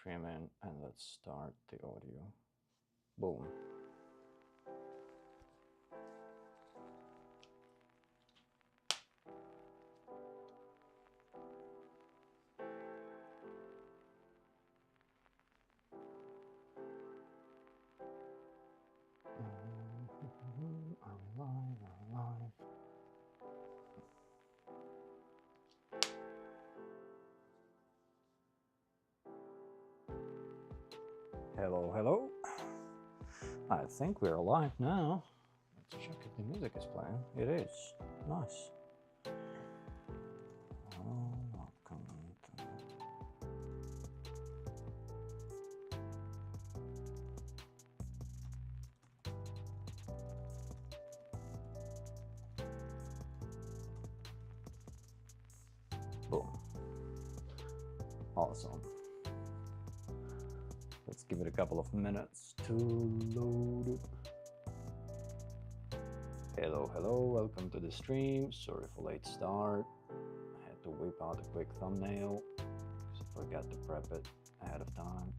stream in and let's start the audio. Boom. Are we live? Are we live? Hello, hello. I think we're live now. Let's check if the music is playing. It is. Nice. Boom. Awesome. Let's give it a couple of minutes to load. Hello, hello, welcome to the stream. Sorry for late start. I had to whip out a quick thumbnail because I forgot to prep it ahead of time.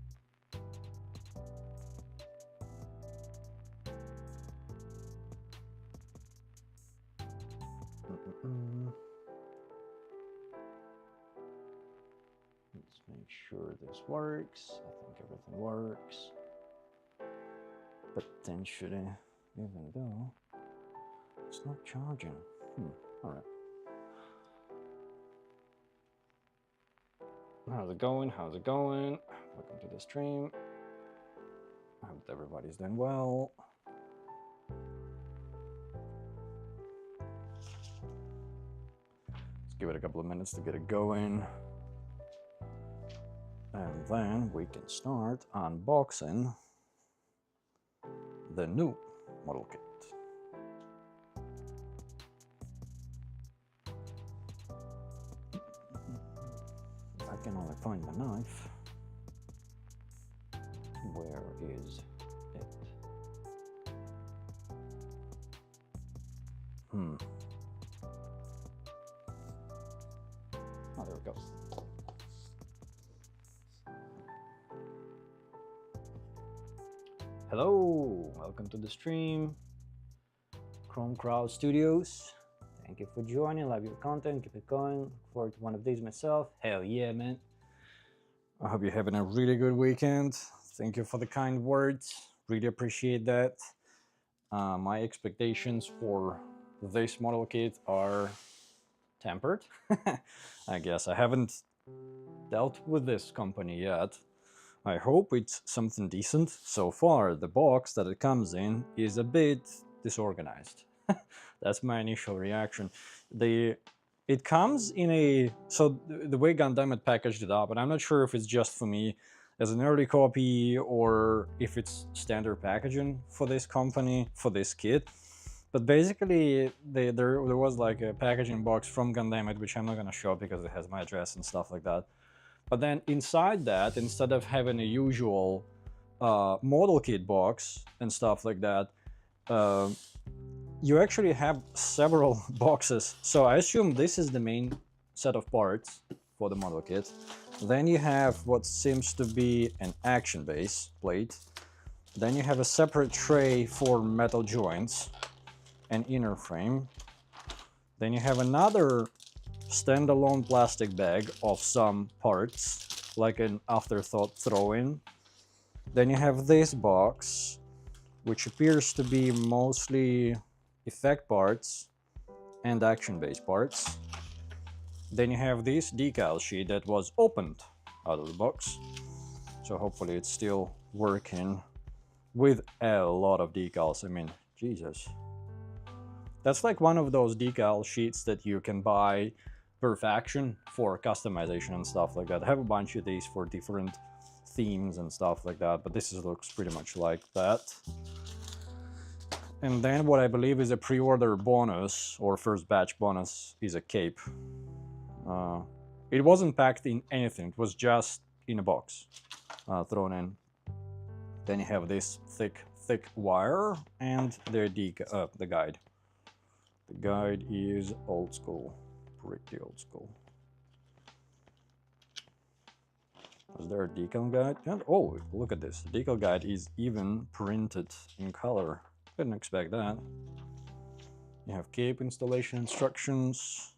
Let's make sure this works. I think everything works. Potentially, even though it's not charging. All right. How's it going? How's it going? Welcome to the stream. I hope everybody's doing well. Let's give it a couple of minutes to get it going. And then we can start unboxing the new model kit. If I can only find my knife. Where is it? Oh, there we go. Hello, welcome to the stream. Chrome Crowd Studios. Thank you for joining. Love your content. Keep it going. Look forward to one of these myself. Hell yeah, man. I hope you're having a really good weekend. Thank you for the kind words. Really appreciate that. My expectations for this model kit are tempered. I guess I haven't dealt with this company yet. I hope it's something decent. So far, the box that it comes in is a bit disorganized. That's my initial reaction. It comes in a... So the way Gundam had packaged it up, and I'm not sure if it's just for me as an early copy or if it's standard packaging for this company, for this kit. But basically, there was like a packaging box from Gundam, which I'm not going to show because it has my address and stuff like that. But then inside that, instead of having a usual model kit box and stuff like that, you actually have several boxes. So I assume this is the main set of parts for the model kit. Then you have what seems to be an action base plate. Then you have a separate tray for metal joints and inner frame. Then you have another standalone plastic bag of some parts, like an afterthought throw-in. Then you have this box, which appears to be mostly effect parts and action-based parts. Then you have this decal sheet that was opened out of the box. So hopefully it's still working with a lot of decals. I mean, Jesus. That's like one of those decal sheets that you can buy per faction for customization and stuff like that. I have a bunch of these for different themes and stuff like that, but this looks pretty much like that. And then what I believe is a pre-order bonus or first batch bonus is a cape. It wasn't packed in anything, it was just in a box thrown in. Then you have this thick wire and the guide. The guide is old school. Pretty old school. Is there a decal guide? And, oh, look at this. The decal guide is even printed in color. Didn't expect that. You have cape installation instructions,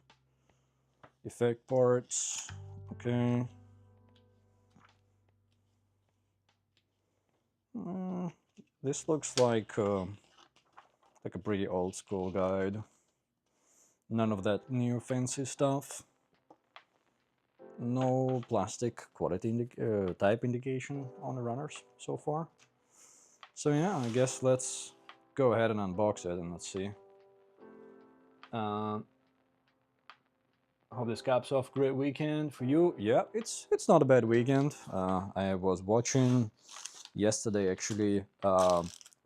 effect parts. Okay. This looks like a pretty old school guide. None of that new fancy stuff. No plastic quality type indication on the runners so far. So yeah, I guess let's go ahead and unbox it and let's see. Hope this caps off great weekend for you. Yeah, it's not a bad weekend. I was watching yesterday actually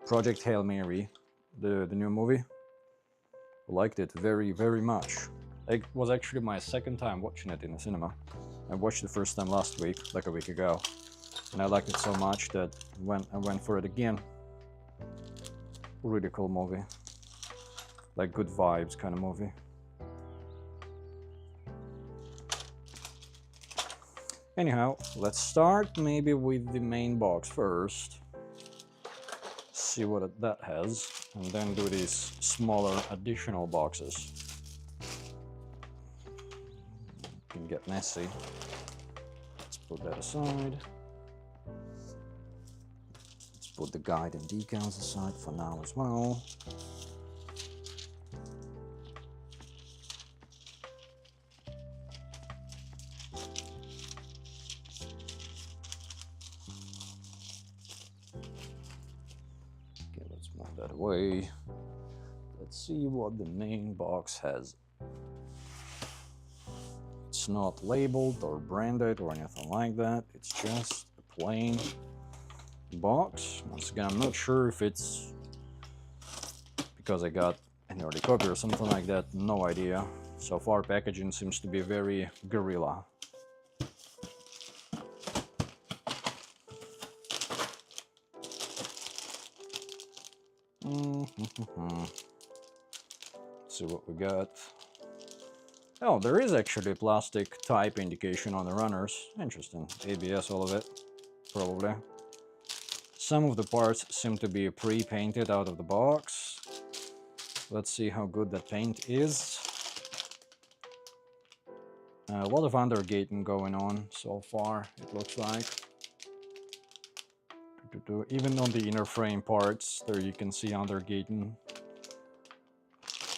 Project Hail Mary, the new movie. Liked it very much. It was actually my second time watching it in the cinema. I watched the first time last week, like a week ago, and I liked it so much that I went for it again. Really cool movie, like good vibes kind of movie. Anyhow, let's start maybe with the main box first. See what that has, and then do these smaller additional boxes. Can get messy. Let's put that aside. Let's put the guide and decals aside for now as well. Okay, let's move that away. Let's see what the main box has. It's not labeled or branded or anything like that. It's just a plain box. Once again, I'm not sure if it's because I got an early copy or something like that. No idea. So far, packaging seems to be very guerrilla. See what we got. Oh, there is actually a plastic type indication on the runners. Interesting. ABS, all of it, probably. Some of the parts seem to be pre-painted out of the box. Let's see how good that paint is. A lot of undergating going on so far, it looks like. Even on the inner frame parts, there you can see undergating.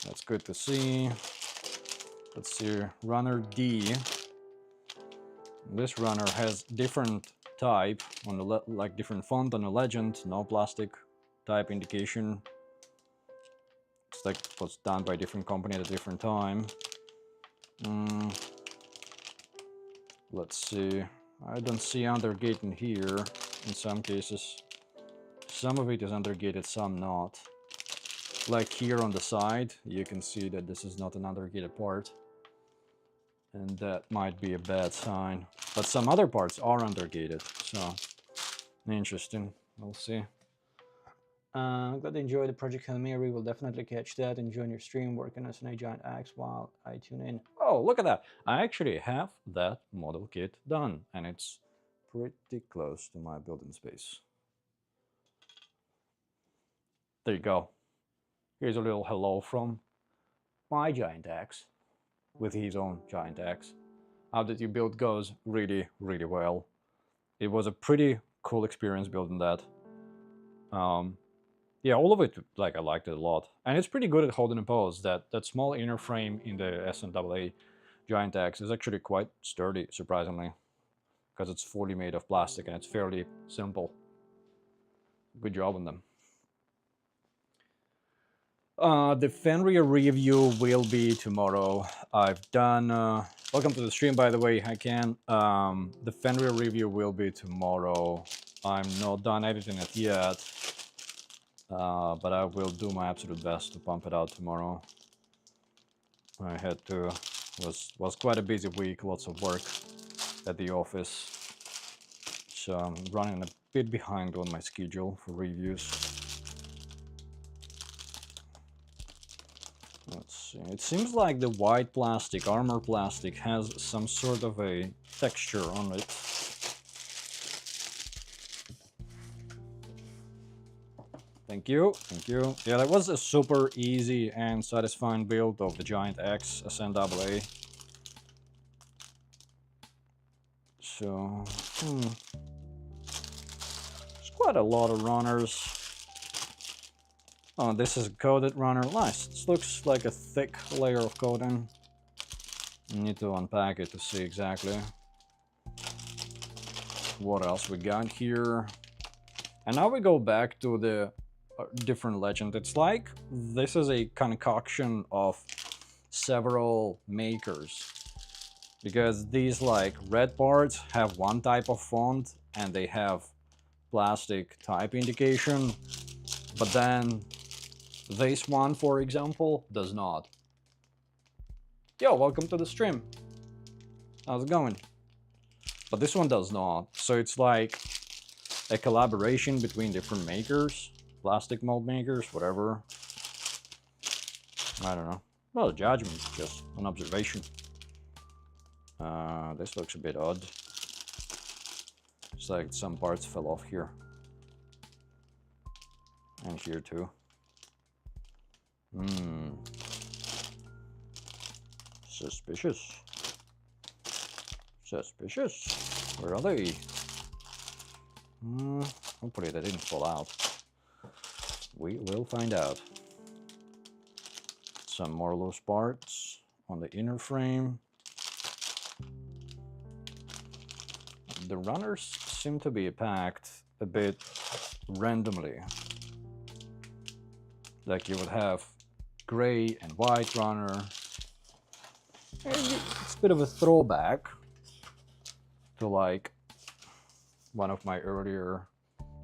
That's good to see. Let's see, runner D. This runner has different type on the like different font on the legend, no plastic type indication. It's like it was done by a different company at a different time. Let's see. I don't see undergating here in some cases. Some of it is undergated, some not. Like here on the side, you can see that this is not an undergated part. And that might be a bad sign. But some other parts are undergated, so interesting. We'll see. Glad you enjoyed the Project Hail Mary. We'll definitely catch that and join your stream working as an A Giant Axe while I tune in. Oh, look at that! I actually have that model kit done, and it's pretty close to my building space. There you go. Here's a little hello from my Giant Axe with his own Giant Axe. How did you build goes really well. It was a pretty cool experience building that. Yeah, all of it, like, I liked it a lot. And it's pretty good at holding a pose. That small inner frame in the SNAA Giant Axe is actually quite sturdy, surprisingly. Because it's fully made of plastic and it's fairly simple. Good job on them. The Fenrir review will be tomorrow. I've done... welcome to the stream, by the way. Hi, Ken. The Fenrir review will be tomorrow. I'm not done editing it yet. But I will do my absolute best to pump it out tomorrow. I had to... was quite a busy week, lots of work at the office. So I'm running a bit behind on my schedule for reviews. Let's see. It seems like the white plastic, armor plastic, has some sort of a texture on it. Thank you, thank you. Yeah, that was a super easy and satisfying build of the Giant X SNAA. So, there's quite a lot of runners. Oh, this is a coated runner. Nice. This looks like a thick layer of coating. Need to unpack it to see exactly what else we got here. And now we go back to the different legend. It's like this is a concoction of several makers, because these like red parts have one type of font and they have plastic type indication, but then this one, for example, does not. Yo, welcome to the stream. How's it going? But this one does not. So it's like a collaboration between different makers, plastic mold makers, whatever. I don't know. Well, a judgment, just an observation. This looks a bit odd. It's like some parts fell off here. And here too. Suspicious. Suspicious. Where are they? Hopefully they didn't fall out. We will find out. Some more loose parts on the inner frame. The runners seem to be packed a bit randomly. Like you would have gray and white runner. It's a bit of a throwback to like one of my earlier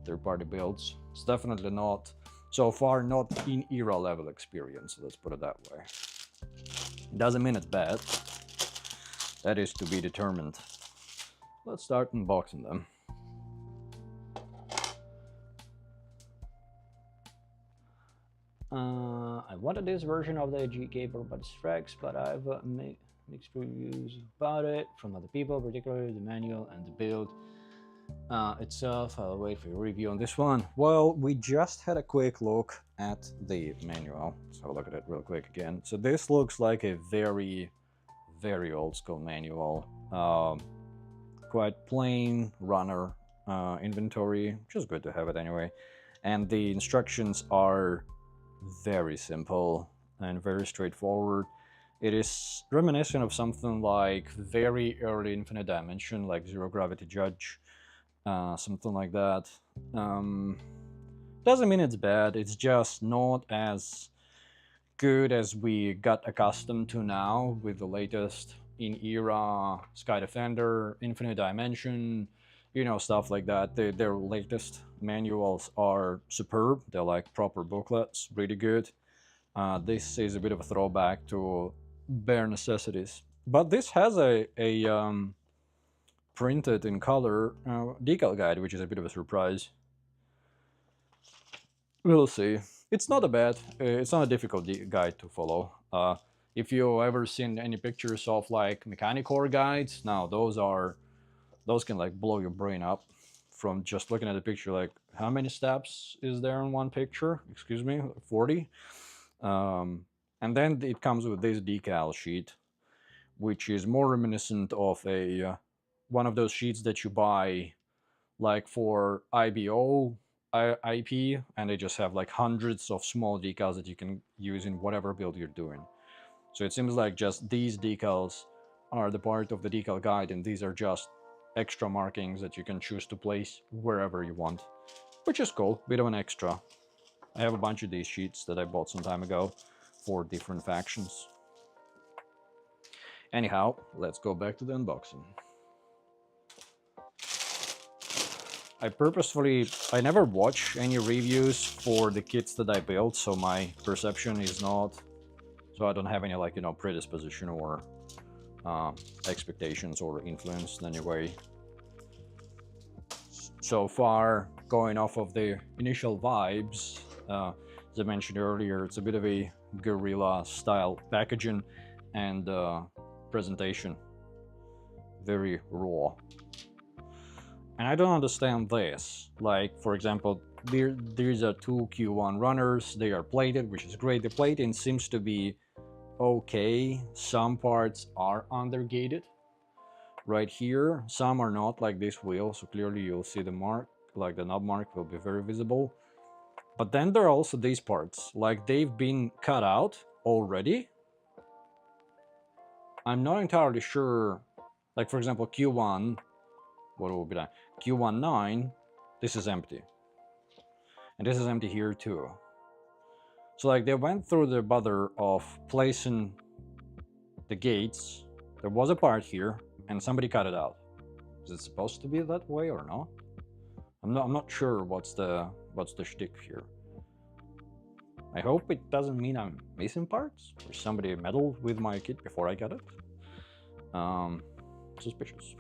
third-party builds. It's definitely not, so far, not in era level experience, let's put it that way. Doesn't mean it's bad. That is to be determined. Let's start unboxing them. I wanted this version of the GK barbatos Rex, but I've mixed reviews about it from other people, particularly the manual and the build itself. I'll wait for your review on this one. Well, we just had a quick look at the manual. Let's have a look at it real quick again. So this looks like a very, very old school manual. Quite plain runner inventory, which is good to have it anyway. And the instructions are very simple and very straightforward. It is reminiscent of something like very early Infinite Dimension, like Zero Gravity Judge, something like that. Doesn't mean it's bad, it's just not as good as we got accustomed to now with the latest in-era Sky Defender, Infinite Dimension, you know, stuff like that. Their latest manuals are superb. They're like proper booklets, really good. This is a bit of a throwback to bare necessities. But this has a printed in color decal guide, which is a bit of a surprise. We'll see. It's not a bad, it's not a difficult guide to follow. If you ever seen any pictures of like Mechanicore guides, now those can like blow your brain up from just looking at the picture. Like, how many steps is there in one picture? Excuse me, 40. And then it comes with this decal sheet, which is more reminiscent of a one of those sheets that you buy like for IBO IP, and they just have like hundreds of small decals that you can use in whatever build you're doing. So it seems like just these decals are the part of the decal guide, and these are just extra markings that you can choose to place wherever you want, which is cool, bit of an extra. I have a bunch of these sheets that I bought some time ago for different factions. Anyhow, let's go back to the unboxing. I never watch any reviews for the kits that I built, so my perception is not, so I don't have any like, you know, predisposition or expectations or influence in any way. So far, going off of the initial vibes, as I mentioned earlier, it's a bit of a guerrilla style packaging and presentation. Very raw. And I don't understand this. Like, for example, these are two Q1 runners. They are plated, which is great. The plating seems to be okay. Some parts are undergated right here. Some are not, like this wheel. So clearly you'll see the mark, like the knob mark will be very visible. But then there are also these parts, like they've been cut out already. I'm not entirely sure. Like for example, Q1, what will be that? Q1 9, this is empty. And this is empty here too. So like they went through the bother of placing the gates. There was a part here and somebody cut it out. Is it supposed to be that way or not? I'm not sure what's the shtick here. I hope it doesn't mean I'm missing parts or somebody meddled with my kit before I got it. Suspicious.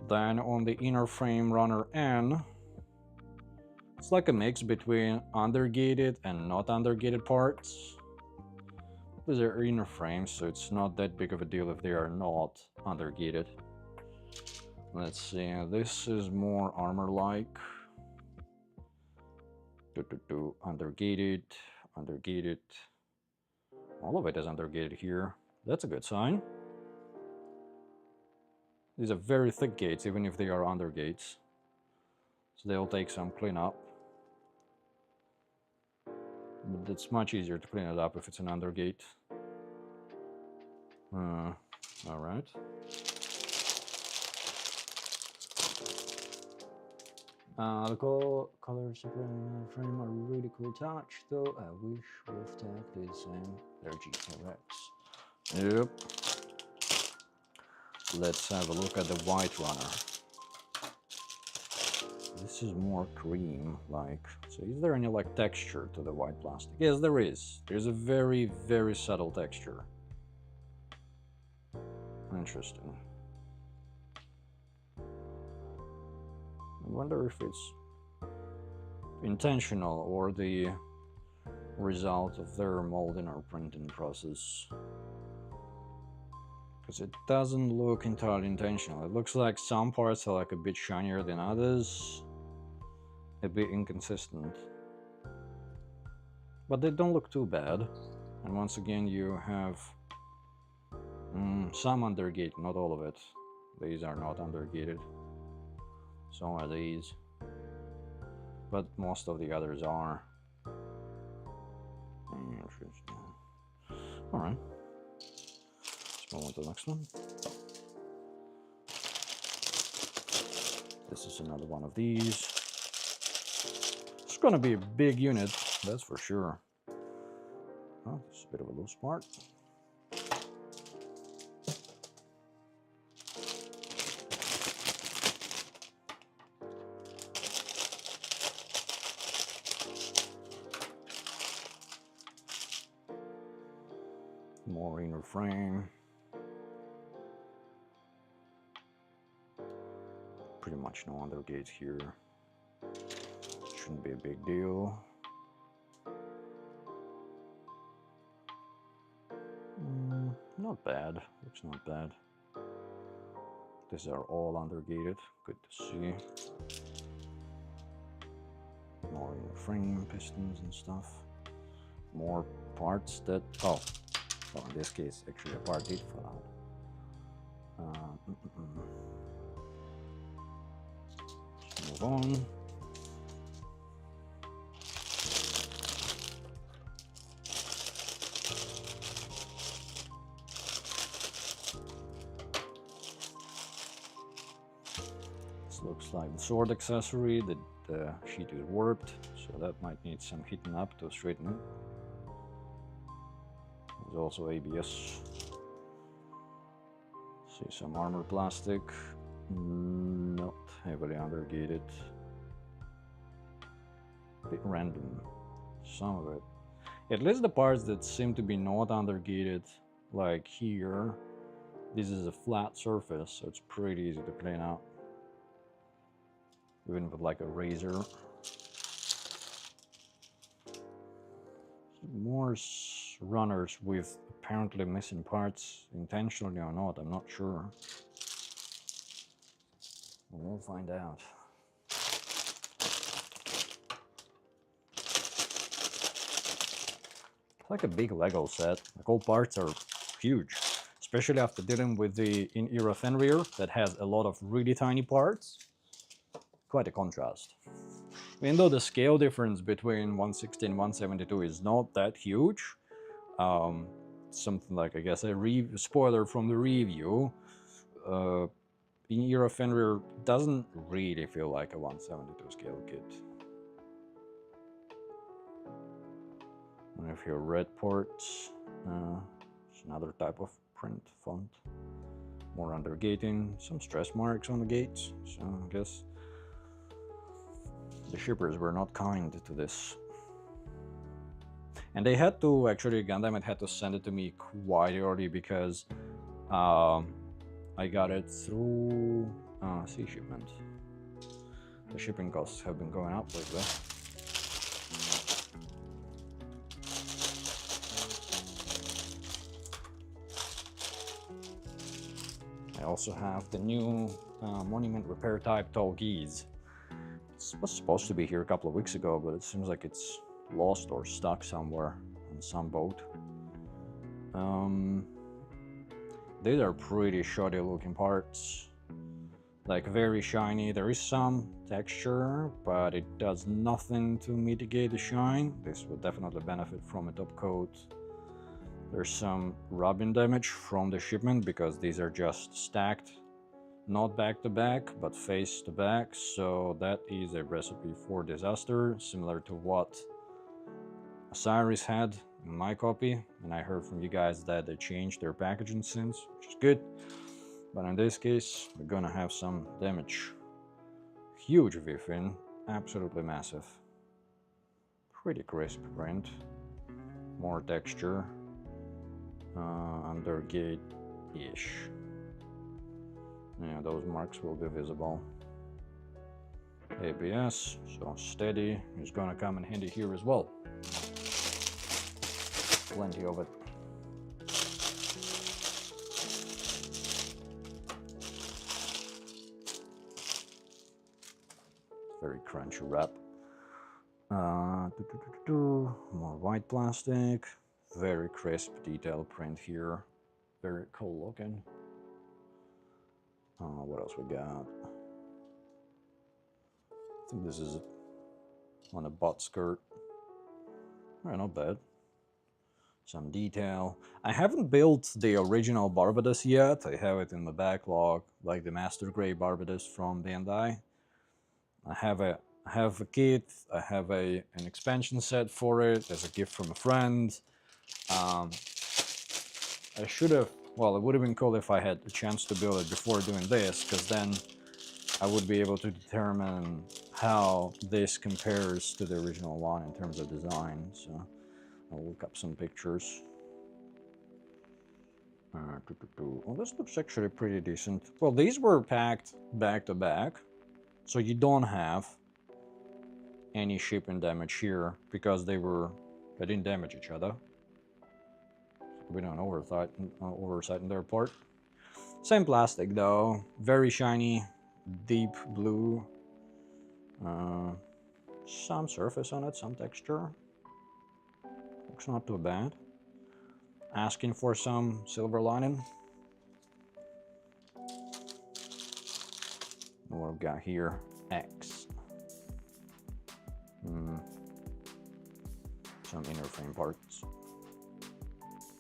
Then on the inner frame runner N, it's like a mix between undergated and not undergated parts. These are inner frames, so it's not that big of a deal if they are not undergated. Let's see, this is more armor-like. Undergated, undergated. All of it is undergated here. That's a good sign. These are very thick gates, even if they are undergates. So they'll take some cleanup. But it's much easier to clean it up if it's an undergate. Alright. The colors of the frame are really cool touch, though I wish Wolftech did the same. They're GKX. Yep. Let's have a look at the white runner. This is more cream, like. So is there any like texture to the white plastic? Yes, there is. There's a very, very subtle texture. Interesting. I wonder if it's intentional or the result of their molding or printing process. Because it doesn't look entirely intentional. It looks like some parts are like a bit shinier than others. A bit inconsistent. But they don't look too bad. And once again you have some undergate, not all of it. These are not undergated. So are these. But most of the others are. Interesting. Alright. Let's move on to the next one. This is another one of these. It's gonna be a big unit, that's for sure. Oh, it's a bit of a loose part. More inner frame. Pretty much no undergates here. Shouldn't be a big deal. Not bad. Looks not bad. These are all undergated. Good to see. More inner frame pistons and stuff. More parts that. Oh, well, in this case, actually a part did fall out. Let's move on. This looks like the sword accessory. The sheet is warped, so that might need some heating up to straighten it. There's also ABS. See some armor plastic. Not heavily undergated. Bit random. Some of it. At least the parts that seem to be not undergated, like here, this is a flat surface, so it's pretty easy to clean out. Even with like a razor. More runners with apparently missing parts, intentionally or not, I'm not sure. We'll find out. like a big Lego set. Like all parts are huge, especially after dealing with the in-era Fenrir that has a lot of really tiny parts. Quite a contrast. Even though the scale difference between 160 and 172 is not that huge, something like, I guess, a spoiler from the review, in-era Fenrir doesn't really feel like a 172 scale kit. And if your red ports, it's another type of print font. More undergating, some stress marks on the gates, so I guess the shippers were not kind to this. And they had to, actually, Gundam had to send it to me quite early because I got it through sea shipment. The shipping costs have been going up lately. I also have the new monument repair type Tolgeese. It was supposed to be here a couple of weeks ago, but it seems like it's lost or stuck somewhere on some boat. These are pretty shoddy looking parts, like very shiny. There is some texture, but it does nothing to mitigate the shine. This would definitely benefit from a top coat. There's some rubbing damage from the shipment because these are just stacked, not back to back, but face to back. So that is a recipe for disaster, similar to what Osiris had in my copy. And I heard from you guys that they changed their packaging since, which is good. But in this case, we're gonna have some damage. Huge V-fin, absolutely massive. Pretty crisp print. More texture. Under gate-ish. Yeah, those marks will be visible. ABS, so steady, is gonna come in handy here as well. Plenty of it. Very crunchy wrap. More white plastic. Very crisp detail print here. Very cool looking. What else we got? I think this is on a butt skirt. Alright, not bad. Some detail. I haven't built the original Barbatos yet. I have it in the backlog, like the Master Grade Barbatos from Bandai. I have a kit. I have an expansion set for it as a gift from a friend. I should have, well, it would have been cool if I had a chance to build it before doing this, because then I would be able to determine how this compares to the original one in terms of design. So I'll look up some pictures. Well, this looks actually pretty decent. Well, these were packed back to back, so you don't have any shipping damage here because they didn't damage each other. We don't oversight in their part. Same plastic though, very shiny, deep blue. Some surface on it, some texture. Looks not too bad. Asking for some silver lining. What I've got here, X. Some inner frame parts.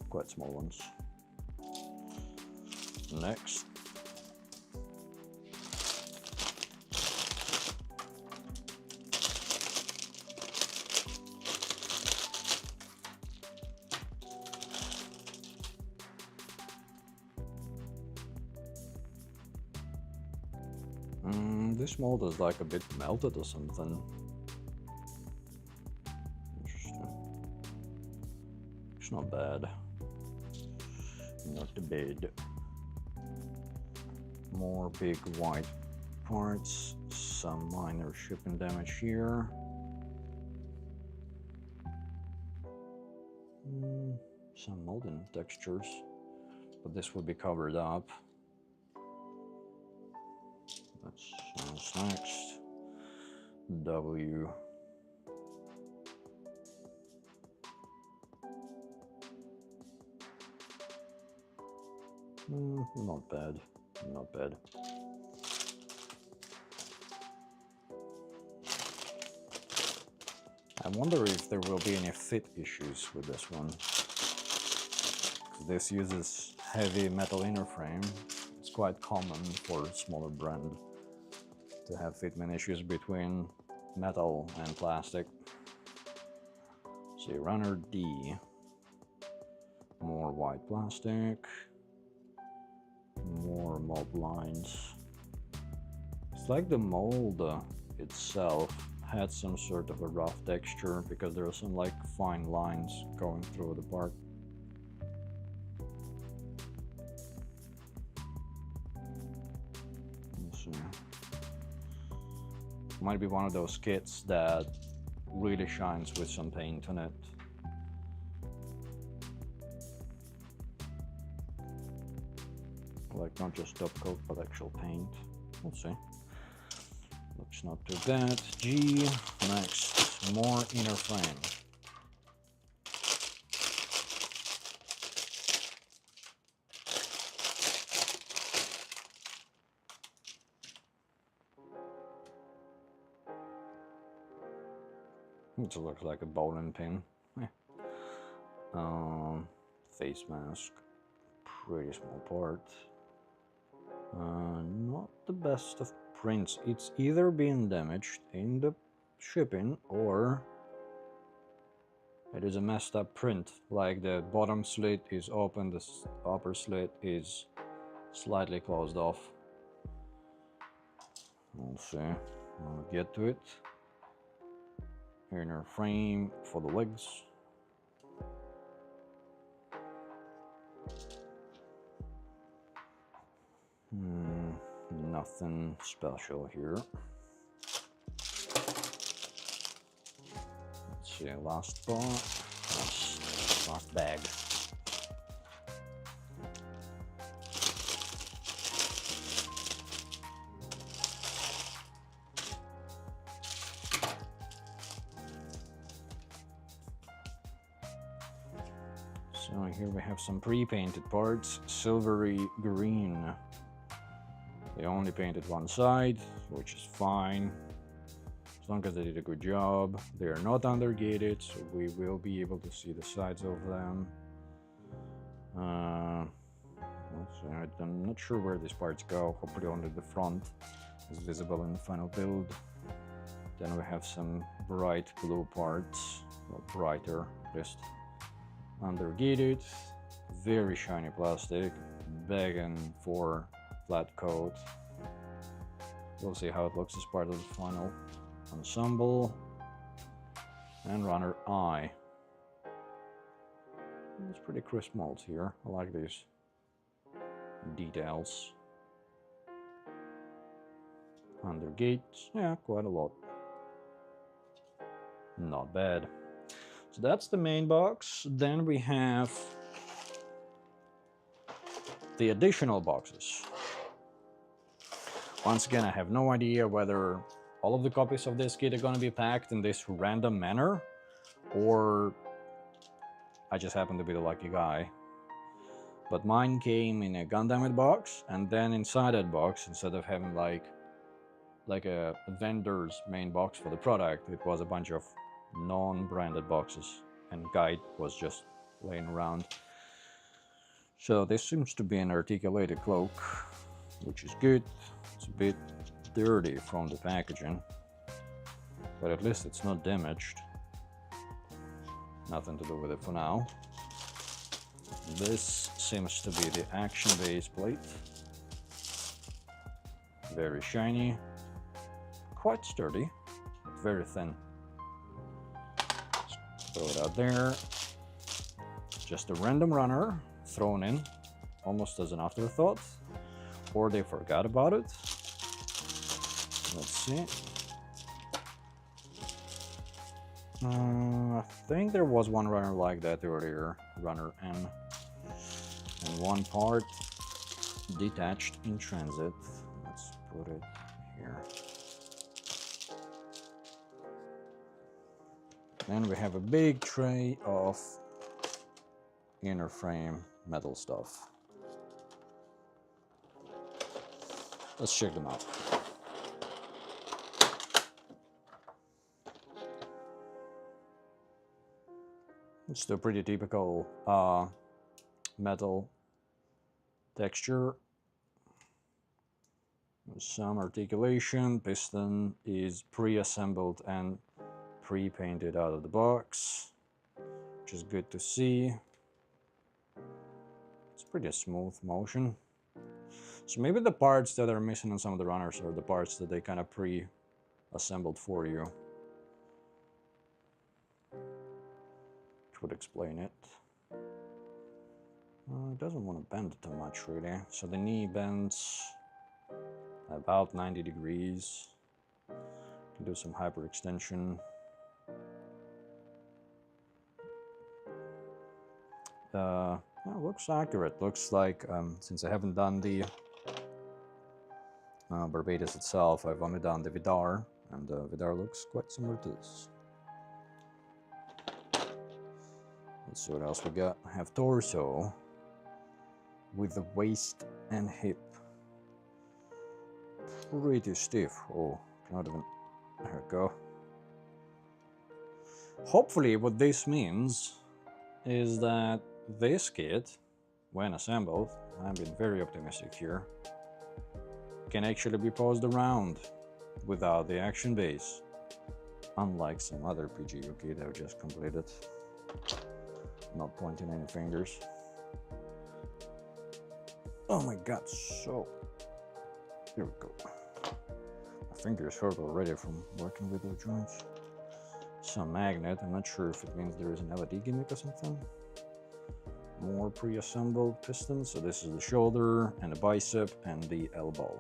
Quite small ones. Next. This mold is like a bit melted or something. Interesting. It's not bad. Not too bad. More big white parts. Some minor shipping damage here. Some molding textures, but this will be covered up. That's next. W. Not bad, not bad. I wonder if there will be any fit issues with this one. This uses heavy metal inner frame. It's quite common for a smaller brand to have fitment issues between metal and plastic. See, runner D. More white plastic. More mold lines. It's like the mold itself had some sort of a rough texture because there are some like fine lines going through the part. Let's see. Might be one of those kits that really shines with some paint on it. Like not just top coat but actual paint. Let's see. Looks not too bad. G. Next, more inner frame. It looks like a bowling pin. Face mask. Pretty small part. Not the best of prints. It's either been damaged in the shipping or it is a messed up print. Like the bottom slit is open, the upper slit is slightly closed off. We'll see. I'll get to it. Inner frame for the legs. Nothing special here. Let's see, last box, last bag. So here we have some pre-painted parts, silvery green. They only painted one side, which is fine, as long as they did a good job. They are not undergated, so we will be able to see the sides of them. I'm not sure where these parts go. Hopefully only the front is visible in the final build. Then we have some bright blue parts, well, brighter, just undergated. Very shiny plastic, begging for flat coat. We'll see how it looks as part of the final ensemble. And runner I. It's pretty crisp molds here. I like these details. Undergate, yeah, quite a lot. Not bad. So that's the main box. Then we have the additional boxes. Once again, I have no idea whether all of the copies of this kit are going to be packed in this random manner, or I just happen to be the lucky guy. But mine came in a Gundam box, and then inside that box, instead of having like a vendor's main box for the product, it was a bunch of non-branded boxes, and guide was just laying around. So this seems to be an articulated cloak, which is good. It's a bit dirty from the packaging, but at least it's not damaged. Nothing to do with it for now. This seems to be the action base plate. Very shiny, quite sturdy, very thin. Let's throw it out there. Just a random runner thrown in, almost as an afterthought, or they forgot about it. Let's see. I think there was one runner like that earlier, runner M, and one part detached in transit. Let's put it here. Then we have a big tray of inner frame metal stuff. Let's check them out. It's still pretty typical metal texture. Some articulation. Piston is pre-assembled and pre-painted out of the box, which is good to see. It's pretty smooth motion. So maybe the parts that are missing on some of the runners are the parts that they kind of pre-assembled for you, which would explain it. It doesn't want to bend too much really. So the knee bends about 90 degrees. You can do some hyperextension. Looks accurate. Looks like, since I haven't done the barbatos itself, I've only done the Vidar, and the Vidar looks quite similar to this. Let's see what else we got. I have torso with the waist and hip. Pretty stiff. Oh, cannot even. There we go. Hopefully, what this means is that this kit, when assembled, I'm being very optimistic here, can actually be posed around without the action base, unlike some other PGU kit I've just completed. Not pointing any fingers. Oh my god, so here we go. My fingers hurt already from working with the joints. Some magnet, I'm not sure if it means there is an LED gimmick or something. More pre-assembled pistons, so this is the shoulder and the bicep and the elbow.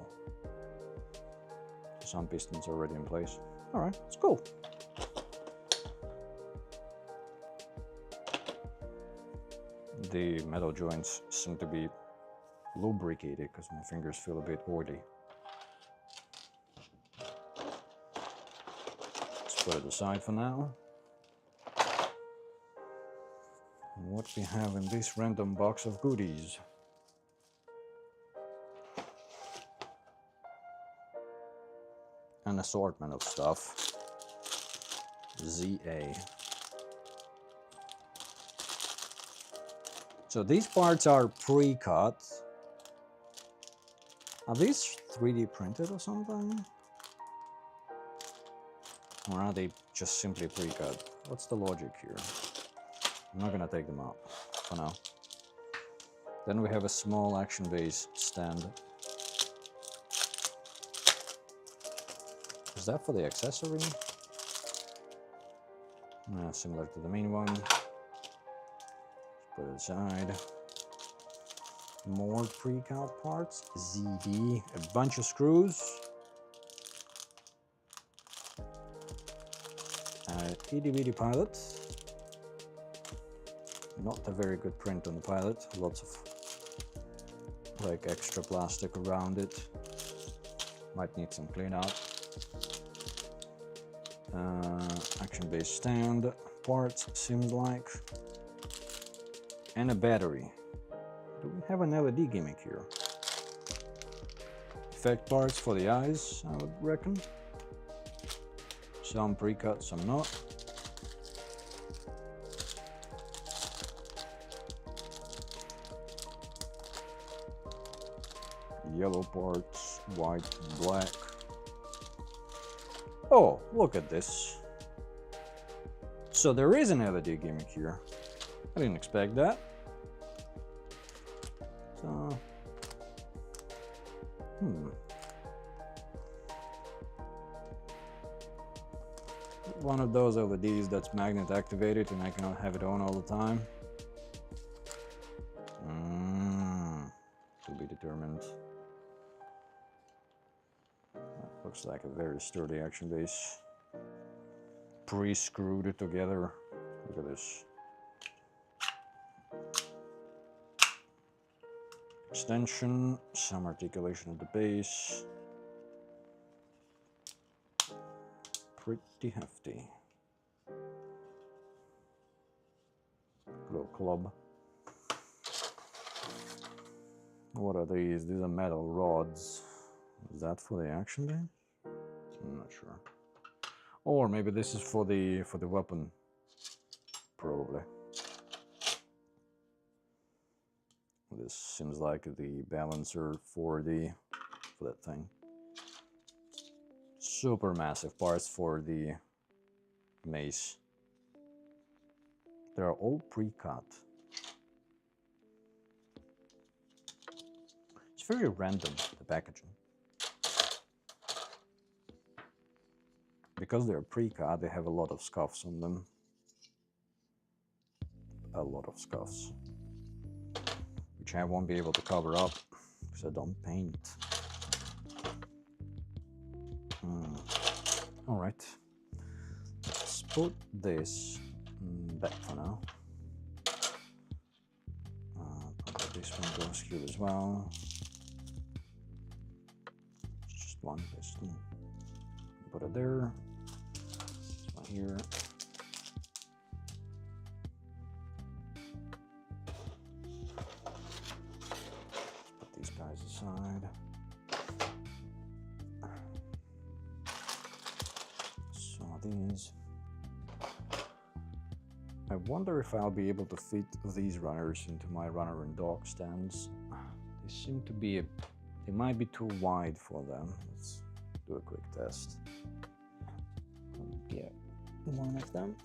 Some pistons are already in place. Alright, it's cool. The metal joints seem to be lubricated because my fingers feel a bit oily. Let's put it aside for now. And what we have in this random box of goodies. An assortment of stuff. ZA. So these parts are pre-cut. Are these 3D printed or something? Or are they just simply pre-cut? What's the logic here? I'm not gonna take them out for now. Then we have a small action base stand. Is that for the accessory? Similar to the main one. Put it aside. More pre-cut parts. ZD. A bunch of screws. Itty bitty pilot. Not a very good print on the pilot. Lots of like extra plastic around it. Might need some clean out. Action base stand parts seems like. And a battery. Do we have an LED gimmick here? Effect parts for the eyes, I would reckon. Some pre-cut, some not. Yellow parts, white, black. Oh, look at this. So there is an LED gimmick here. I didn't expect that. So, one of those LEDs that's magnet activated and I cannot have it on all the time. To be determined. That looks like a very sturdy action base. Pre-screwed it together. Look at this. Extension, some articulation at the base. Pretty hefty. Little club. What are these? These are metal rods. Is that for the action game? I'm not sure. Or maybe this is for the weapon. Probably. This seems like the balancer for that thing. Super massive parts for the mace. They are all pre-cut. It's very random, the packaging. Because they're pre-cut, they have a lot of scuffs on them. A lot of scuffs. Which I won't be able to cover up, because I don't paint. Alright. Let's put this back for now. This one goes here as well. Just one piston. Put it there. This one here. Put these guys aside. So these. I wonder if I'll be able to fit these runners into my runner and dog stands. They seem to be, they might be too wide for them. Let's do a quick test. Get one of them.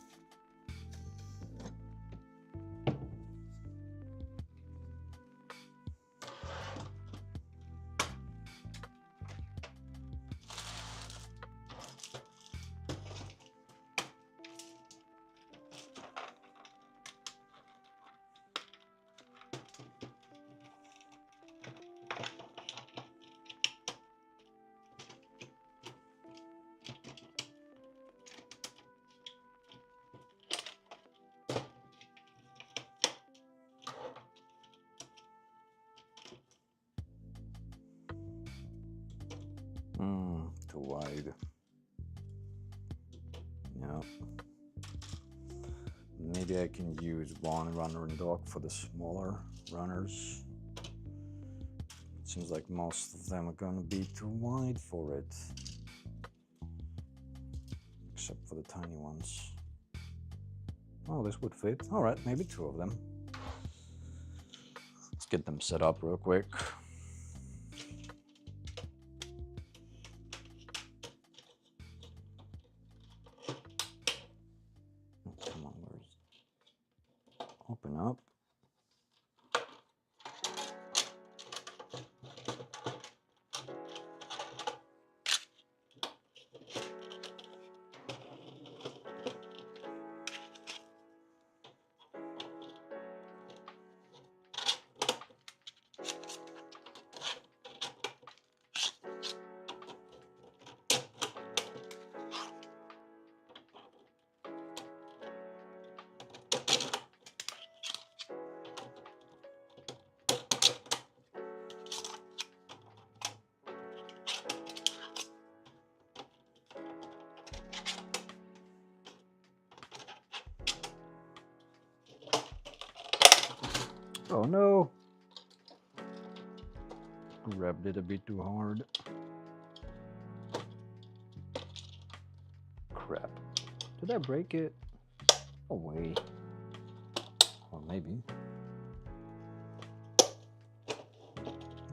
Too wide. Yeah. Maybe I can use one runner and dog for the smaller runners. It seems like most of them are gonna be too wide for it. Except for the tiny ones. Oh, this would fit. Alright, maybe two of them. Let's get them set up real quick. Come on, where's... Open up. Oh no! Grabbed it a bit too hard. Crap. Did I break it? Oh wait. Or maybe.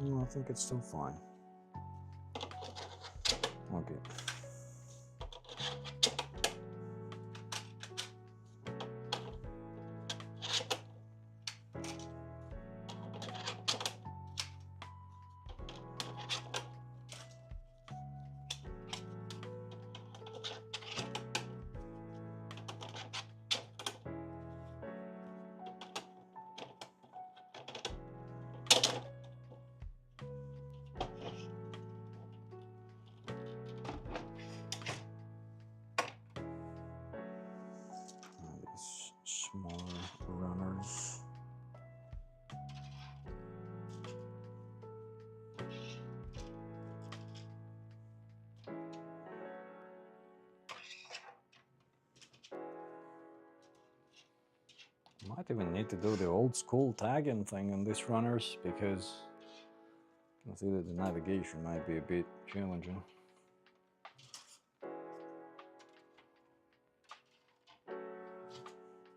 No, I think it's still fine. Okay. Small runners. Might even need to do the old school tagging thing on these runners because I see that the navigation might be a bit challenging.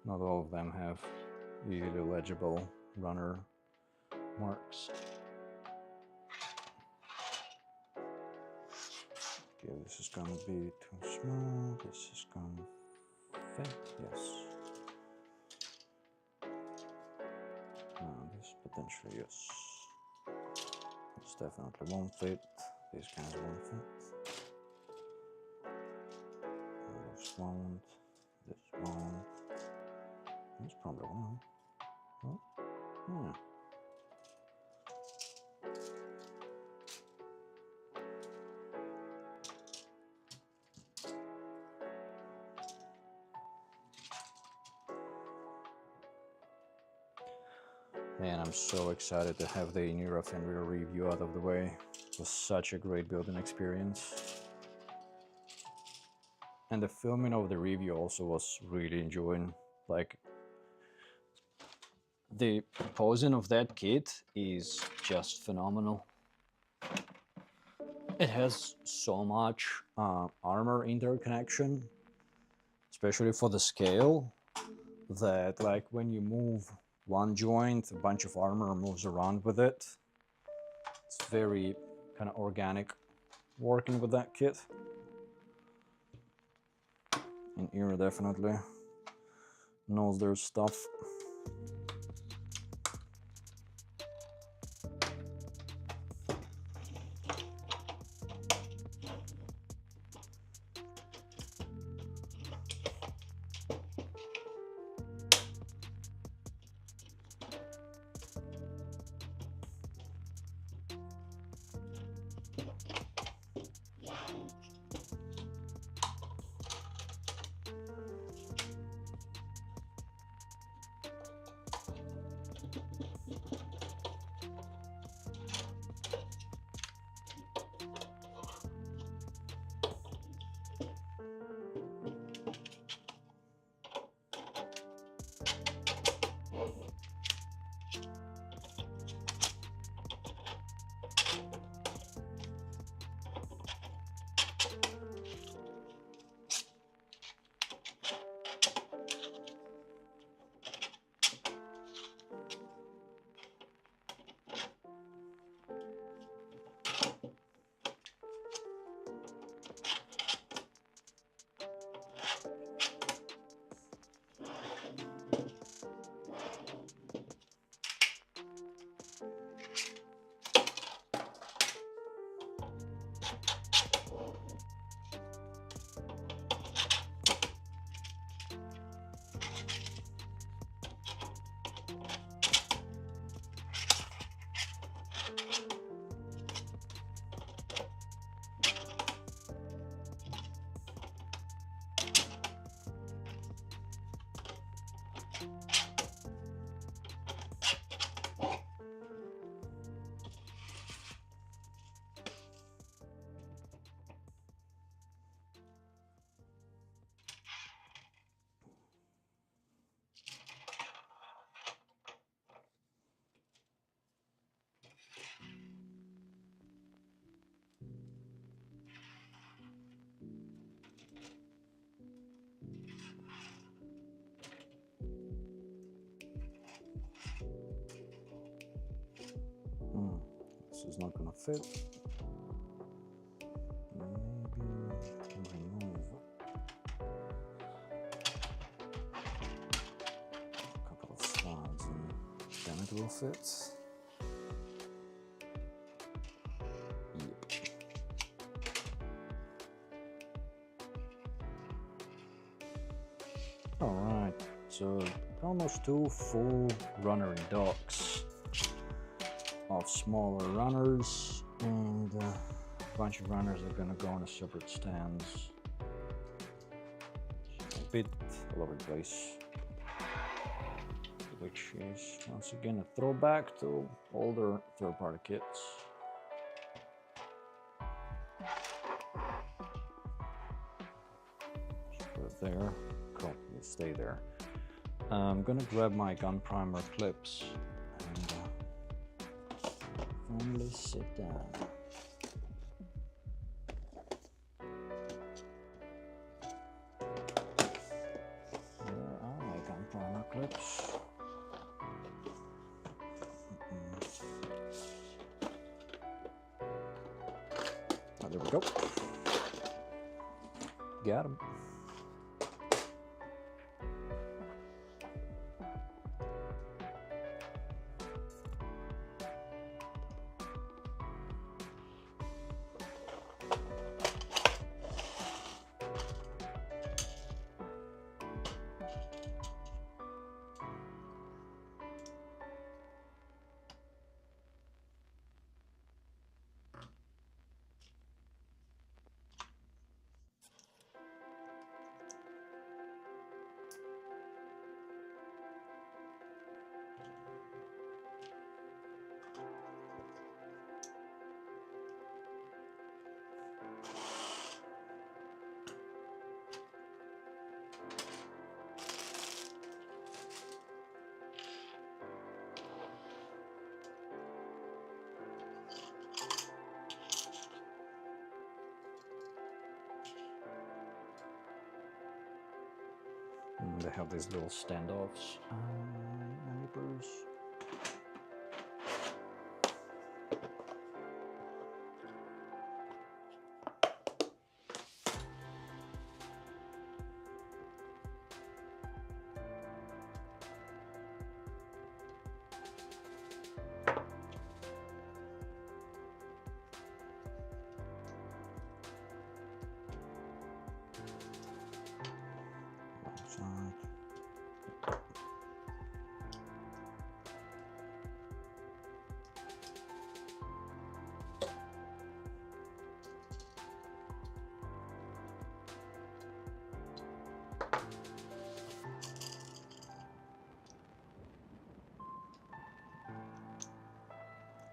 Not all of them have easily legible runner marks. Okay, this is gonna be too small. This is gonna fit. Yes. This potentially, yes. This definitely won't fit. These guys won't fit. This won't. This won't. This probably won't. Oh, yeah. Man, I'm so excited to have the new rough and rear review out of the way. It was such a great building experience. And the filming of the review also was really enjoying. Like, the posing of that kit is just phenomenal. It has so much armor interconnection, especially for the scale, that like when you move one joint, a bunch of armor moves around with it. It's very kind of organic working with that kit. And Era definitely knows their stuff. This is not gonna fit. Maybe remove a couple of slots and then it will fit. Yep. All right, so almost 2 full runner docks of smaller runners, and a bunch of runners are gonna go on a separate stands. A bit all over the place, which is once again a throwback to older third-party kits. Just put it there. Cool, you stay there. I'm gonna grab my gun primer clips and Only sit down. Where are my component clips? Oh, there we go. Got him. And they have these little standoffs. Neighbors.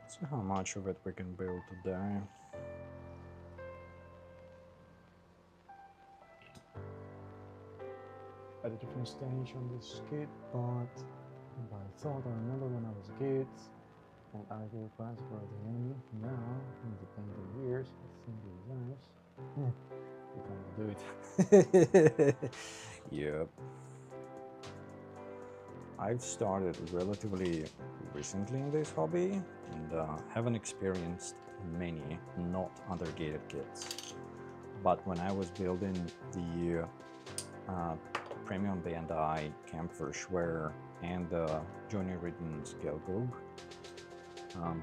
See how much of it we can build today. At a different stage on this kit, but I thought I remember when I was a kid, and I will pass by the enemy. Now, independent years, single designs. We can do it. Yep. I've started relatively recently in this hobby and haven't experienced many not undergated kits. But when I was building the Premium Bandai Camphor Schwer and the Johnny Ridden Scale Group,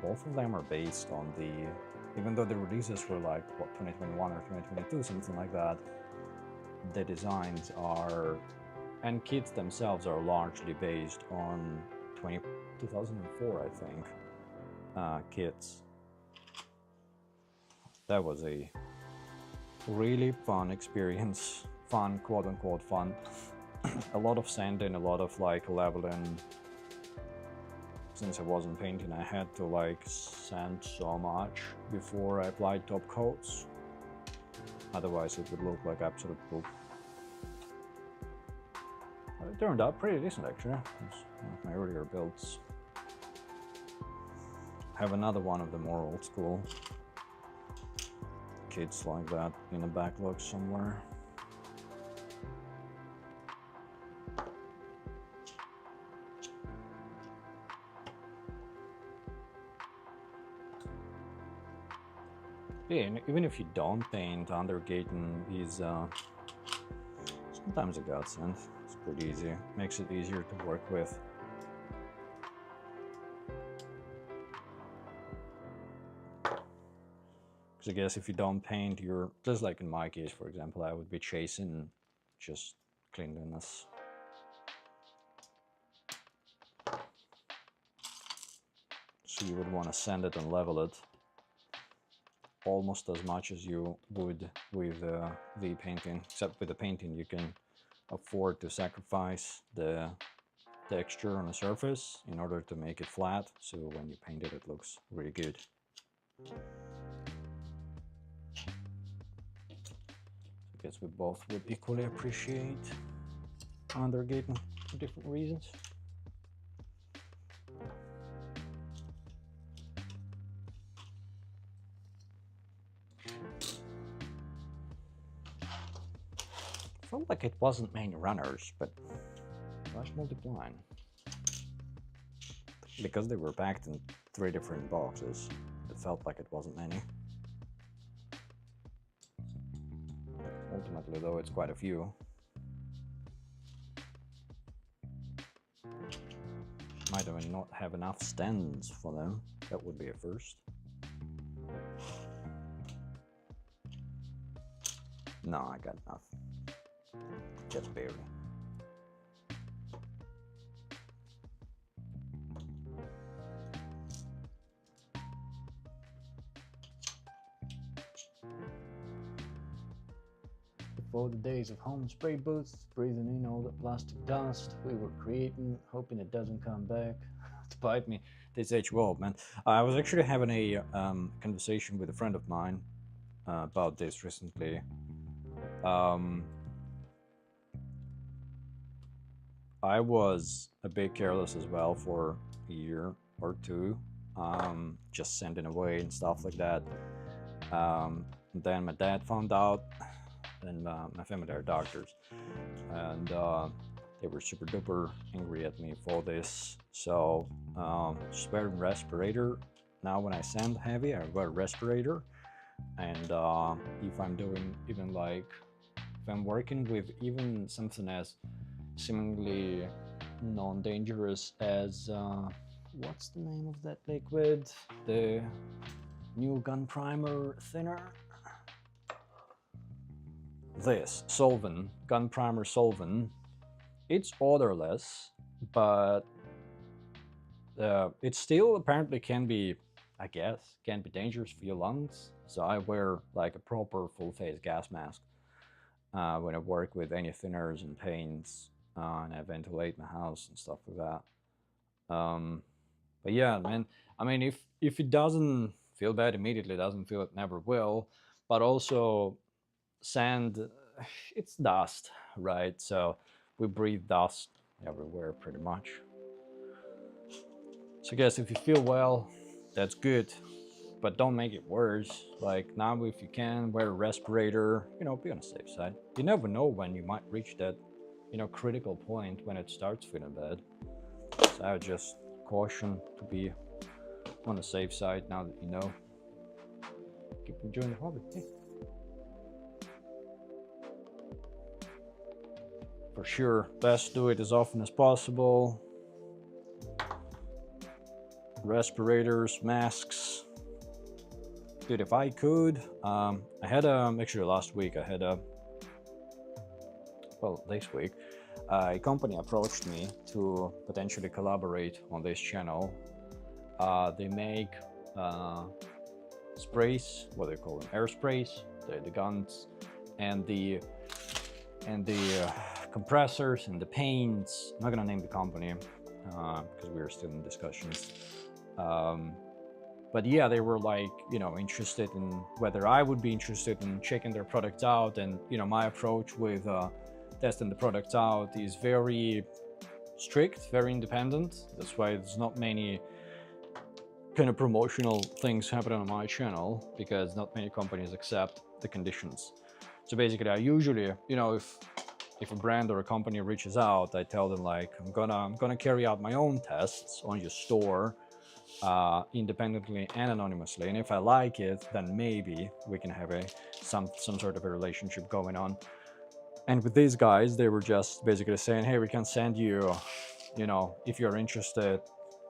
both of them are based on the, even though the releases were like, what, 2021 or 2022, something like that, the designs are, and kits themselves are largely based on 2004, I think, kits. That was a really fun experience. Fun, quote unquote fun. A lot of sanding, a lot of like leveling. Since I wasn't painting, I had to like sand so much before I applied top coats. Otherwise it would look like absolute poop. But it turned out pretty decent actually. It's one of my earlier builds. I have another one of the more old school kits like that in a backlog somewhere. Yeah, and even if you don't paint, undergating is sometimes a godsend. It's pretty easy. Makes it easier to work with. Because I guess if you don't paint, you're just like in my case, for example, I would be chasing just cleanliness. So you would want to sand it and level it almost as much as you would with the painting, except with the painting you can afford to sacrifice the texture on the surface in order to make it flat, so when you paint it, it looks really good. I guess we both would equally appreciate undergating for different reasons. felt like it wasn't many runners, but was multiplying. Because they were packed in 3 different boxes, it felt like it wasn't many. Ultimately, though, it's quite a few. Might even not have enough stands for them. That would be a first. No, I got enough. Just barely. Before the days of home spray booths, breathing in all the plastic dust we were creating, hoping it doesn't come back to bite me. This age, well, man. I was actually having a conversation with a friend of mine about this recently. I was a bit careless as well for a year or two, just sending away and stuff like that. Then my dad found out, and my family are doctors, and they were super duper angry at me for this. So just wearing respirator. Now when I send heavy, I wear a respirator, and if I'm doing even like, if I'm working with even something as seemingly non-dangerous as what's the name of that liquid? The new gun primer thinner. This solvent, gun primer solvent, it's odorless, but it still apparently can be, I guess, can be dangerous for your lungs. So I wear like a proper full face gas mask when I work with any thinners and paints, and I ventilate my house and stuff like that. But yeah, man, I mean, if it doesn't feel bad immediately, it doesn't feel it never will. But also, sand, it's dust, right? So we breathe dust everywhere pretty much. So I guess if you feel well, that's good, but don't make it worse. Like now, if you can, wear a respirator, you know, be on the safe side. You never know when you might reach that, you know, critical point when it starts feeling bad. So I would just caution to be on the safe side now that you know. Keep enjoying the hobby. Hey. For sure, best do it as often as possible. Respirators, masks. Dude, if I could, I had actually last week I had well, this week, a company approached me to potentially collaborate on this channel. They make sprays, what they call them, air sprays, the guns, and the compressors and the paints. I'm not gonna name the company because we're still in discussions. But yeah, they were like, you know, interested in whether I would be interested in checking their product out. And, you know, my approach with testing the product out is very strict, very independent. That's why there's not many kind of promotional things happening on my channel, because not many companies accept the conditions. So basically, I usually, you know, if a brand or a company reaches out, I tell them like, I'm gonna carry out my own tests on your store, independently and anonymously, and if I like it, then maybe we can have some sort of a relationship going on. And with these guys, they were just basically saying, hey, we can send you, you know, if you're interested.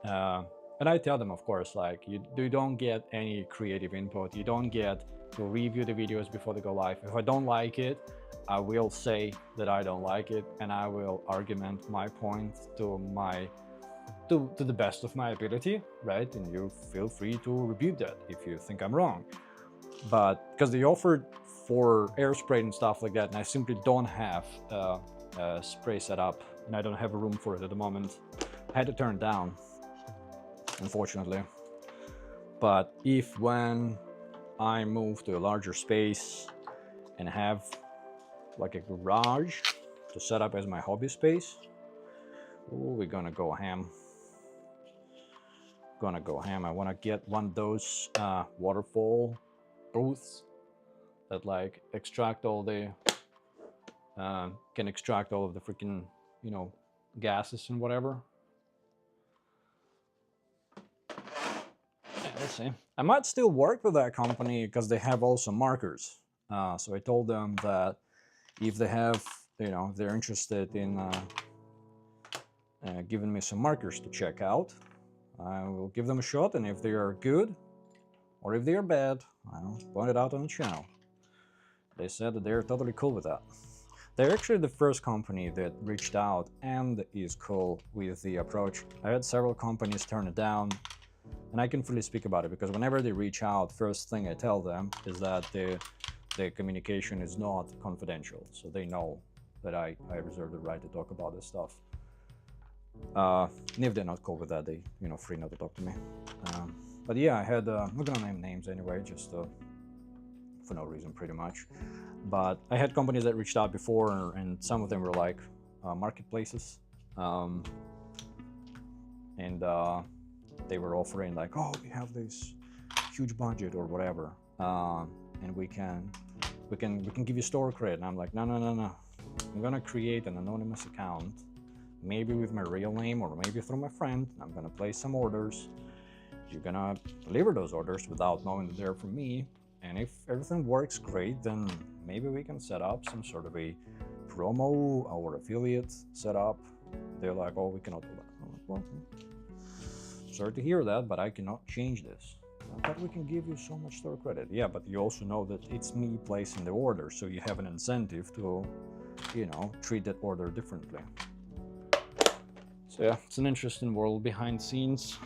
And I tell them, of course, like, you don't get any creative input, you don't get to review the videos before they go live. If I don't like it, I will say that I don't like it, and I will argument my point to the best of my ability, right? And you feel free to rebuke that if you think I'm wrong. But because they offered for air spray and stuff like that, and I simply don't have a spray set up, and I don't have a room for it at the moment, I had to turn it down, unfortunately. But if when I move to a larger space and have like a garage to set up as my hobby space, ooh, we're gonna go ham. I want to get one of those waterfall booths that like extract all the can extract all of the freaking, you know, gases and whatever. Yeah, let's see. I might still work with that company because they have also markers. So I told them that if they have, you know, if they're interested in giving me some markers to check out, I will give them a shot, and if they are good or if they are bad, I'll point it out on the channel. They said that they're totally cool with that. They're actually the first company that reached out and is cool with the approach. I had several companies turn it down, and I can fully speak about it because whenever they reach out, first thing I tell them is that the communication is not confidential, so they know that I reserve the right to talk about this stuff. And if they're not cool with that, they, you know, free not to talk to me. But yeah, I had, I'm not gonna name names anyway, just for no reason pretty much. But I had companies that reached out before, and some of them were like marketplaces. And they were offering like, oh, we have this huge budget or whatever, and we can give you store credit. And I'm like, no. I'm gonna create an anonymous account, maybe with my real name or maybe through my friend. I'm gonna place some orders. You're gonna deliver those orders without knowing that they're from me. And if everything works great, then maybe we can set up some sort of a promo or affiliate setup. They're like, oh, we cannot do that. I'm like, well, sorry to hear that, but I cannot change this. But we can give you so much store credit. Yeah, but you also know that it's me placing the order, so you have an incentive to, you know, treat that order differently. So yeah, it's an interesting world behind scenes.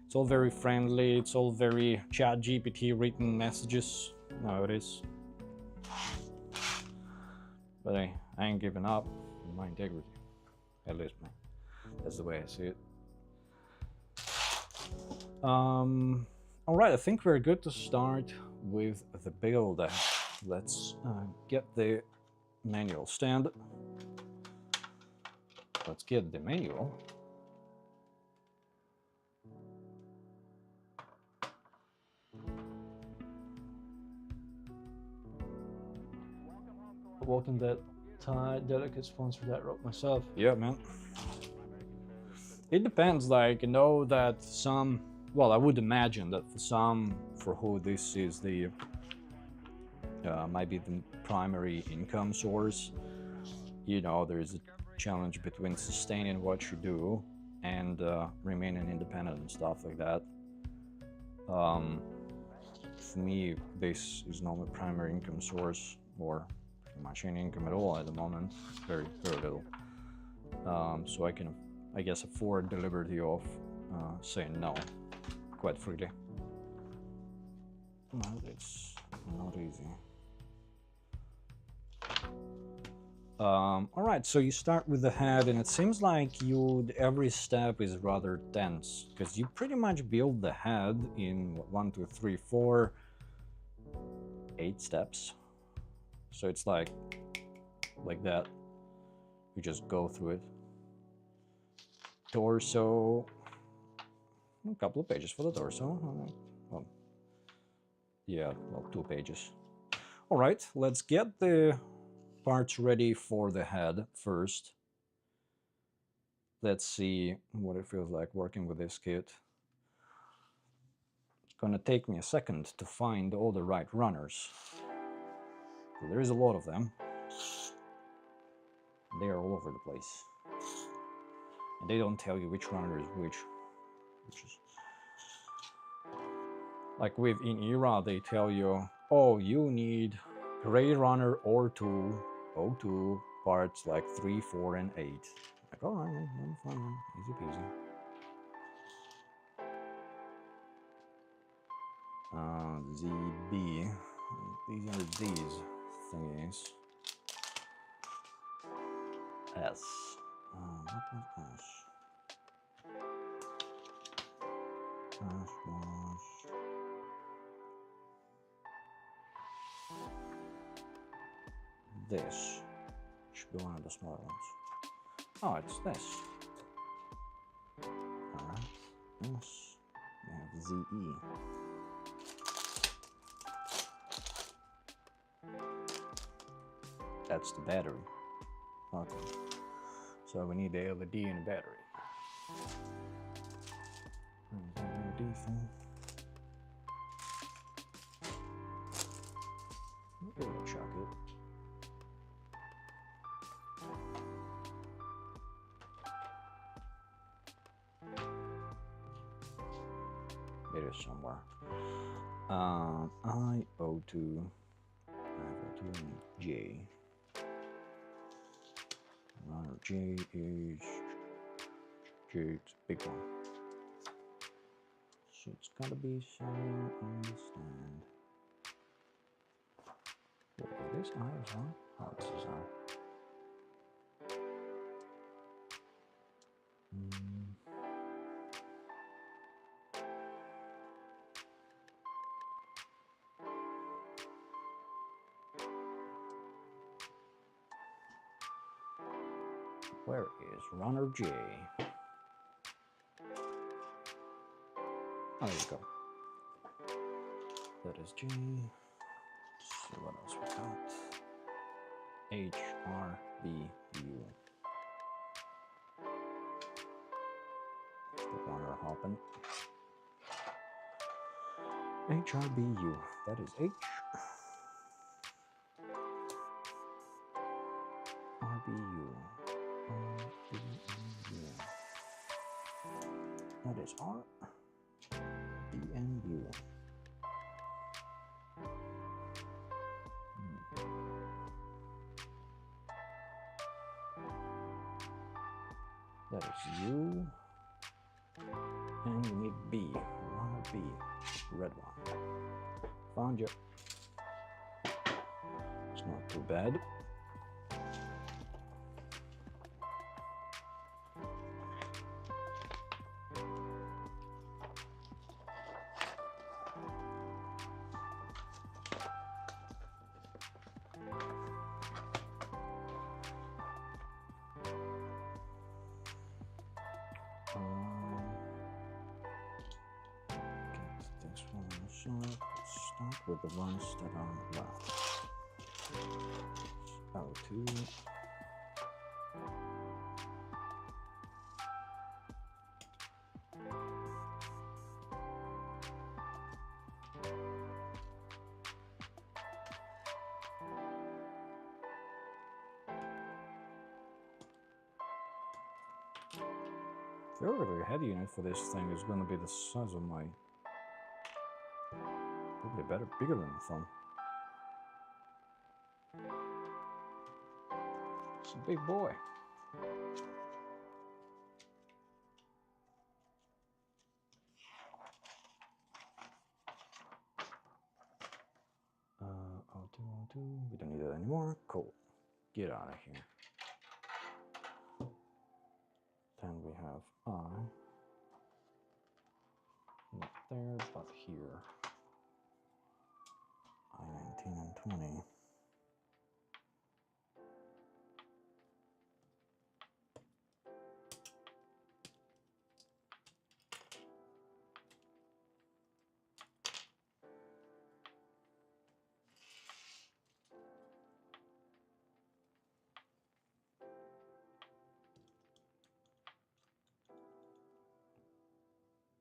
It's all very friendly, it's all very ChatGPT written messages nowadays. But I ain't giving up on my integrity. At least, that's the way I see it. Alright, I think we're good to start with the build. Let's get the manual stand. Let's get the manual. Walking that tight, delicate sponsor that wrote myself. Yeah, man. It depends, like, you know, that some, well, I would imagine that for some, for who this is the, might be the primary income source, you know, there's a challenge between sustaining what you do and remaining independent and stuff like that. For me, this is not my primary income source, or pretty much any income at all at the moment, very little. So I can, I guess, afford the liberty of saying no quite freely. Well, it's not easy. Alright, so you start with the head, and it seems like every step is rather dense, because you pretty much build the head in 1, 2, 3, 4, 8 steps. So it's like that. You just go through it. Torso, a couple of pages for the torso. Well, yeah, well, 2 pages. Alright, let's get the parts ready for the head first. Let's see what it feels like working with this kit. It's gonna take me a second to find all the right runners. There is a lot of them. They are all over the place. And they don't tell you which runner is which is like in ERA, they tell you, oh, you need gray runner or 2, O2 parts like 3, 4, and 8. Like, all right, I'm fine, easy peasy. ZB, these are these thingies. S, what was S? S was... This should be one of the smaller ones. Oh, it's this. Alright, this. We have ZE. That's the battery. Okay. So we need the LED and the battery. Where's the LED thing? We'll chuck it. It is somewhere. I02, I02 J. Runner J is it's a big one. So it's gotta be somewhere on the stand. Okay, this I is on. Oh, this is on. Where is runner J? Oh, there you go. That is J. Let's see what else we got. H, R, B, U. The runner hopping. H, R, B, U. That is H. R, B, U. R, B, U. That is R, B, and U. That is U. And we need B. Runner B. Red one. Found you. It's not too bad. Get this one on the side. Let's start with the ones that are left. O2. Very heavy unit for this thing is going to be the size of my, probably bigger than the thumb. It's a big boy. O2, we don't need that anymore. Cool. Get out of here. Then we have I. Not there, but here. I-19 and 20.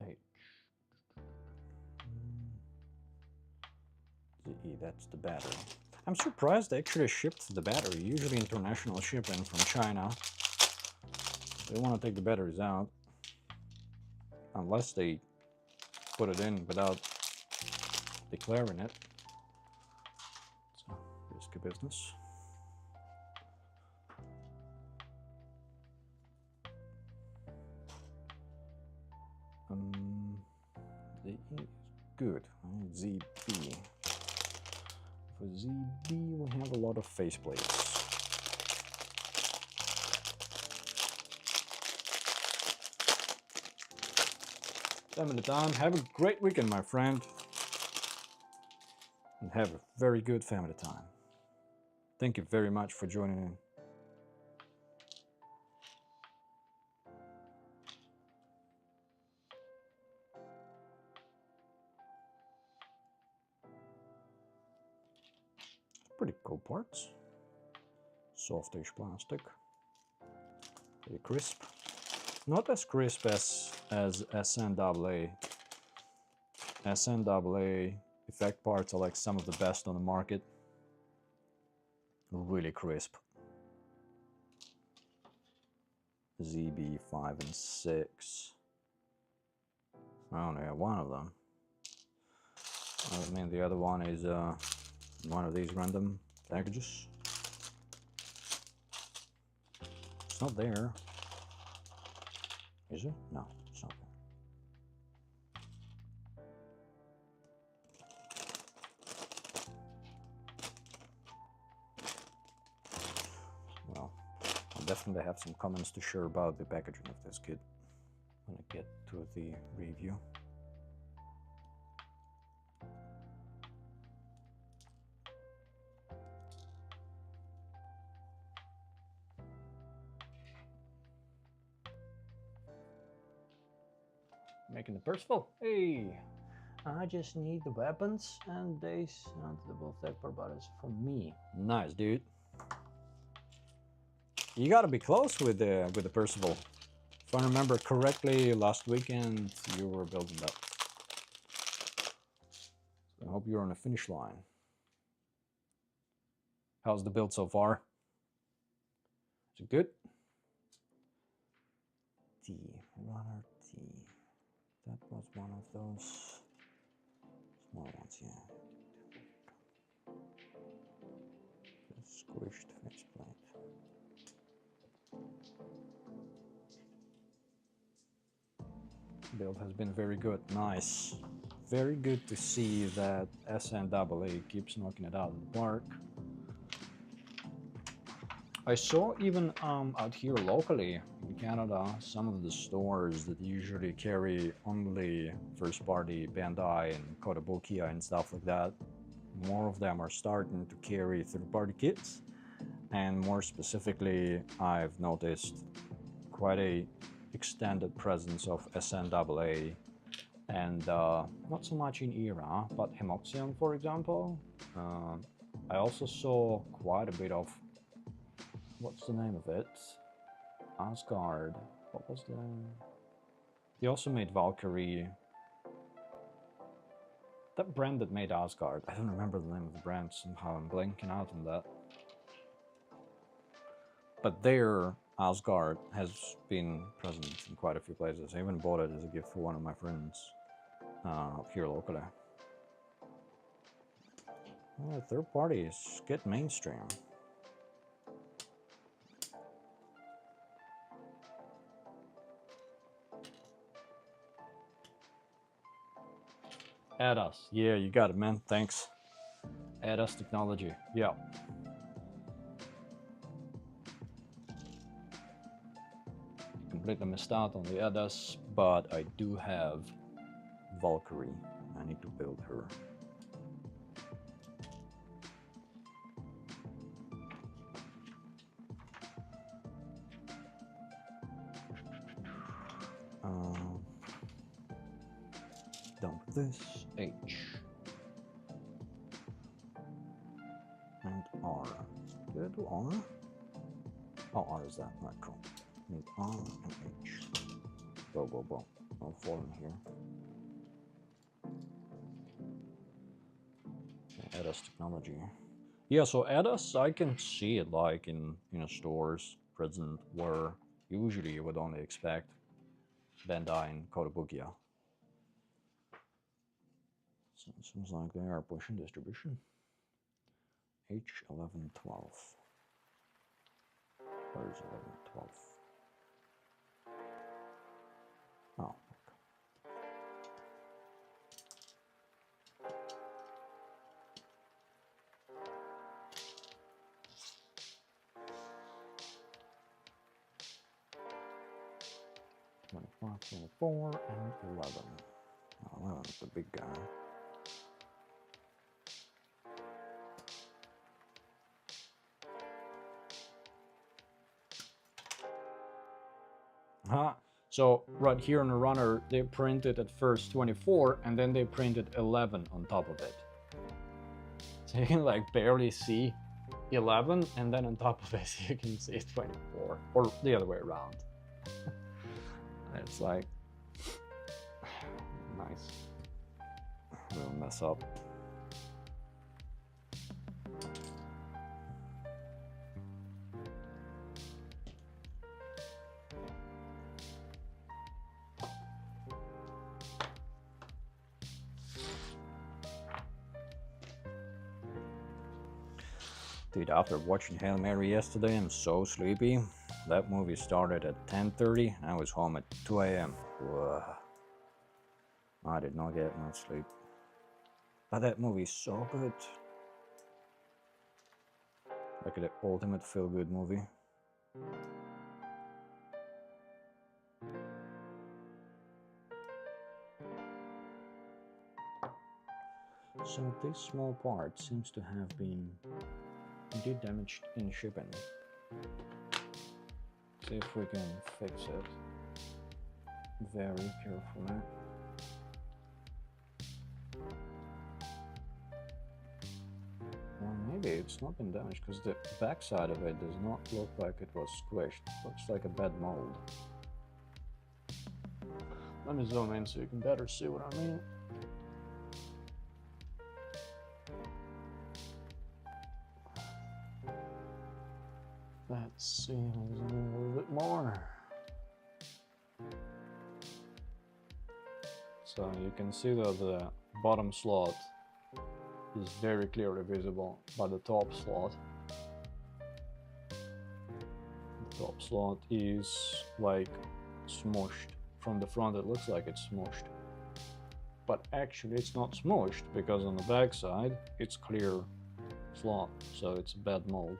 H. ZE, that's the battery. I'm surprised they actually shipped the battery. Usually international shipping from China. They want to take the batteries out. Unless they put it in without declaring it. So, risky business. ZE is good. ZB. For ZB, we have a lot of faceplates. Family time. Have a great weekend, my friend. And have a very good family time. Thank you very much for joining in. Pretty cool parts. Softish plastic. Pretty crisp. Not as crisp as SNAA. SNAA effect parts are like some of the best on the market. Really crisp. ZB 5 and 6. I only have one of them. I mean, the other one is one of these random packages. It's not there. Is it? No, it's not there. Well, I'll definitely have some comments to share about the packaging of this kit when I get to the review. Making the purse full. Hey, I just need the weapons and they sound the both barbatos for me. Nice, dude. You gotta be close with the Percival. If I remember correctly, last weekend you were building that. So I hope you're on the finish line. How's the build so far? Is it good? T, runner T. That was one of those small ones, yeah. The squished faceplate. Build has been very good. Nice. Very good to see that SNAA keeps knocking it out of the park. I saw even out here locally in Canada, some of the stores that usually carry only first-party Bandai and Kotobukiya and stuff like that, more of them are starting to carry third-party kits. And more specifically, I've noticed quite a extended presence of SNAA and not so much in ERA, but Hemoxion, for example. I also saw quite a bit of, what's the name of it? Asgard. What was the... They also made Valkyrie. That brand that made Asgard. I don't remember the name of the brand. Somehow I'm blanking out on that. But their Asgard has been present in quite a few places. I even bought it as a gift for one of my friends here locally. Well, third parties get mainstream. ADAS. Yeah, you got it, man. Thanks. ADAS technology. Yeah. Completely missed out on the ADAS, but I do have Valkyrie. I need to build her. Dump this H and R. Did I do R? Oh, R is that. Right, cool. Need R and H. Boom. No falling here. ADAS technology. Yeah, so ADAS, I can see it like in stores present where usually you would only expect Bandai and Kotobukiya. So it seems like they are pushing distribution. H1112. Where is 1112? Oh, okay. 25, 24, and 11. Oh, 11 is the big guy. So right here on the runner, they printed at first 24 and then they printed 11 on top of it. So you can like barely see 11, and then on top of it you can see 24, or the other way around. It's like nice. We'll mess up. Dude, after watching Hail Mary yesterday, I'm so sleepy. That movie started at 10:30, and I was home at 2 a.m. I did not get much sleep. But that movie is so good. Like the ultimate feel-good movie. So this small part seems to have been indeed damaged in shipping. See if we can fix it very carefully. Or maybe it's not been damaged because the back side of it does not look like it was squished. It looks like a bad mold. Let me zoom in so you can better see what I mean. Let's see a little bit more. So you can see that the bottom slot is very clearly visible by the top slot. The top slot is like smushed. From the front it looks like it's smushed. But actually it's not smushed because on the back side it's clear slot, so it's a bad mold.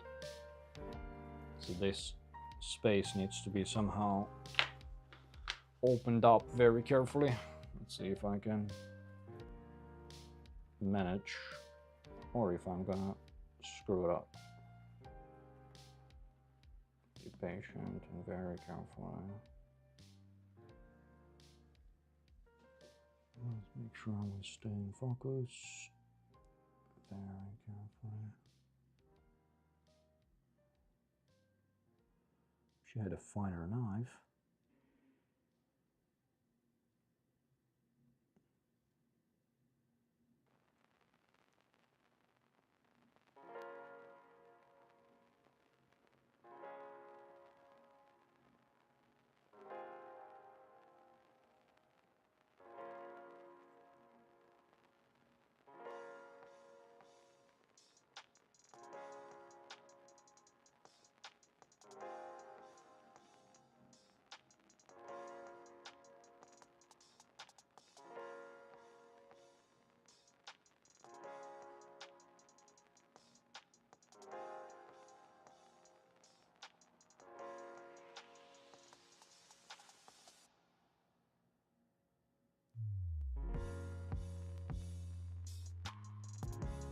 So this space needs to be somehow opened up very carefully. Let's see if I can manage, or if I'm gonna screw it up. Be patient and very careful. Let's make sure we stay in focus. Very carefully. She had a finer knife.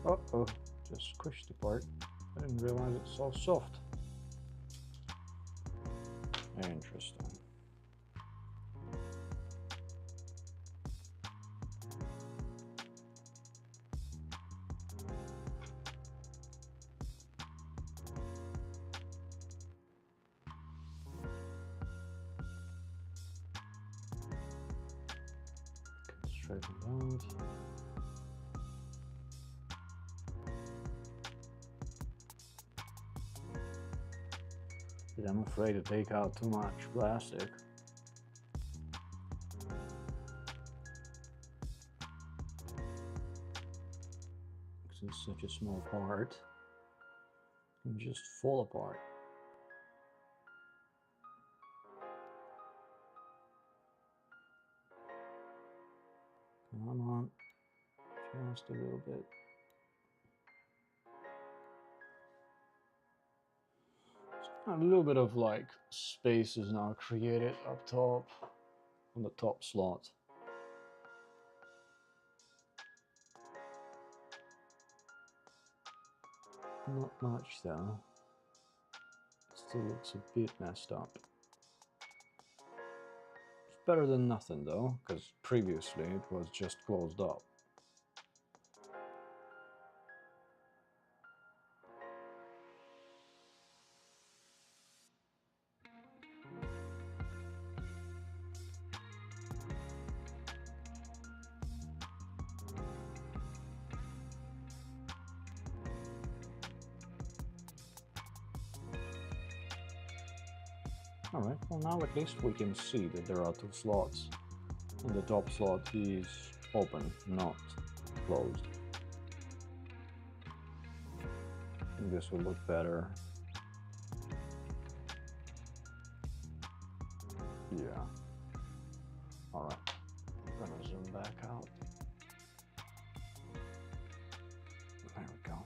Uh-oh, just squished the part. I didn't realize it's so soft. Interesting. Straighten it out. But I'm afraid to take out too much plastic. Because it's such a small part, it can just fall apart. Come on, just a little bit. A little bit of like space is now created up top on the top slot. Not much though. It still looks a bit messed up. It's better than nothing though, because previously it was just closed up. Alright, well now at least we can see that there are two slots. And the top slot is open, not closed. I think this will look better. Yeah. Alright, I'm gonna zoom back out. There we go.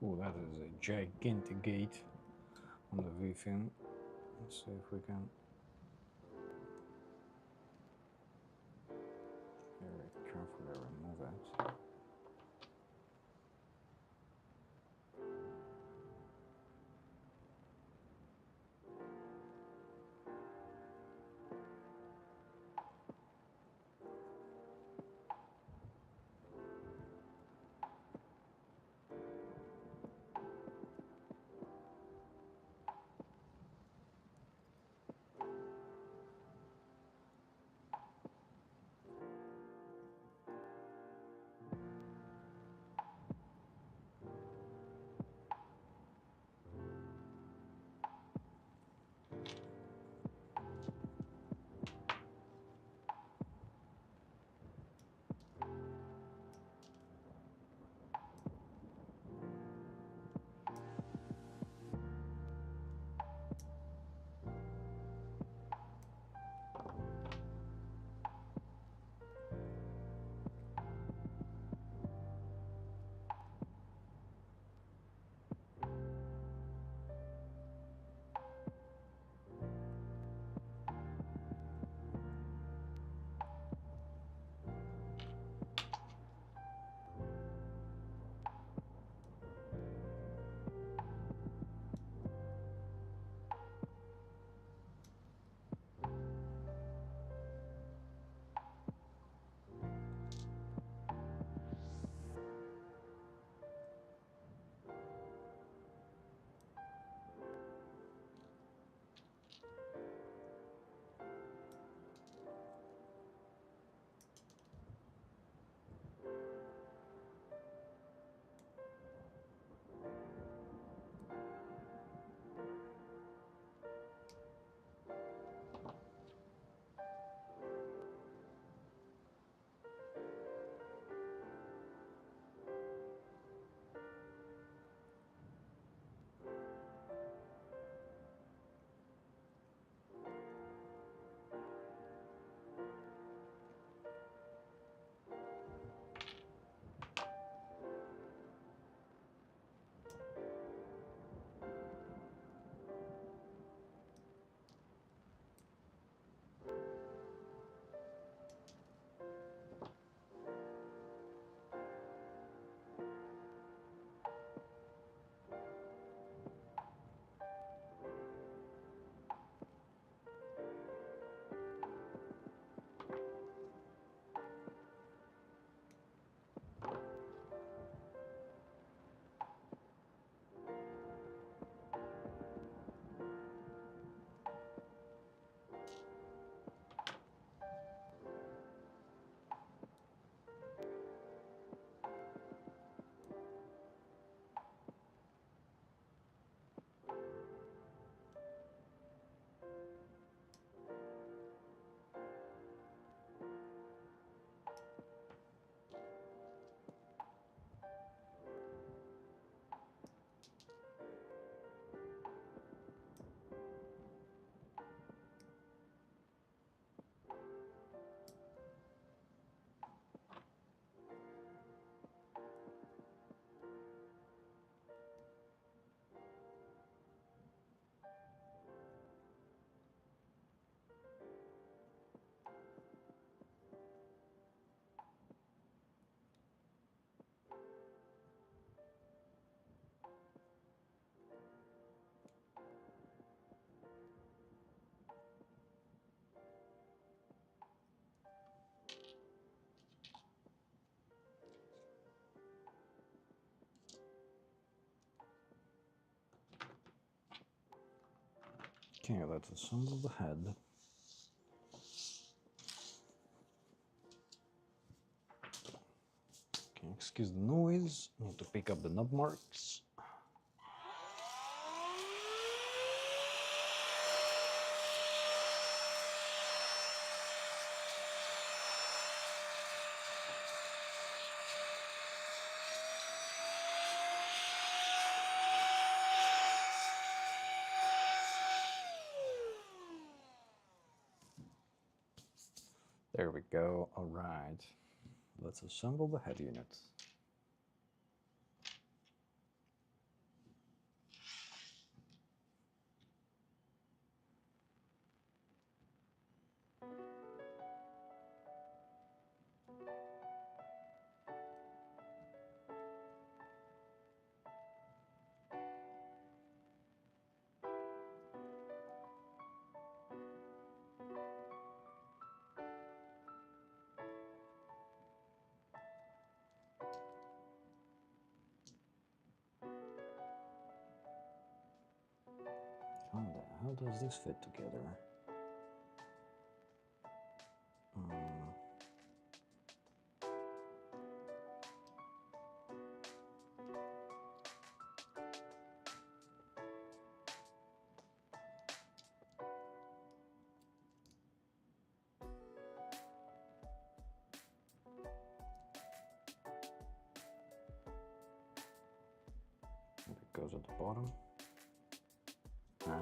Oh, that is a gigantic gate on the V-fin. Let's see if we can very carefully remove it. Okay, let's assemble the head. Okay, excuse the noise. Need to pick up the knob marks. There we go. All right. Let's assemble the head unit. How does this fit together? It goes at the bottom. Alright.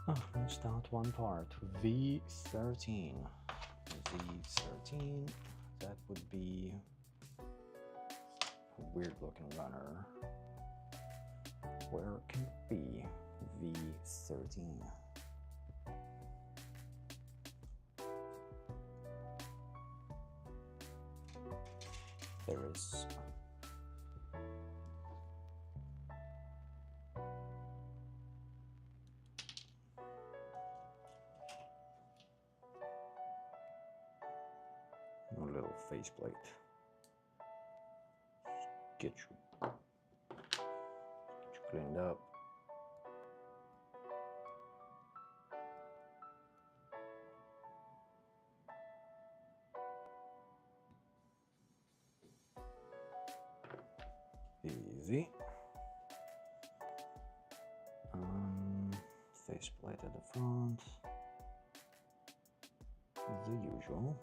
Oh, missed out one part. V13. V13. That would be a weird looking runner. Where can it be? V13. There is. A little faceplate. Get you cleaned up. Easy. Faceplate at the front. The usual.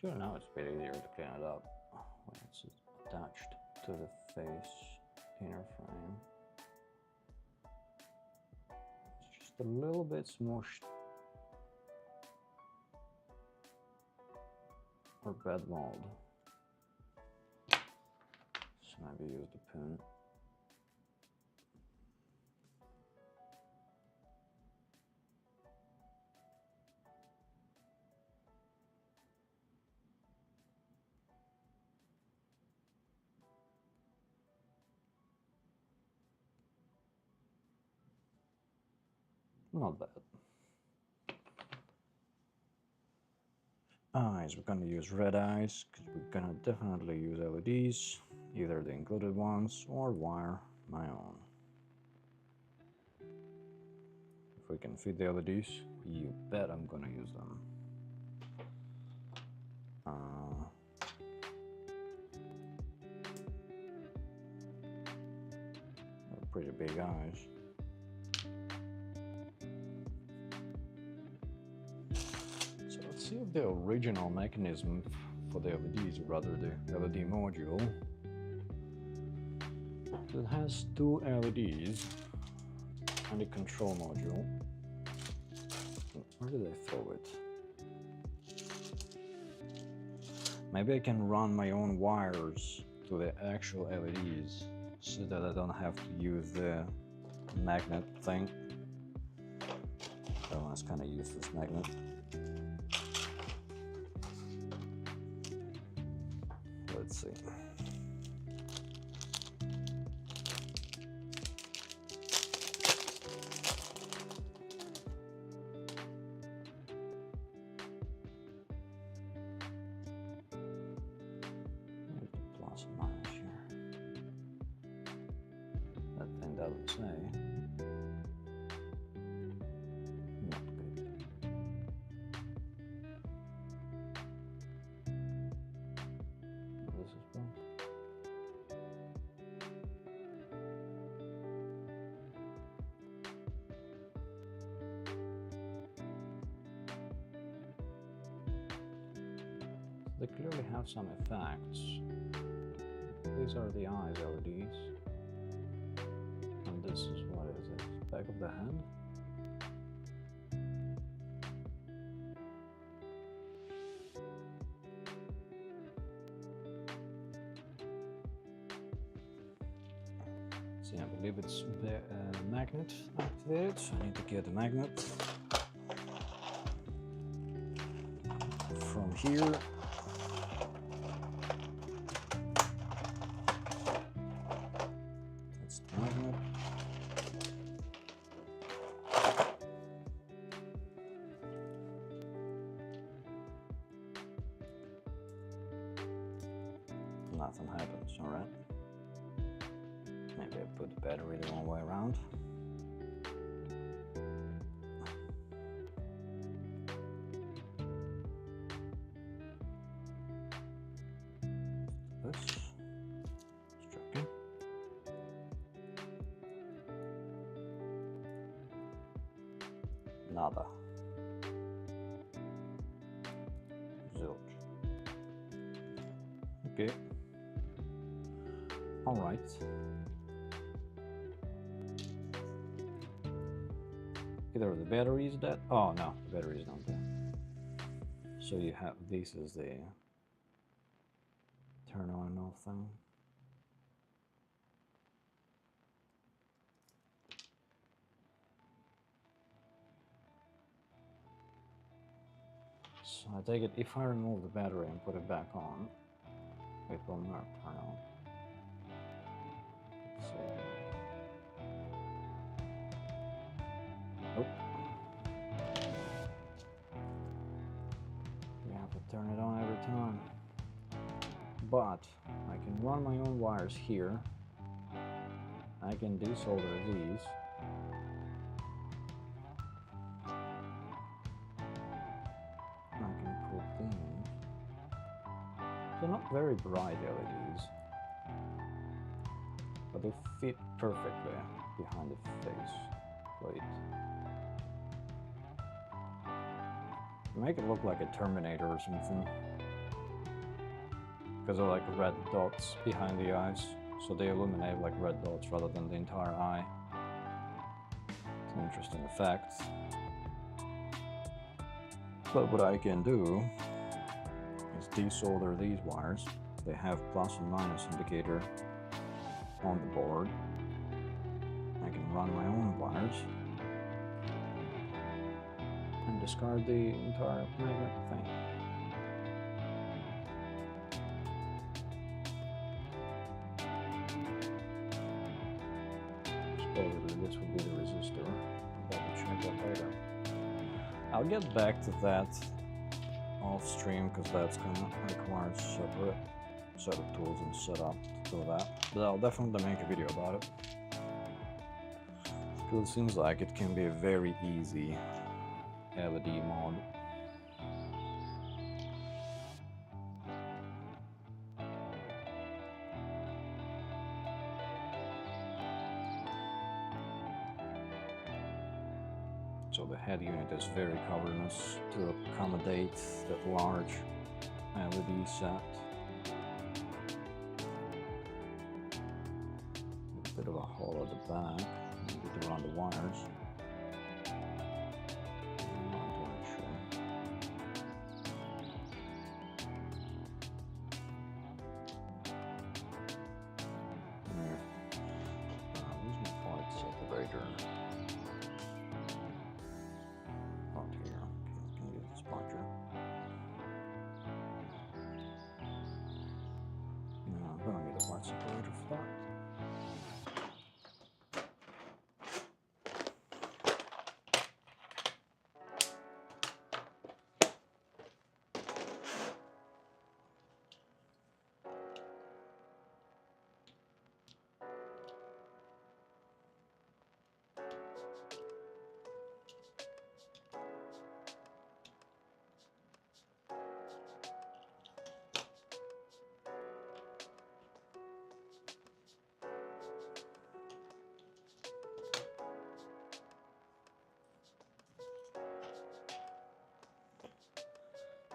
Sure, now it's a bit easier to clean it up when it's attached to the face inner frame. It's just a little bit smooshed or bed mold. So maybe use the pin. Not bad. Eyes, we're gonna use red eyes because we're gonna definitely use LEDs, either the included ones or wire my own. If we can fit the LEDs, you bet I'm gonna use them. They're pretty big eyes. See if the original mechanism for the LEDs, rather the LED module, it has two LEDs and a control module. Where did I throw it? Maybe I can run my own wires to the actual LEDs so that I don't have to use the magnet thing. That one's kind of useless magnet. Let's see. doesn't say. Not good. This is both. They clearly have some effects. These are the eyes LEDs. And this is, what is it? Back of the hand? See, I believe it's the magnet activated, so I need to get the magnet from here. That's the magnet. Nothing happens, alright. Maybe I put the battery the wrong way around. This. Striking. Nada. Zilch. Okay. All right. Either the battery is dead. Oh no, the battery is not dead. So you have, this is the turn on and off thing. So I take it, if I remove the battery and put it back on, it will not turn on. Let's see. Nope. You have to turn it on every time. But I can run my own wires here. I can desolder these. I can put these. They're not very bright LEDs, but they fit perfectly behind the face plate. Make it look like a Terminator or something, because they're like red dots behind the eyes, so they illuminate like red dots rather than the entire eye. It's an interesting effect. But what I can do is desolder these wires. They have plus and minus indicator on the board. I can run my own wires and discard the entire magnet thing. Supposedly this would be the resistor. Double check that later. I'll get back to that off stream because that's gonna require a separate set of tools and setup to do that. But I'll definitely make a video about it. Because it seems like it can be a very easy LED mod. So the head unit is very cavernous to accommodate that large LED set. A bit of a hole at the back, maybe to run the wires. Separator for that.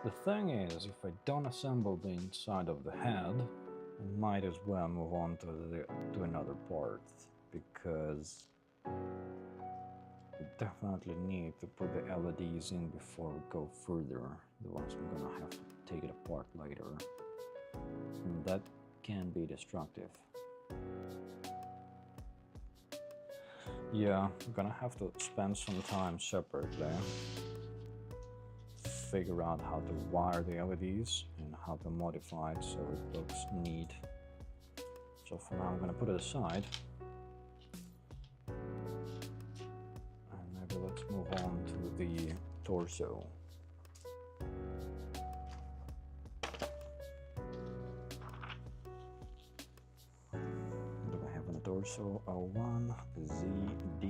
The thing is, if I don't assemble the inside of the head, I might as well move on to another part, because we definitely need to put the LEDs in before we go further. Otherwise, I'm gonna have to take it apart later, and that can be destructive. Yeah, I'm gonna have to spend some time separately, figure out how to wire the LEDs and how to modify it so it looks neat. So for now I'm gonna put it aside, and maybe let's move on to the torso. What do I have on the torso? A1 ZD.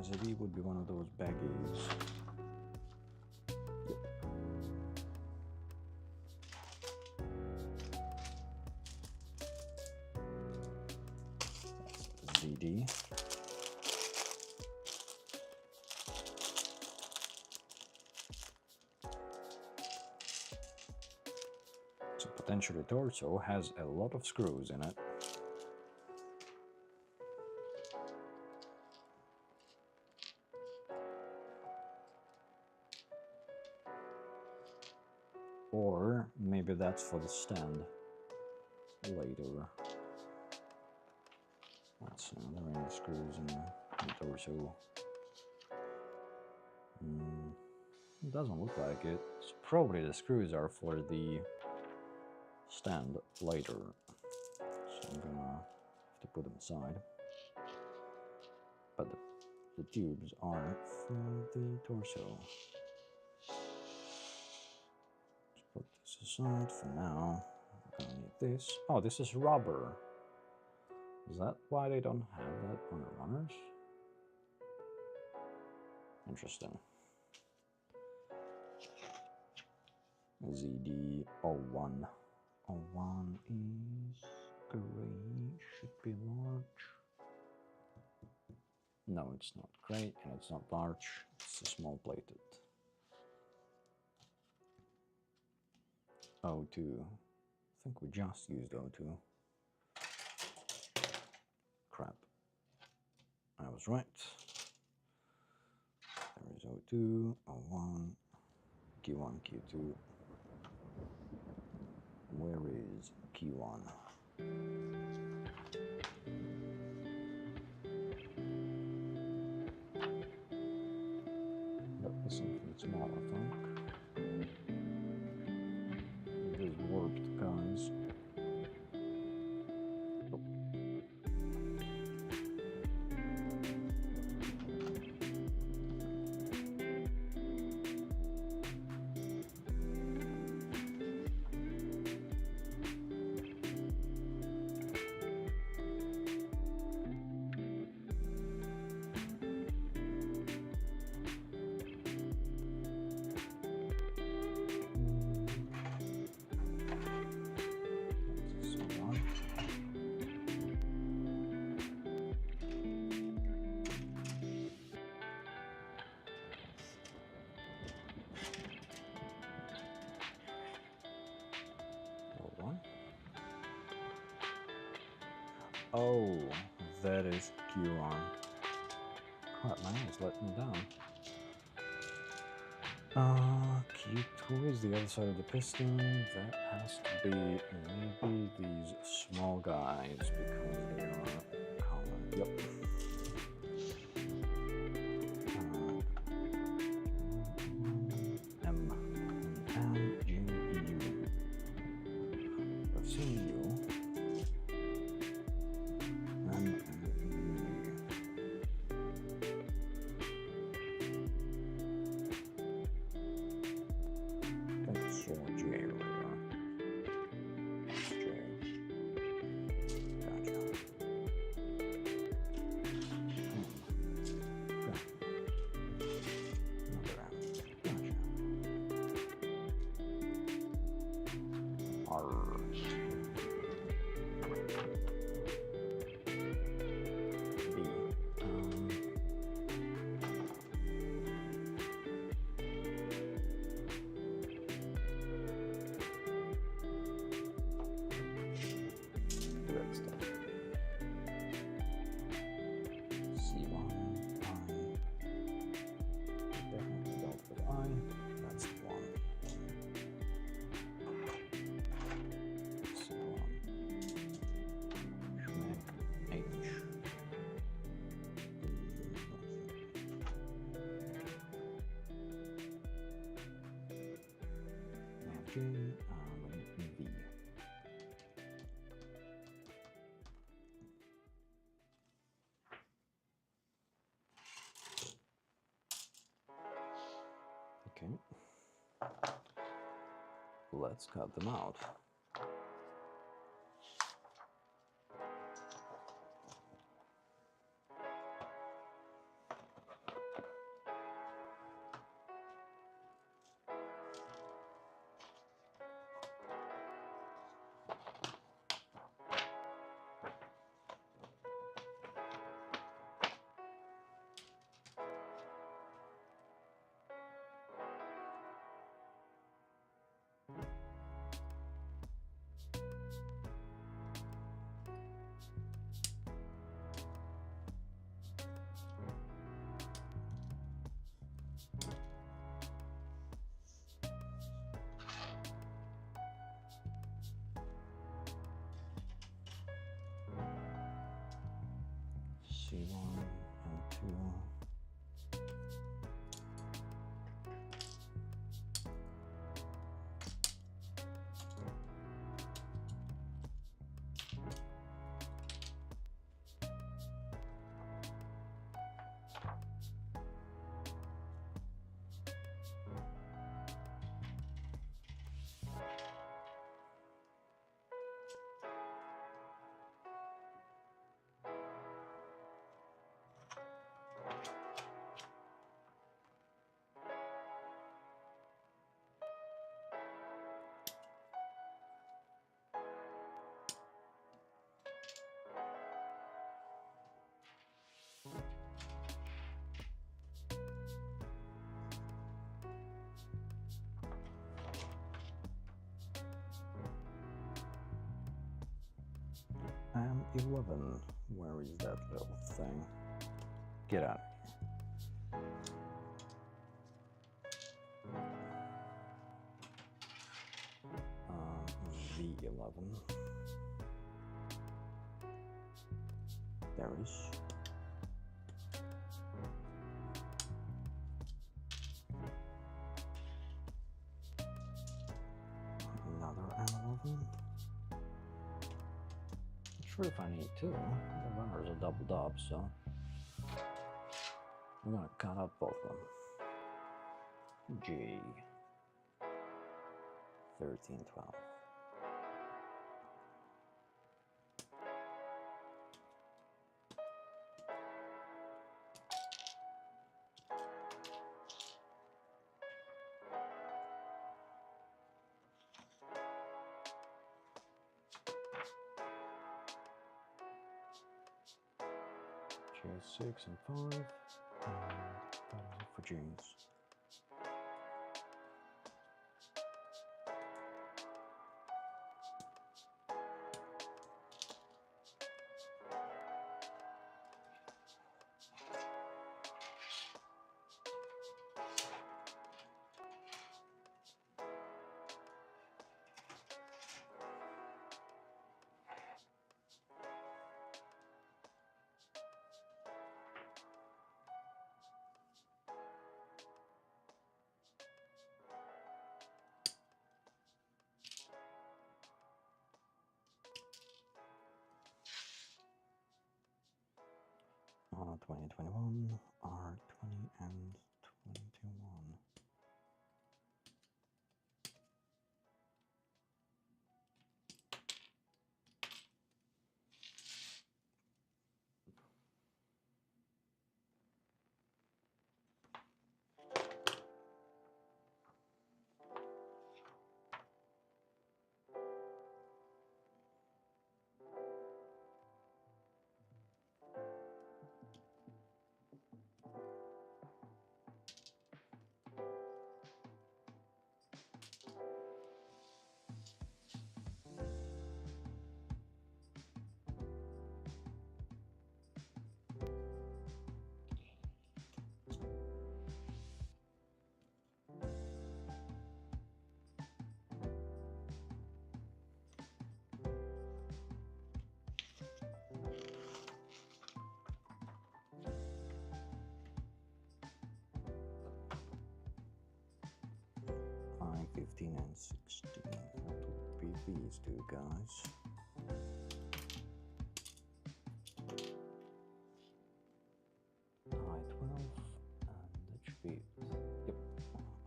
ZD would be one of those baggies. Yep. ZD. So potentially torso has a lot of screws in it. Or maybe that's for the stand later. Let's see, are there any screws in the torso? It doesn't look like it. So probably the screws are for the stand later. So I'm gonna have to put them aside. But the tubes are for the torso. Put this aside for now. I'm gonna need this. Oh, this is rubber. Is that why they don't have that on the runners? Interesting. ZD01. 01 is gray, should be large. No, it's not gray and it's not large, it's a small plated. O2. I think we just used O2. Crap. I was right. There is O2, O1, Q1, Q2. Where is Q1? That is something small, I think. It is warped, guys. Oh, that is Q1. Crap, man, it's letting me down. Q2 is the other side of the piston. That has to be maybe these small guys because they are colored. Yep. M and G U. I've seen you. J, V. Okay, let's cut them out. C1 and 2. And 11, where is that little thing? Get out. V11. There is. Another N11. Not sure if I need two. The runner's are doubled up, so I'm gonna cut out both of them. G 1312. J6 and 5, and that is it for James. R2021, R20 and 21. I 15 and 16. these two guys. I-12, and that should be, yep,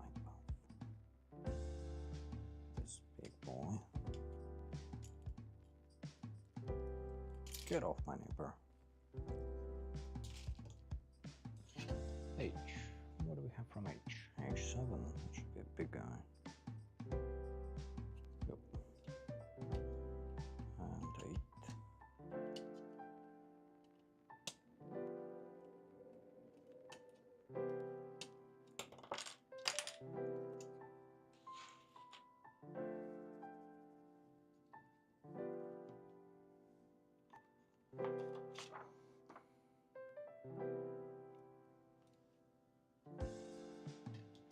I-12. This big boy. Get off my neighbor. H. What do we have from H? H7. That should be a big guy. Yep. And 8.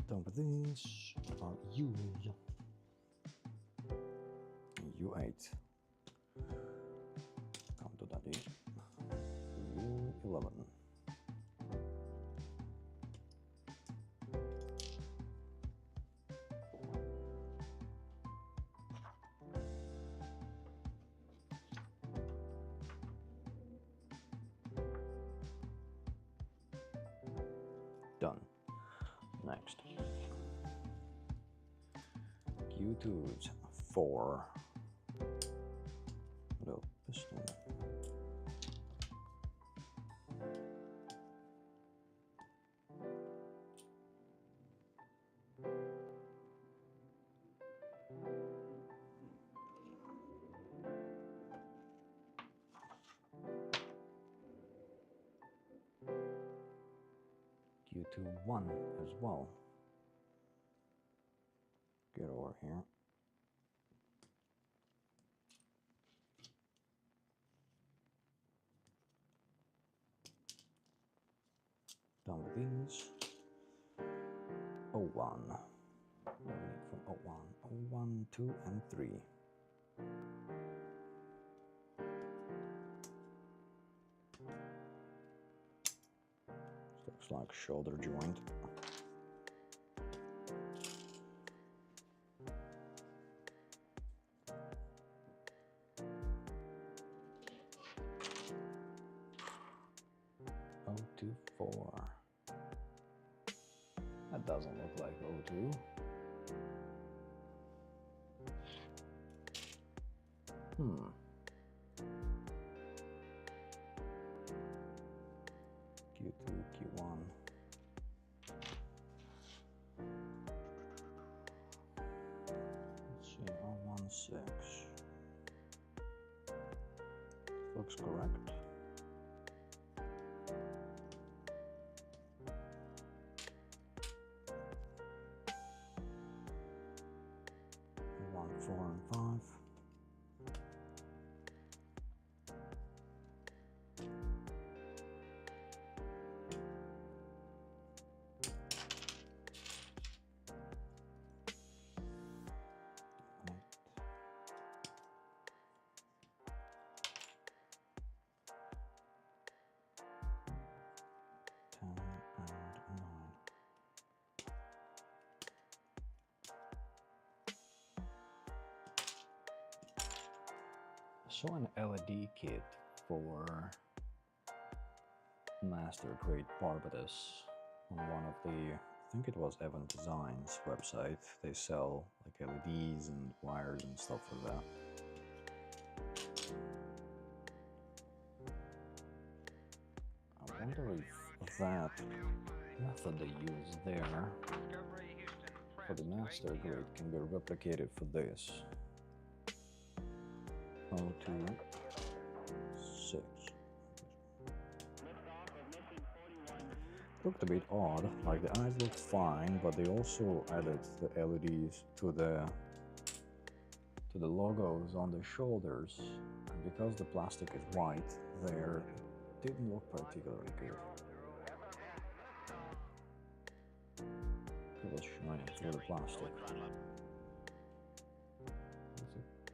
Done with these. About U's. U8. Come to daddy. U11. Done. Next. Q2's 4. Little piston. Q2-1 as well. Get over here. Done with these. 01. What do we need from 01? 01, 2, and 3. Looks like shoulder joint. O24. That doesn't look like O2. Q2, Q1. Let's see, 016. Looks correct. One, 4, and 5. I saw an LED kit for master grade barbatos on one of the, I think it was Evan Designs website. They sell like LEDs and wires and stuff for that. I wonder if that method they use there for the master grade can be replicated for this. 026. Looked a bit odd, like the eyes looked fine, but they also added the LEDs to the logos on the shoulders, and because the plastic is white, there didn't look particularly good. It was shining through the plastic.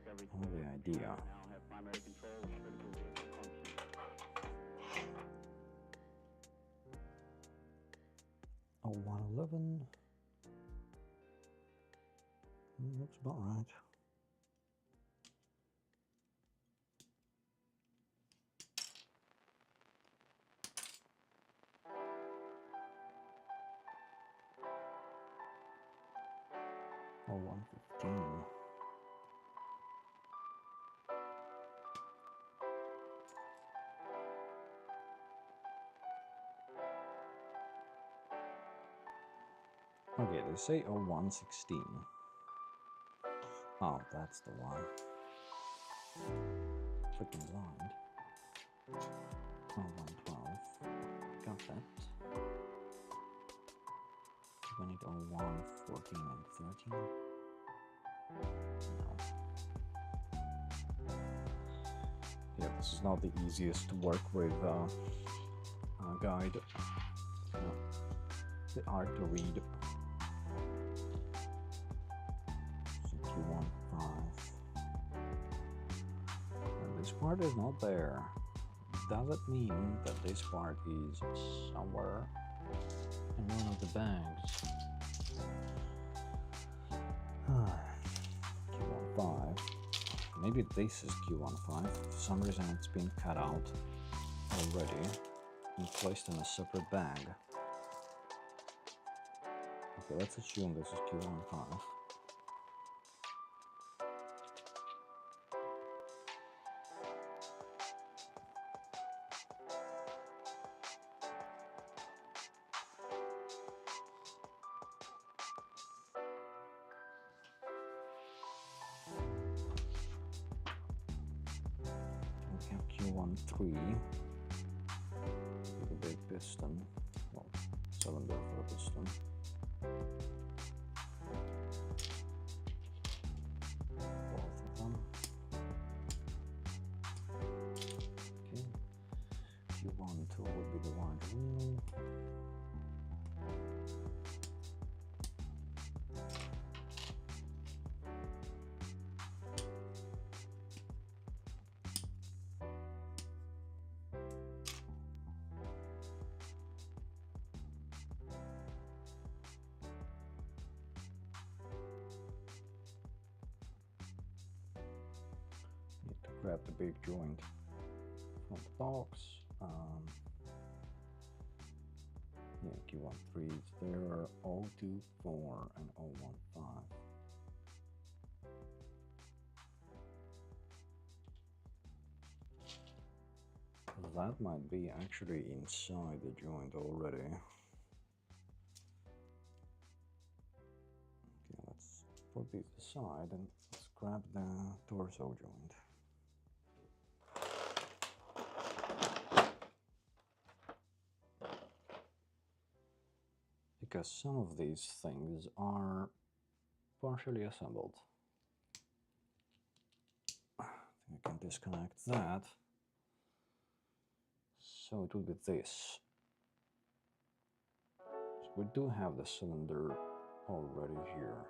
That's only the idea. Oh, 111. Looks about right. 115. Okay, they say 0116. Oh, that's the one. Freaking blind. 0112. Got that. Do I need 01, 14, and 13? No. Yeah, this is not the easiest to work with guide. No. It's a bit hard to read. So 215. And this part is not there. Does it mean that this part is somewhere in one of the bags? Q15. Maybe this is Q15. For some reason it's been cut out already and placed in a separate bag. Okay, let's assume this is Q15. We have Q13 with a big piston, well, cylinder for a piston. Both of them. Okay. Q12 would be the wide wheel. Need to grab the big joint from the box. Yeah, Q13 is there, 024 and 015. That might be actually inside the joint already. Okay, let's put these aside and let's grab the torso joint. Because some of these things are partially assembled. I think I can disconnect that. So it will be this. So we do have the cylinder already here.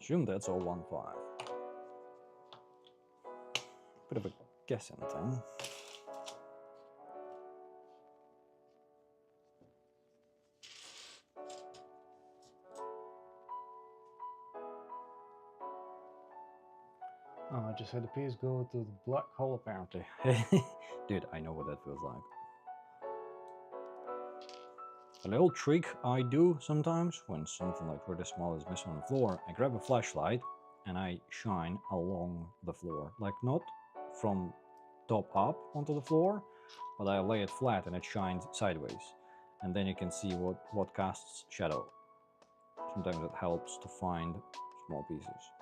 Assume that's 015. Bit of a guessing thing. Oh, I just had the piece go to the black hole apparently. Dude, I know what that feels like. A little trick I do sometimes when something like really small is missing on the floor, I grab a flashlight and I shine along the floor. Like not from top up onto the floor, but I lay it flat and it shines sideways. And then you can see what casts shadow. Sometimes it helps to find small pieces.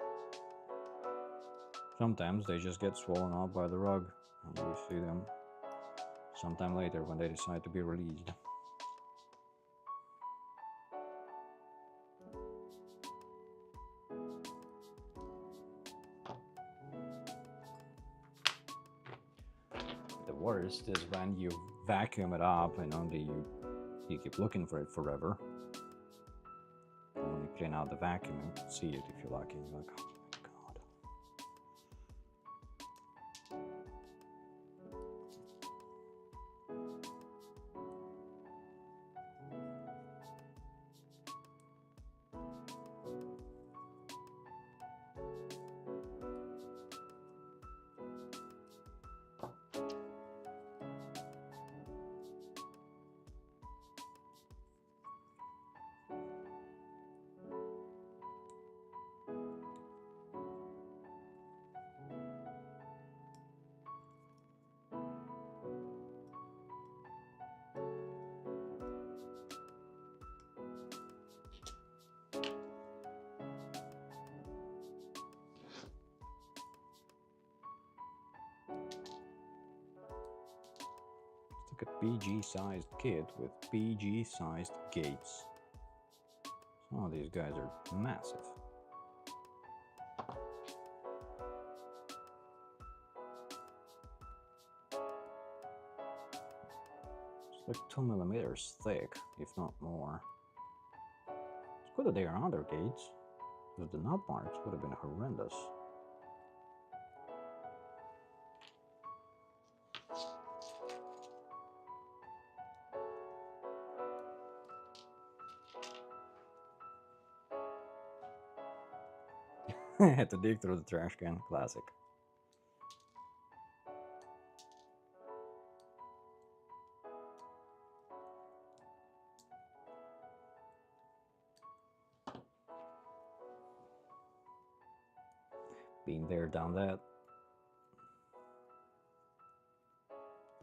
Sometimes they just get swollen up by the rug and you see them sometime later when they decide to be released. The worst is when you vacuum it up and only you keep looking for it forever. And when you clean out the vacuum, you can see it if you're lucky. You're like, oh my god. PG-sized kit with PG-sized gates. Some of these guys are massive. It's like 2 millimeters thick, if not more. It's good that they are under gates, because the nut marks would have been horrendous. I had to dig through the trash can. Classic. Been there, done that.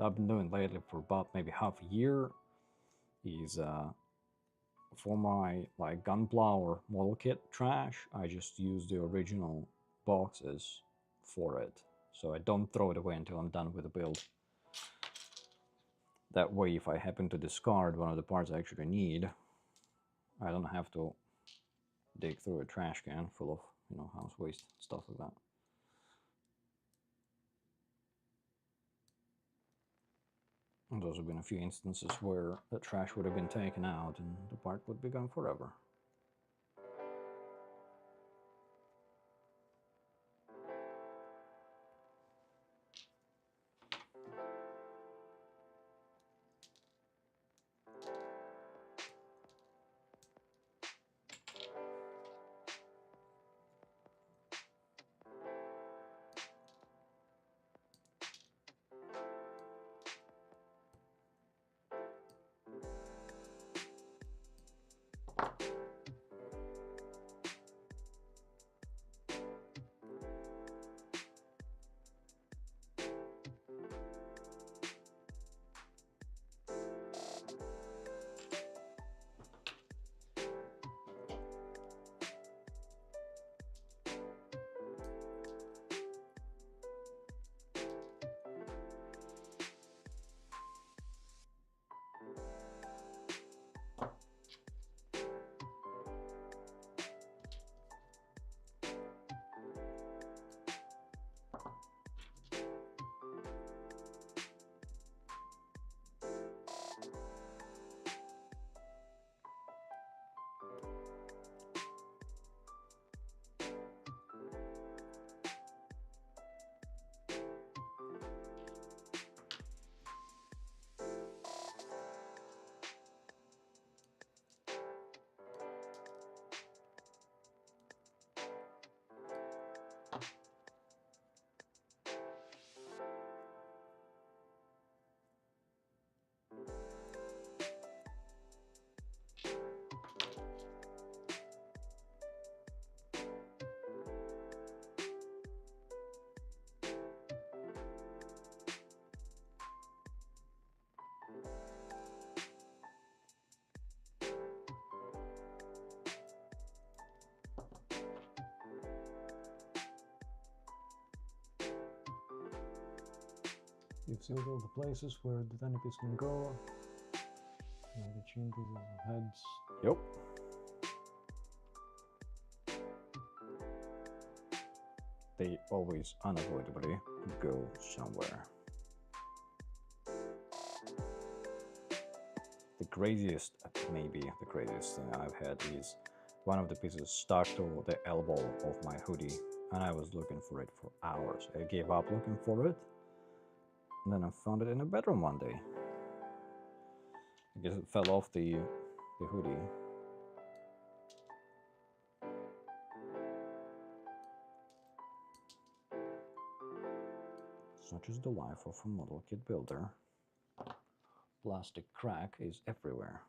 I've been doing lately for about maybe half a year is for my like gunpowder model kit trash, I just use the original boxes for it. So I don't throw it away until I'm done with the build. That way, if I happen to discard one of the parts I actually need, I don't have to dig through a trash can full of, you know, house waste, stuff like that. And those have been a few instances where the trash would have been taken out and the part would be gone forever. You've sealed all the places where the tiny piece can go. The chain pieces of heads. Yep. They always unavoidably go somewhere. The craziest, maybe the craziest thing I've had is one of the pieces stuck to the elbow of my hoodie, and I was looking for it for hours. I gave up looking for it, and then I found it in a bedroom one day. I guess it fell off the hoodie. Such is the life of a model kit builder. Plastic crack is everywhere.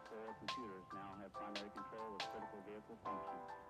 Four computers now have primary control of critical vehicle functions.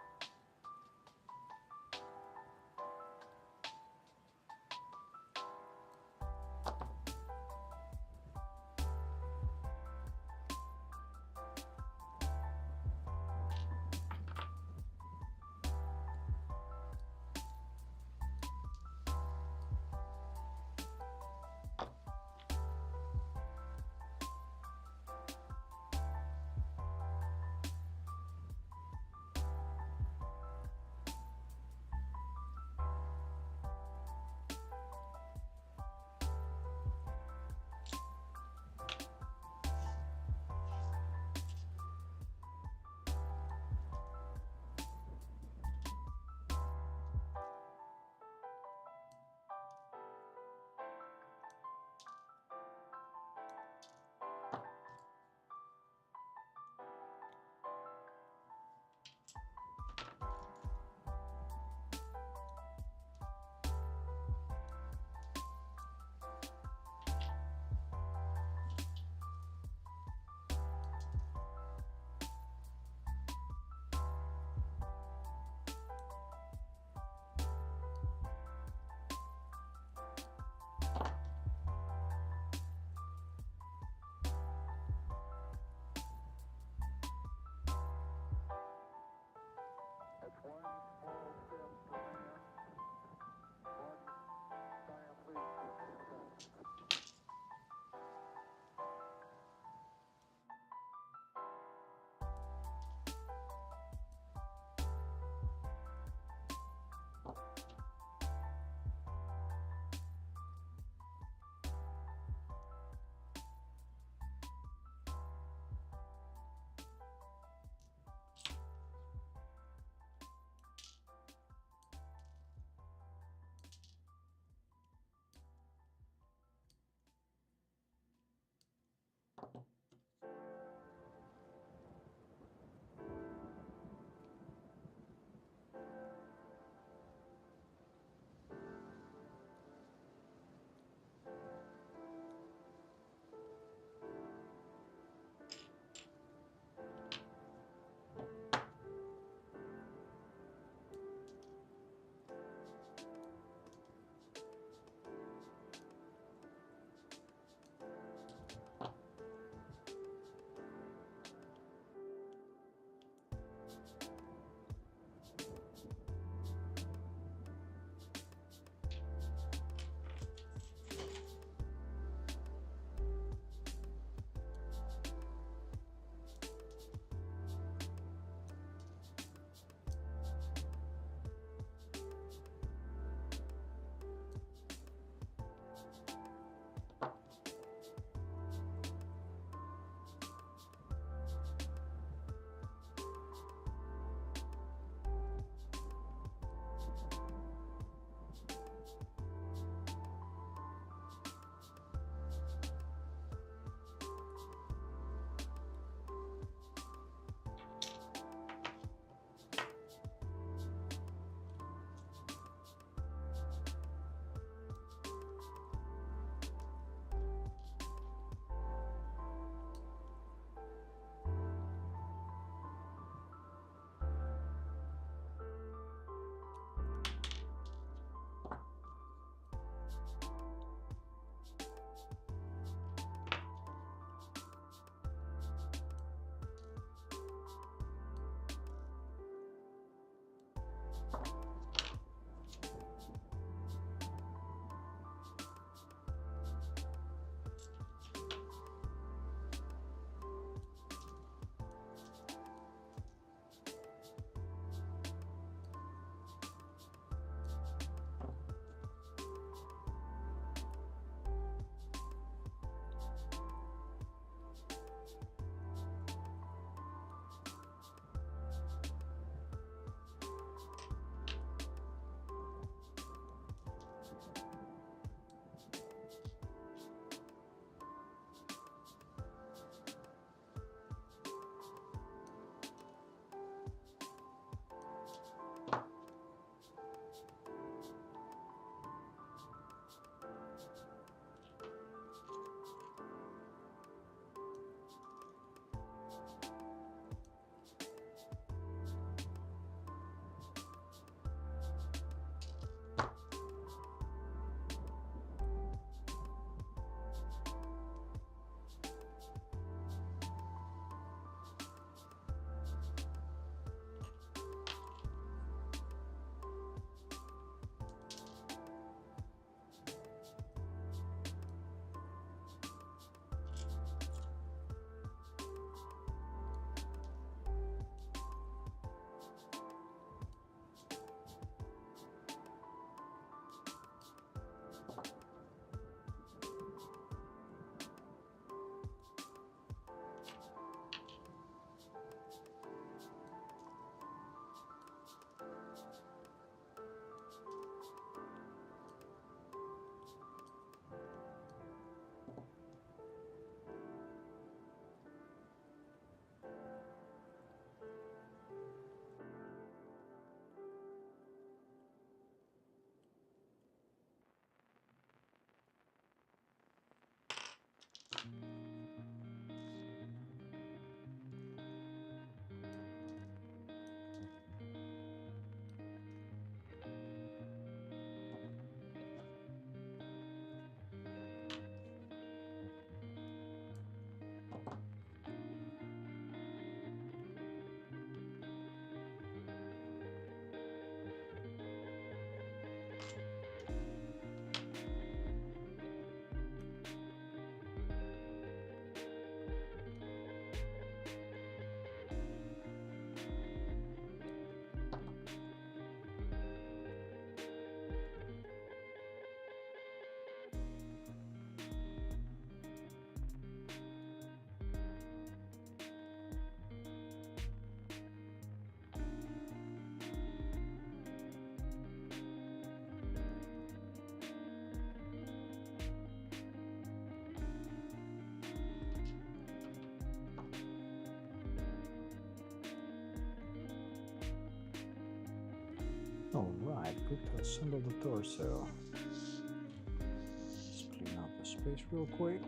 Alright, good to assemble the torso. Let's clean up the space real quick.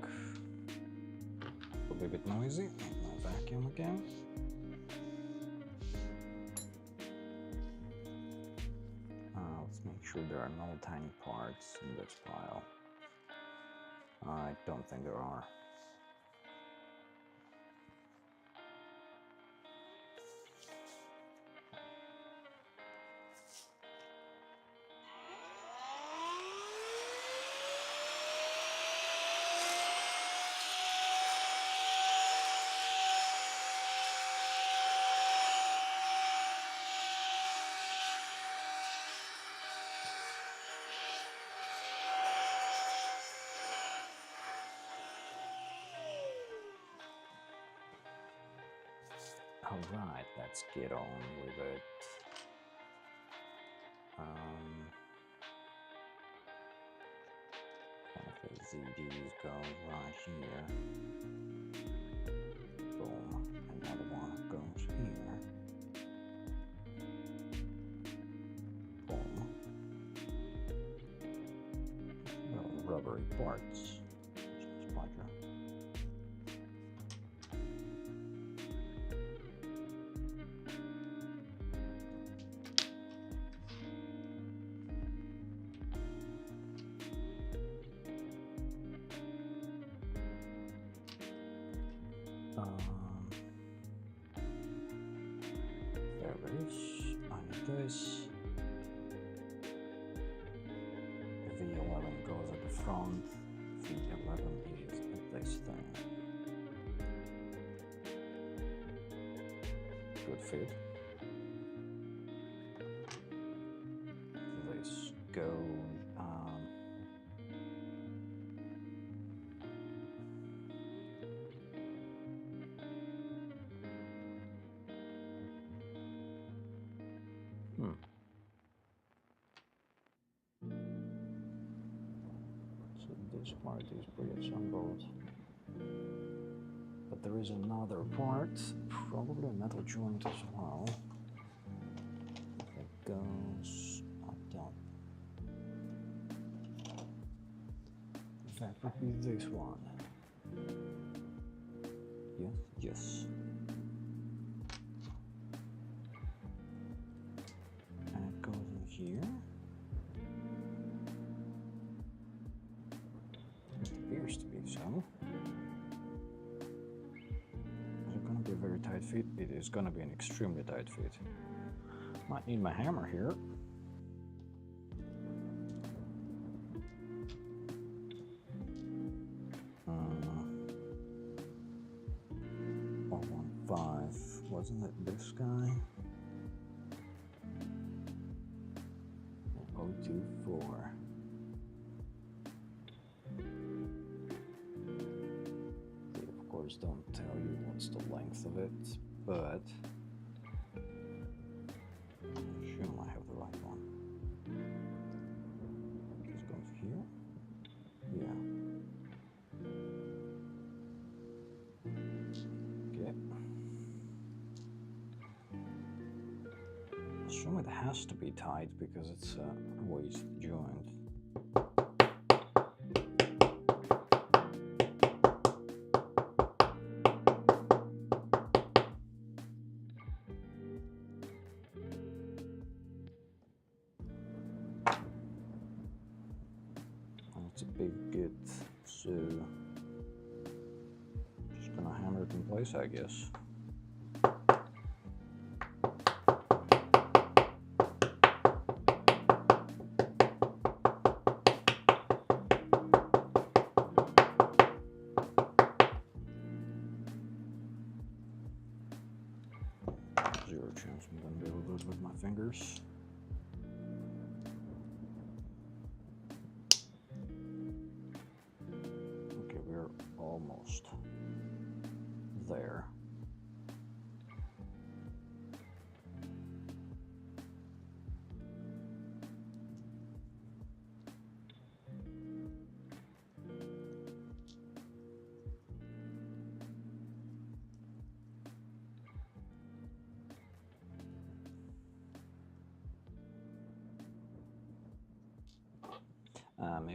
It'll be a bit noisy. My vacuum again. Let's make sure there are no tiny parts in this pile. I don't think there are. Alright, let's get on with it. One of the ZDs go right here. Boom. Another one goes here. Boom. Well, rubbery parts. Sponger. There it is. I need this. V11 goes at the front. V11 is at this thing. Good fit. This goes. So this part is pre-assembled, but there is another part, probably a metal joint as well, that goes up top. That would be this one. Yes. And it goes in here. It appears to be so. Is it going to be a very tight fit? It is going to be an extremely tight fit. Might need my hammer here. Wasn't it this guy? 024. They of course don't tell you what's the length of it, but I'm sure I have the right one. This goes here. Yeah. Assume it has to be tight because it's a waist joint. And it's a big git, so just gonna hammer it in place, I guess. Zero chance I'm gonna be able to do it with my fingers. Okay, we're almost there.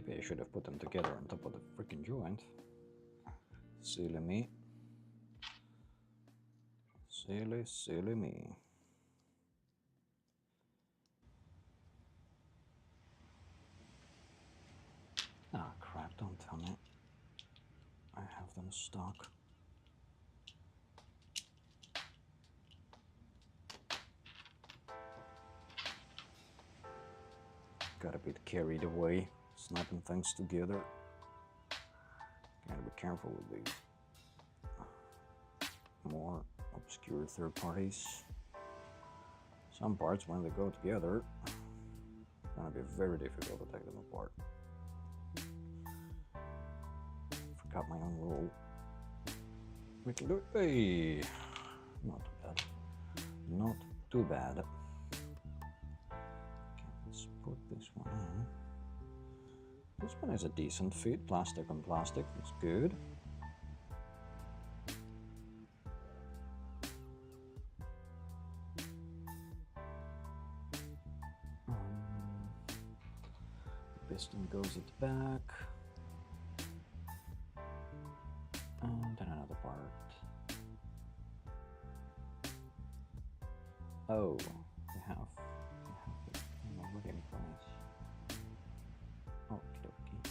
Maybe I should have put them together on top of the freaking joint. Silly me. Silly, silly me. Ah, crap, don't tell me. I have them stuck. Got a bit carried away, snapping things together. Gotta be careful with these more obscure third parties. Some parts, when they go together, it's gonna be very difficult to take them apart. Forgot my own rule. We can do it. Hey, not too bad. Not too bad. Okay, let's put this one in. This one is a decent fit. Plastic on plastic. It's good. Piston goes at the back. And then another part. Oh, we have the thing already in place. Okie dokie.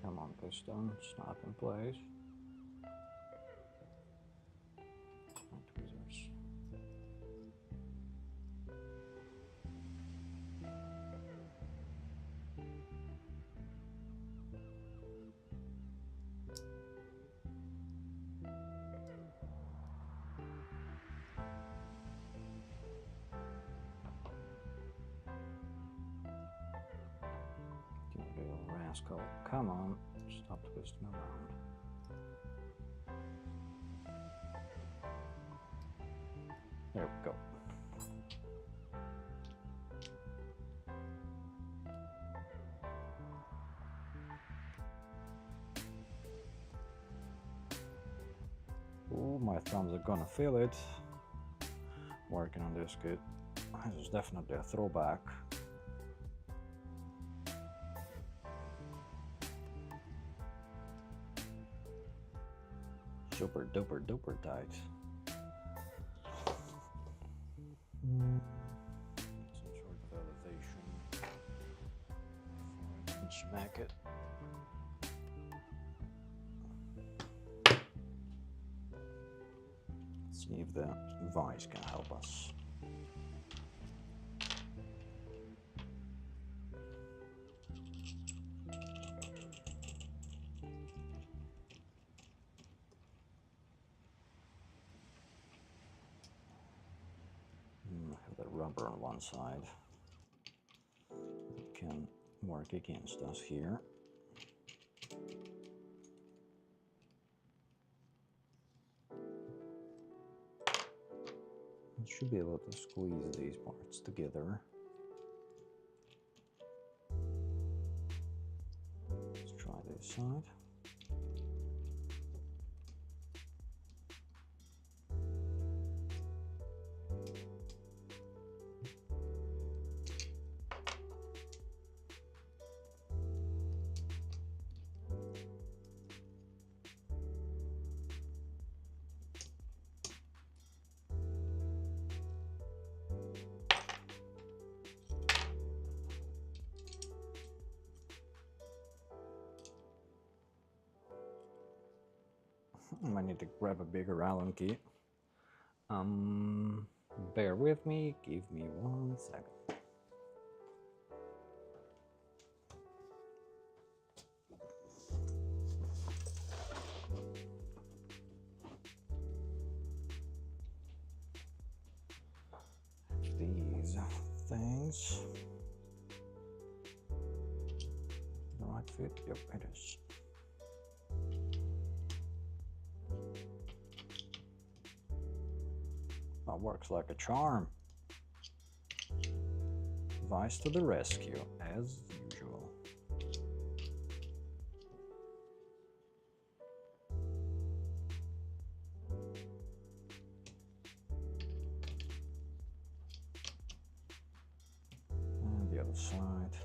Come on, piston, snap in place. And tweezers. You little rascal. Come on, stop twisting around. There we go. Oh, my thumbs are gonna feel it. Working on this kit. This is definitely a throwback. Super duper duper tight. Some sort of elevation before I can smack it. Let's see if the vise can help us. Have the rubber on one side. It can work against us here. It should be able to squeeze these parts together. Let's try this side. I need to grab a bigger Allen key. Bear with me, give me 1 second. These things. The right fit? Yep, it is. works like a charm. Vice to the rescue, as usual. And the other side.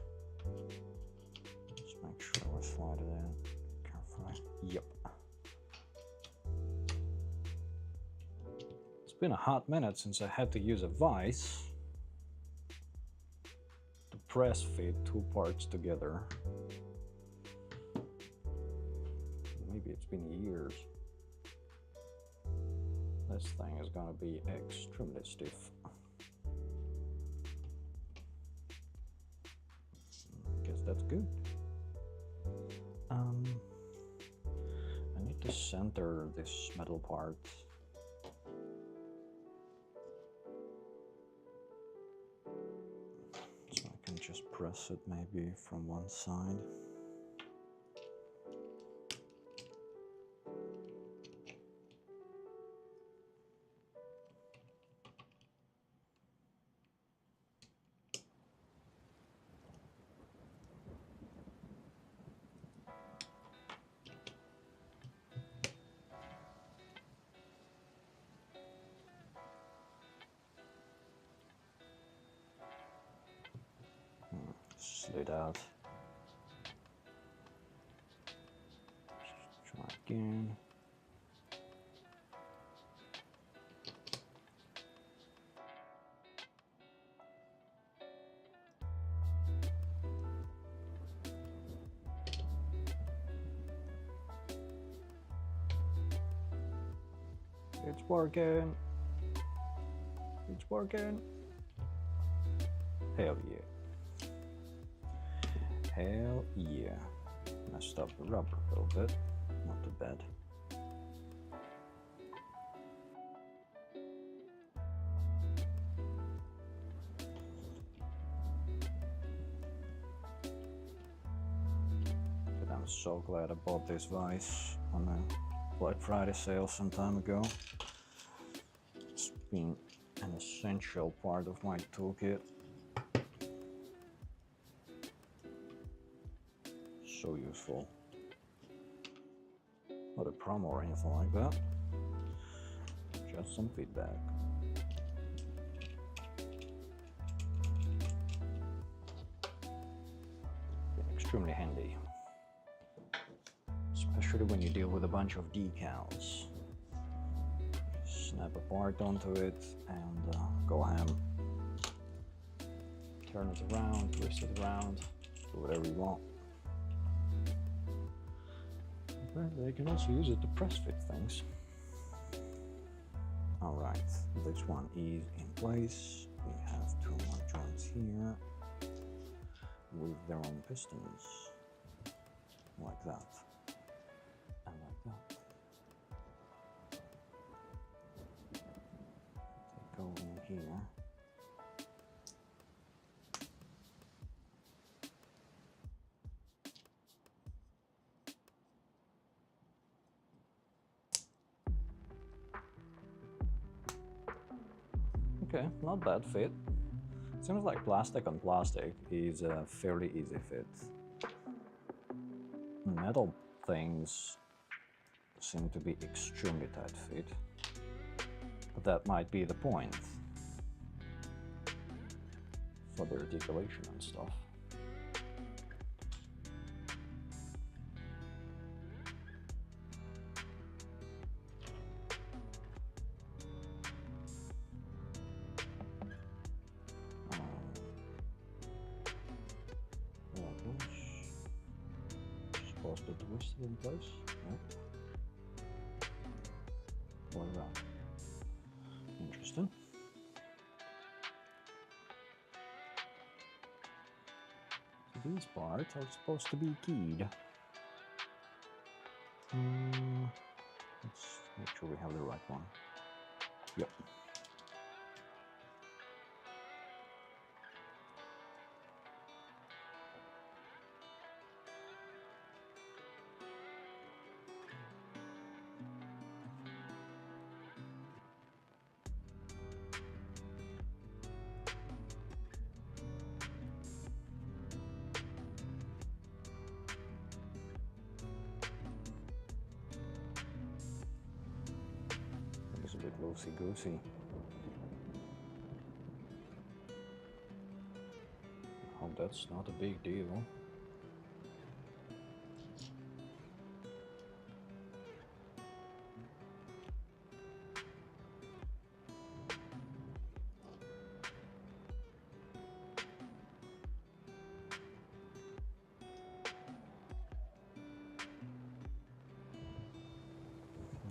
Just make sure we slide it in carefully. Yep. It's been a hot minute since I had to use a vise to press fit two parts together. Maybe it's been years. This thing is gonna be extremely stiff. I guess that's good. I need to center this metal part. So I can just press it maybe from one side. Slid out. Try again. It's working. It's working. Hell yeah. Hell yeah. Messed up the rubber a little bit. Not too bad. But I'm so glad I bought this vise on a Black Friday sale some time ago. It's been an essential part of my toolkit. So useful. Not a promo or anything like that. Just some feedback. Been extremely handy. Especially when you deal with a bunch of decals. Snap a part onto it and go ham. Turn it around, twist it around, do whatever you want. They can also use it to press fit things. Alright, this one is in place. We have two more joints here with their own pistons. Like that. And like that. They go in here. Okay, not bad fit. Seems like plastic on plastic is a fairly easy fit. Metal things seem to be extremely tight fit. But that might be the point for the articulation and stuff. Supposed to twist it in place. Yep. Like that. Interesting. So these parts are supposed to be keyed. Let's make sure we have the right one. Yep. Loosey-goosey. Oh, that's not a big deal.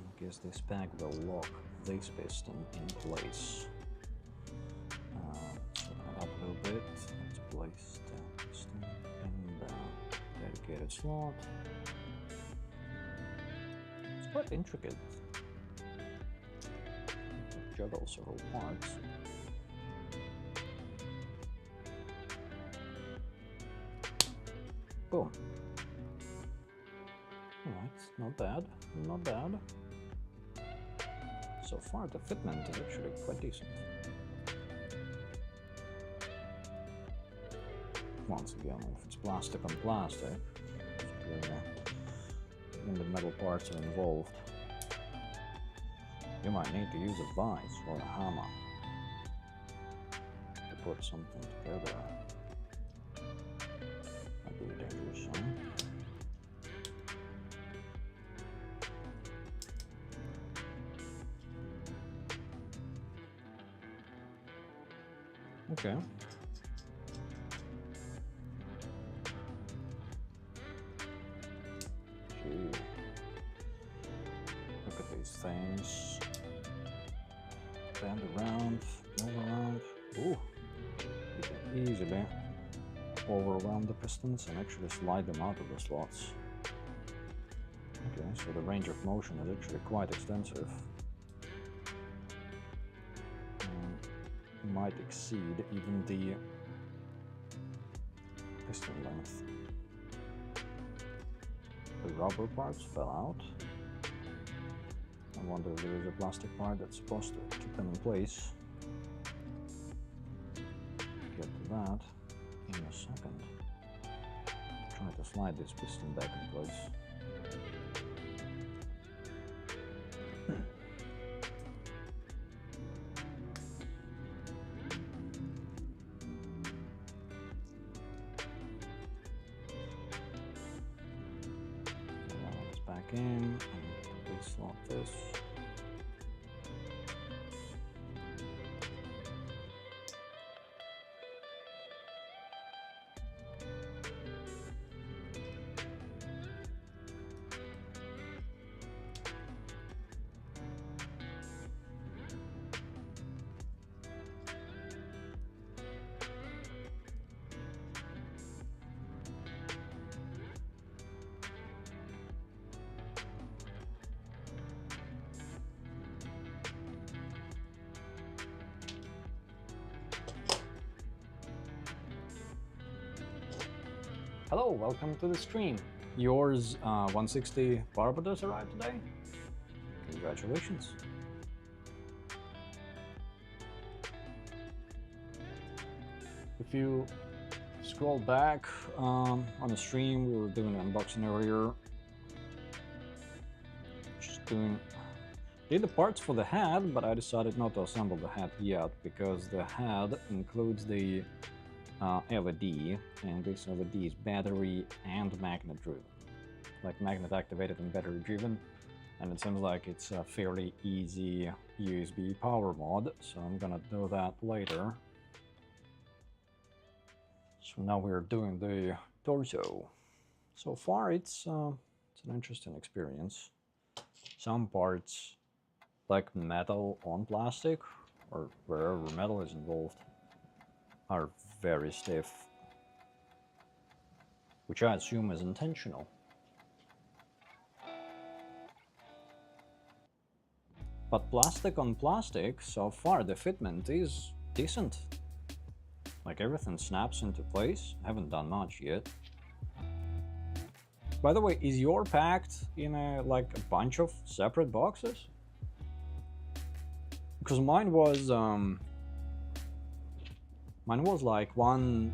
I guess this pack will lock this piston in place. Let's open it up a little bit. Let's place that piston in the dedicated slot. It's quite intricate. You can juggle several parts. Boom. Alright, not bad, not bad. So far the fitment is actually quite decent. Once again, if it's plastic on plastic, when the metal parts are involved, you might need to use a vise or a hammer to put something together. Might be a dangerous sign. Okay. Gee. Look at these things. Bend around, move around. Ooh. You can easily overwhelm the pistons and actually slide them out of the slots. Okay, so the range of motion is actually quite extensive. Might exceed even the piston length. The rubber parts fell out. I wonder if there is a plastic part that's supposed to keep them in place. Get to that in a second. Try to slide this piston back in place. Back in and reslot this. Hello, welcome to the stream. Yours 160 barbatos arrived today. Congratulations. If you scroll back on the stream, we were doing an unboxing earlier. Did the parts for the head, but I decided not to assemble the head yet because the head includes the LED, and this LED is battery and magnet driven, like magnet activated and battery driven, and it seems like it's a fairly easy USB power mod, so I'm gonna do that later. So now we're doing the torso. So far it's an interesting experience. Some parts, like metal on plastic or wherever metal is involved, are very stiff, which I assume is intentional. But plastic on plastic, so far the fitment is decent. Like everything snaps into place. Haven't done much yet. By the way, is your packed in a bunch of separate boxes? Because mine was like one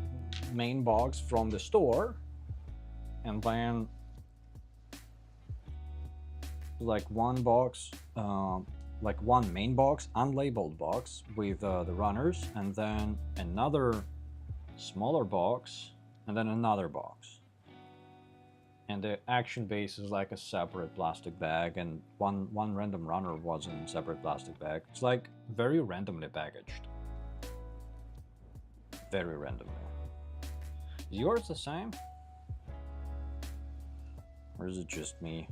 main box from the store, and then like one box like one main box, unlabeled box with the runners, and then another smaller box, and then another box. And the action base is like a separate plastic bag, and one random runner was in a separate plastic bag. It's like very randomly packaged. Very randomly. Is yours the same? Or is it just me?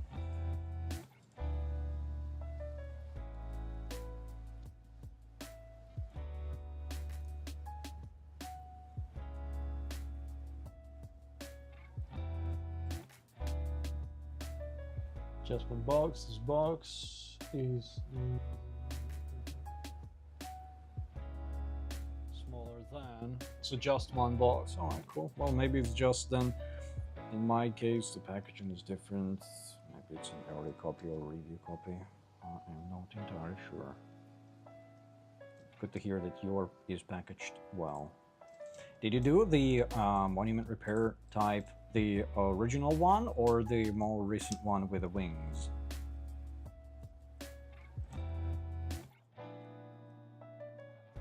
Just one box. This box is smaller than. So just one box. Alright, cool. Well, maybe it's just then. In my case, the packaging is different. Maybe it's an early copy or review copy. I'm not entirely sure. Good to hear that your is packaged well. Did you do the monument repair type, the original one, or the more recent one with the wings?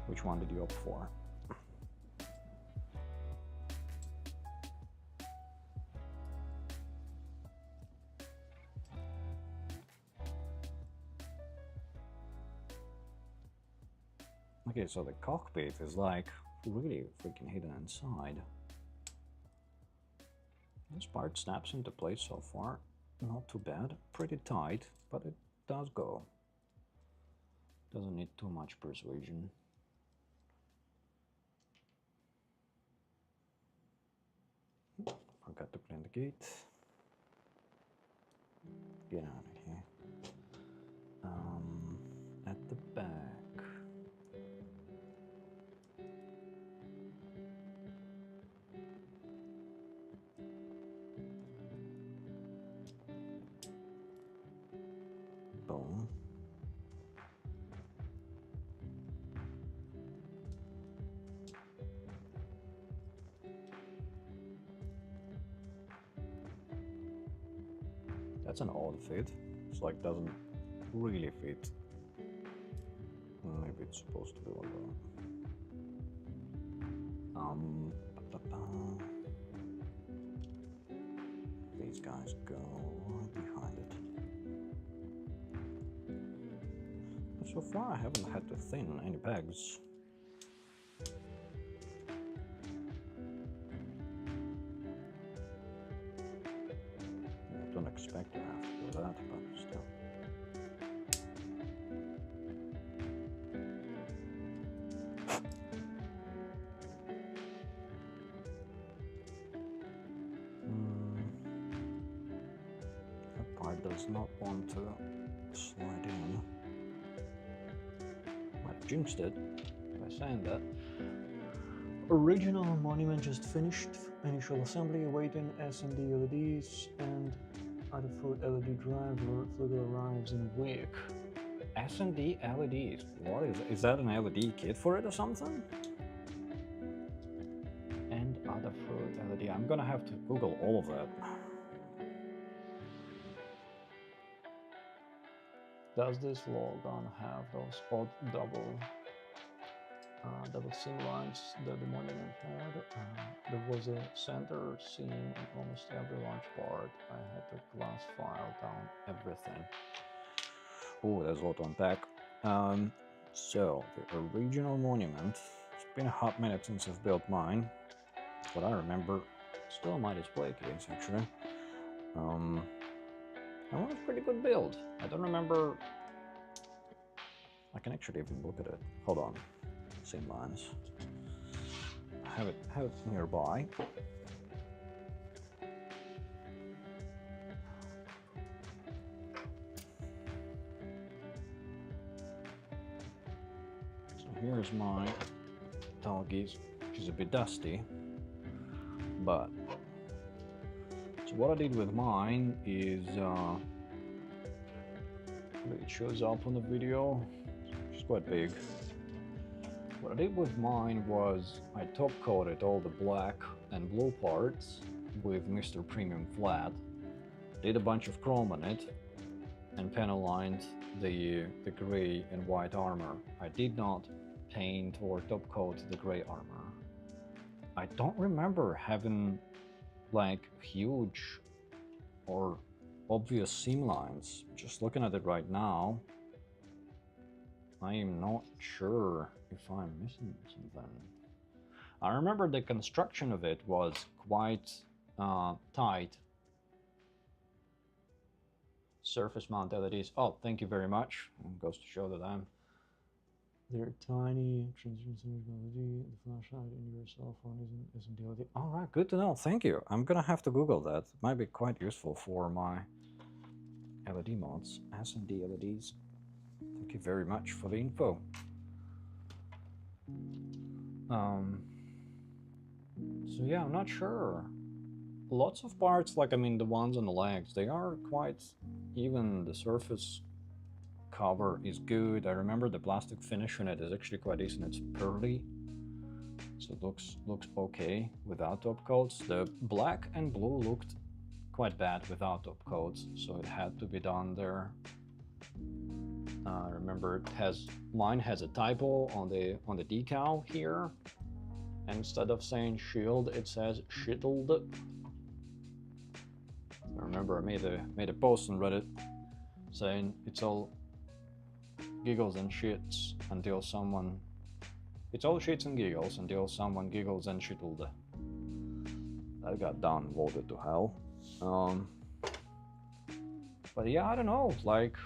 Which one did you opt for? Okay, so the cockpit is like really freaking hidden inside. This part snaps into place so far. Not too bad. Pretty tight, but it does go. Doesn't need too much persuasion. Forgot to clean the gate. Get out of here. At the back. Boom. That's an odd fit. It's like doesn't really fit. Maybe it's supposed to be like that. These guys go behind it. So far I haven't had to thin any pegs. I don't expect to have to do that, but still. That part does not want to slide in. Might have jinxed it by saying that. Original monument just finished. Initial assembly, awaiting S&D LEDs and other fruit LED driver. Flugel arrives in a week. S&D LEDs. What is that an LED kit for it or something? And other fruit LED. I'm gonna have to Google all of that. Does this Logar have those odd double seam lines that the monument had? There was a center seam in almost every large part. I had to glass file down everything. Oh, there's a lot to unpack. So, the original monument. It's been a hot minute since I've built mine. But I remember, still my display case actually. That one was a pretty good build. I don't remember. I can actually even look at it. Hold on. Same lines. Have it nearby. So here's my Talgies, which is a bit dusty, but so what I did with mine is it shows up on the video. It's quite big. What I did with mine was I top coated all the black and blue parts with Mr. Premium Flat, did a bunch of chrome on it, and panel lined the gray and white armor. I did not paint or top coat the gray armor. I don't remember having like huge or obvious seam lines. Just looking at it right now, I am not sure if I'm missing something. I remember the construction of it was quite tight. Surface mount LEDs. Oh, thank you very much. It goes to show that they're tiny, translucent LED. The flashlight in your cell phone isn't the LED. All right, good to know. Thank you. I'm gonna have to Google that. It might be quite useful for my LED mods. S&D LEDs. Thank you very much for the info. So yeah, I'm not sure. Lots of parts, like I mean the ones on the legs, they are quite even. The surface cover is good. I remember the plastic finish on it is actually quite decent. It's pearly, so it looks okay without top coats. The black and blue looked quite bad without top coats, so it had to be done there. Remember, mine has a typo on the decal here. And instead of saying shield, it says shittled. I remember I made a post on Reddit saying it's all giggles and shits until someone. It's all shits and giggles until someone giggles and shittled. That got downvoted to hell. But yeah, I don't know. Like,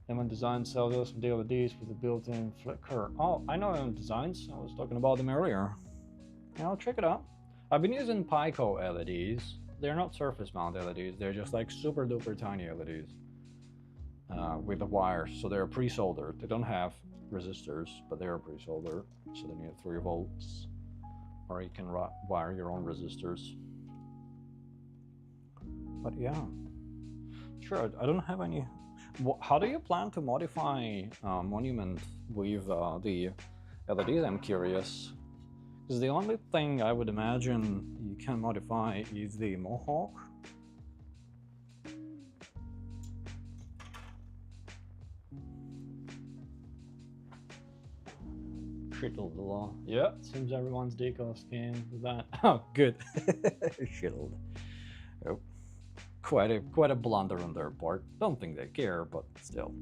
M1 Designs sells us some DLEDs with a built-in flicker. Oh, I know M1 Designs. I was talking about them earlier. Yeah, I'll check it out. I've been using Pico LEDs. They're not surface mount LEDs. They're just like super duper tiny LEDs with the wires. So they're pre-soldered. They don't have resistors, but they are pre-soldered. So they need 3 volts, or you can wire your own resistors. But yeah, sure. I don't have any. How do you plan to modify Monument with the LEDs? I'm curious. Because the only thing I would imagine you can modify is the Mohawk. Shittled a lot. Yeah, seems everyone's decal scheme with that. Oh, good. Shittled. Oh. Quite a blunder on their part. Don't think they care, but still.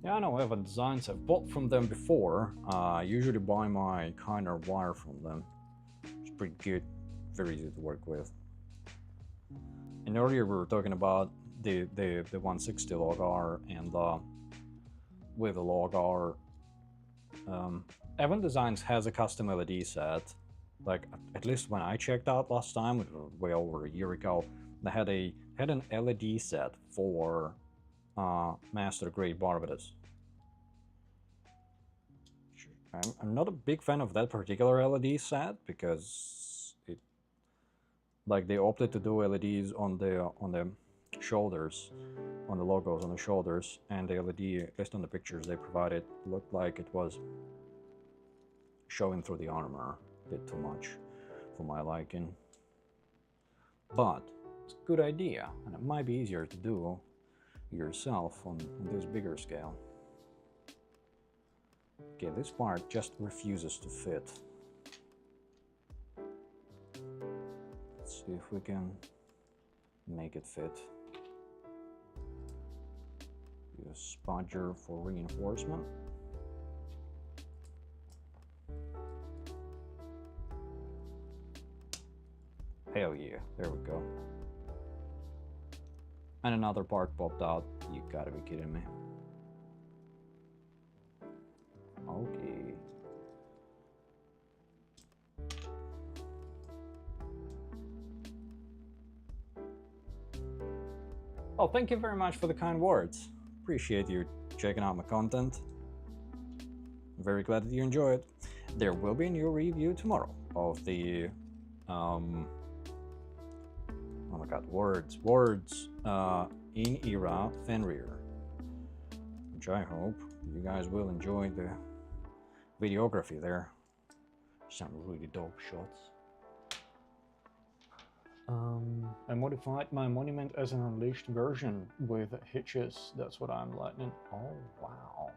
Yeah, I know M1 Designs. I've bought from them before. I usually buy my Kiner wire from them. It's pretty good, very easy to work with. And earlier we were talking about the 160 Logar, and with the Logar, M1 Designs has a custom LED set. Like, at least when I checked out last time, which was way over a year ago, they had an LED set for master grade barbatos. I'm not a big fan of that particular LED set because it, like, they opted to do LEDs on the shoulders, on the logos on the shoulders, and the LED, at least on the pictures they provided, looked like it was showing through the armor a bit too much for my liking. But it's a good idea, and it might be easier to do yourself on this bigger scale. Okay, this part just refuses to fit. Let's see if we can make it fit. Use spodger for reinforcement. Hell yeah, there we go. And another part popped out. You gotta be kidding me. Okay. Oh, thank you very much for the kind words. Appreciate you checking out my content. I'm very glad that you enjoy it. There will be a new review tomorrow of the Oh my god, words. In era Fenrir, which I hope you guys will enjoy the videography there. Some really dope shots. I modified my monument as an unleashed version with hitches. That's what I'm lightning. Oh wow.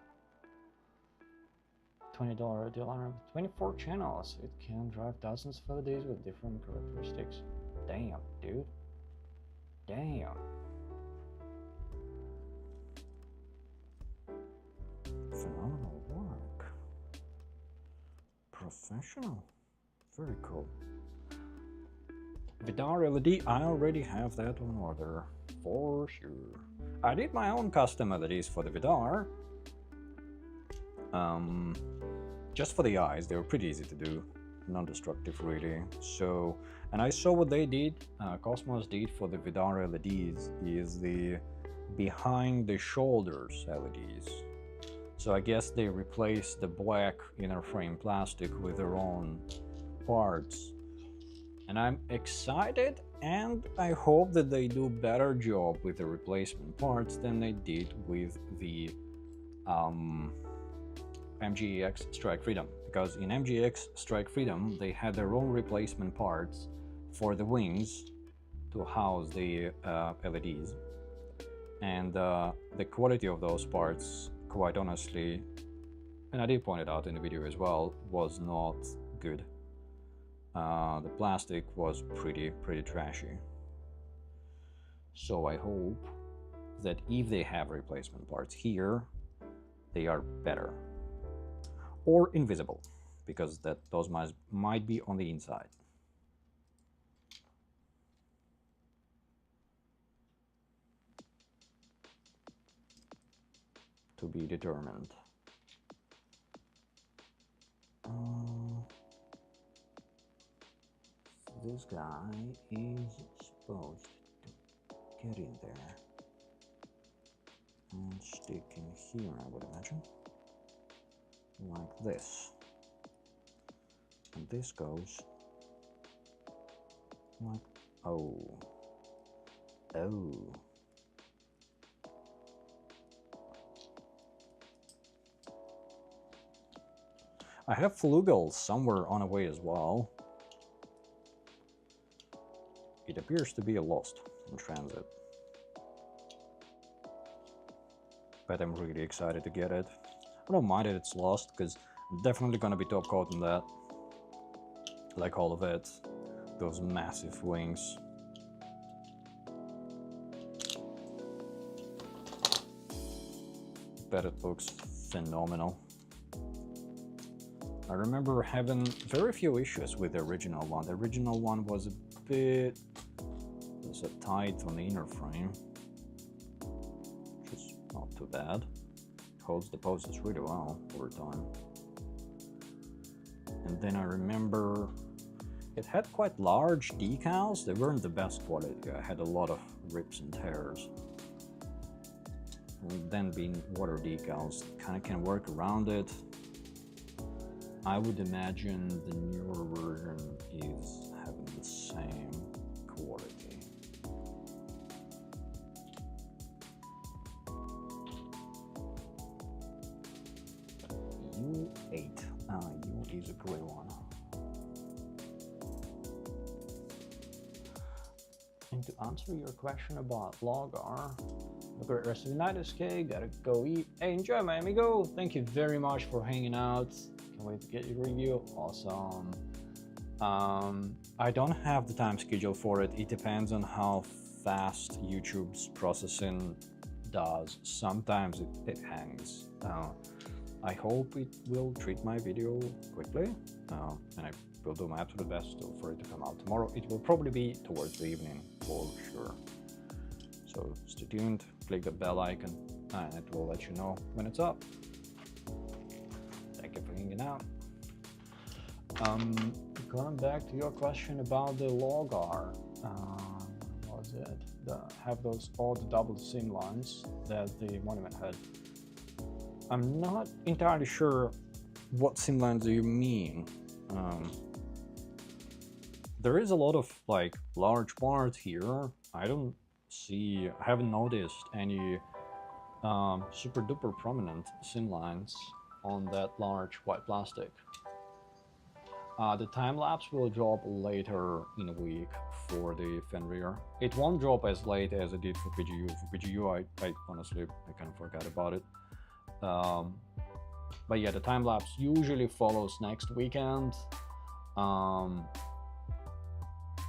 $20 deal, 24 channels. It can drive dozens of LEDs with different characteristics. Damn, dude. Damn. Phenomenal work. Professional. Very cool. Vidar LED, I already have that on order. For sure. I did my own custom LEDs for the Vidar. Just for the eyes, they were pretty easy to do, non-destructive really. So, and I saw what they did, Cosmos did for the Vidar LEDs is the behind the shoulders LEDs. So I guess they replaced the black inner frame plastic with their own parts. And I'm excited, and I hope that they do a better job with the replacement parts than they did with the MGX Strike Freedom, because in MGX Strike Freedom they had their own replacement parts for the wings to house the LEDs, and the quality of those parts, quite honestly, and I did point it out in the video as well, was not good. The plastic was pretty trashy. So I hope that if they have replacement parts here, they are better. Or invisible, because those might be on the inside. To be determined. This guy is supposed to get in there and stick in here, I would imagine. Like this, and this goes like oh. I have flugels somewhere on the way as well. It appears to be lost in transit, but I'm really excited to get it. I don't mind that it's lost, because I'm definitely gonna be top coating that. Like all of it. Those massive wings. Bet it looks phenomenal. I remember having very few issues with the original one. The original one was a bit tight on the inner frame, which is not too bad. Holds the poses really well over time. And then I remember it had quite large decals. They weren't the best quality. I had a lot of rips and tears. And then being water decals, kind of can work around it. I would imagine the newer version is having the same quality. U8. U is a great one. And to answer your question about Logar, have a great rest of the night, SK. Gotta go eat. Hey, enjoy, my amigo. Thank you very much for hanging out. Can't wait to get your review. Awesome. I don't have the time schedule for it. It depends on how fast YouTube's processing does. Sometimes it hangs. I hope it will treat my video quickly, and I will do my absolute best for it to come out tomorrow. It will probably be towards the evening for sure. So stay tuned, click the bell icon, and it will let you know when it's up. Thank you for hanging out. Going back to your question about the Logar, what was it? Have those odd double seam lines that the Monument had. I'm not entirely sure what seam lines do you mean. there is a lot of like large parts here. I haven't noticed any super duper prominent sim lines on that large white plastic. The time lapse will drop later in a week for the fin rear. It won't drop as late as it did for PGU. For PGU, I honestly, I kind of forgot about it. But yeah, the time lapse usually follows next weekend.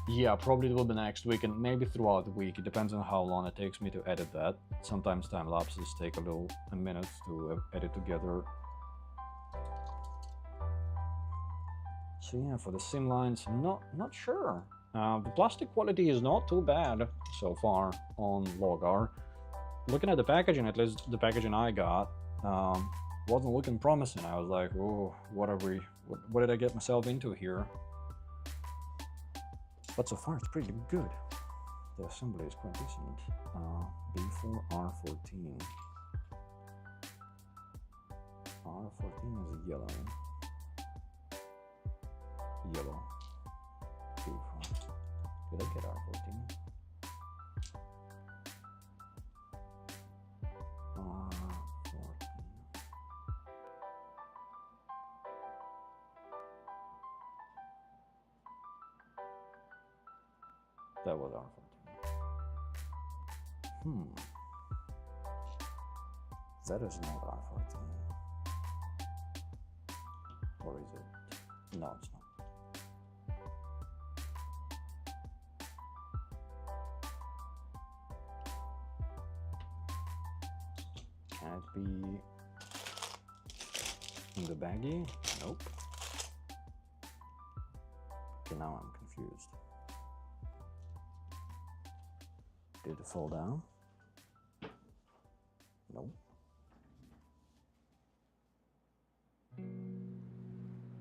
Yeah, probably it will be next weekend, maybe throughout the week. It depends on how long it takes me to edit that. Sometimes time lapses take a minute to edit together. So yeah, for the sim lines, I'm not sure. The plastic quality is not too bad so far on Logar. Looking at the packaging, at least the packaging I got, wasn't looking promising. I was like, oh, what did I get myself into here? But so far it's pretty good. The assembly is quite decent. B4R14. R14 is a yellow. Yellow. B4. Did I get R14? R14. That was R14. That is not R14. Or is it? No, it's not. Can it be in the baggie? Nope. Okay, now I'm confused. Did it fall down? Nope.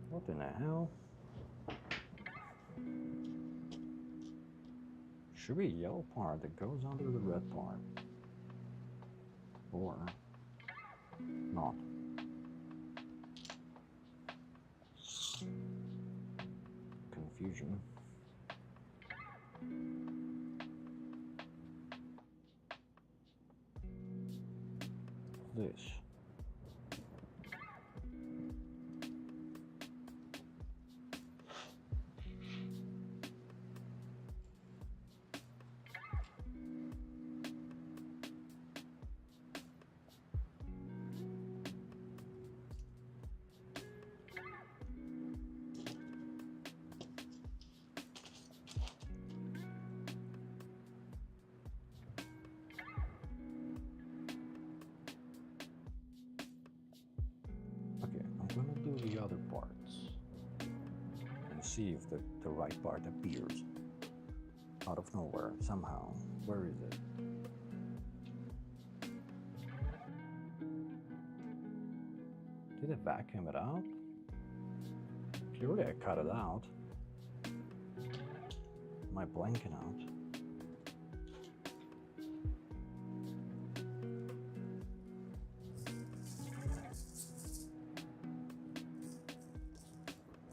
What in the hell? Should be a yellow part that goes under the red part. Or not. Confusion. This. I'm gonna do the other parts and see if the right part appears out of nowhere somehow. Where is it? Did I vacuum it out? Clearly I cut it out. Am I blanking out?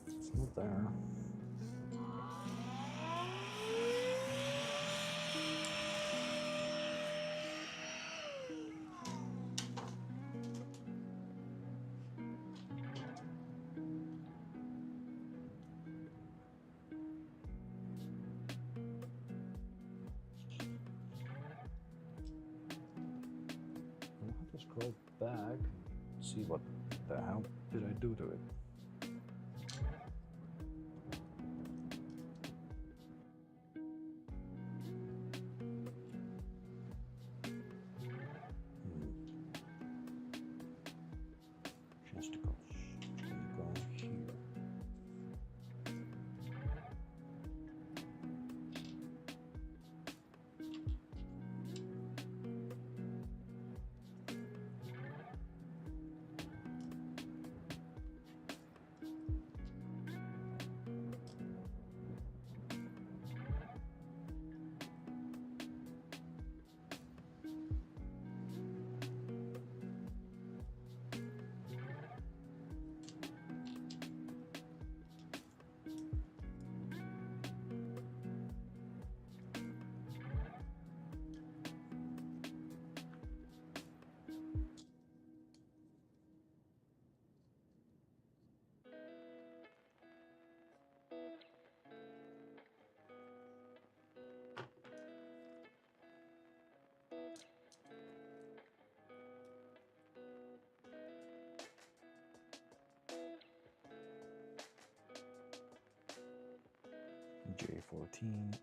It's not there. I'll have to scroll back, see what the hell did I do to it. Chesticles. Can you go here? J14.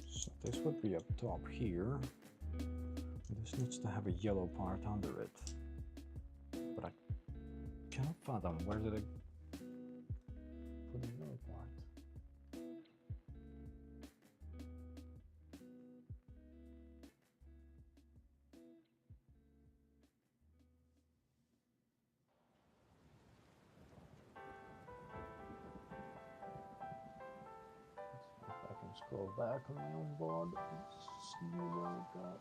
So this would be up top here. This needs to have a yellow part under it. But I cannot fathom where did I put the yellow part. If I can scroll back on my own board, let's see what I got.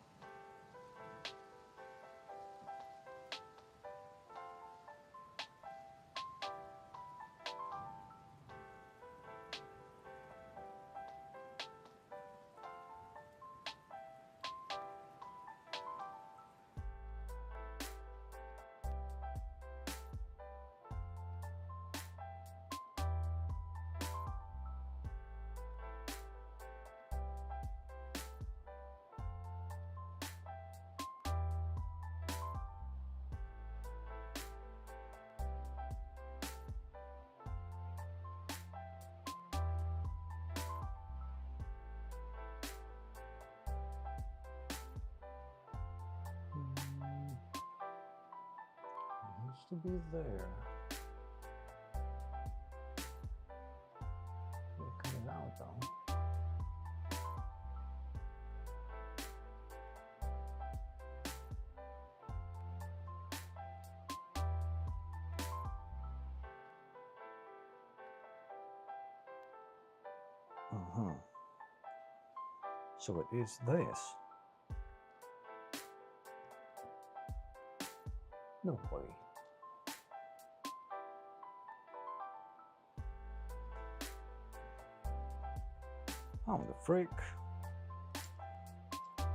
It needs to be there. We'll cut it out though. So it is this. No way. Oh, the frick. There's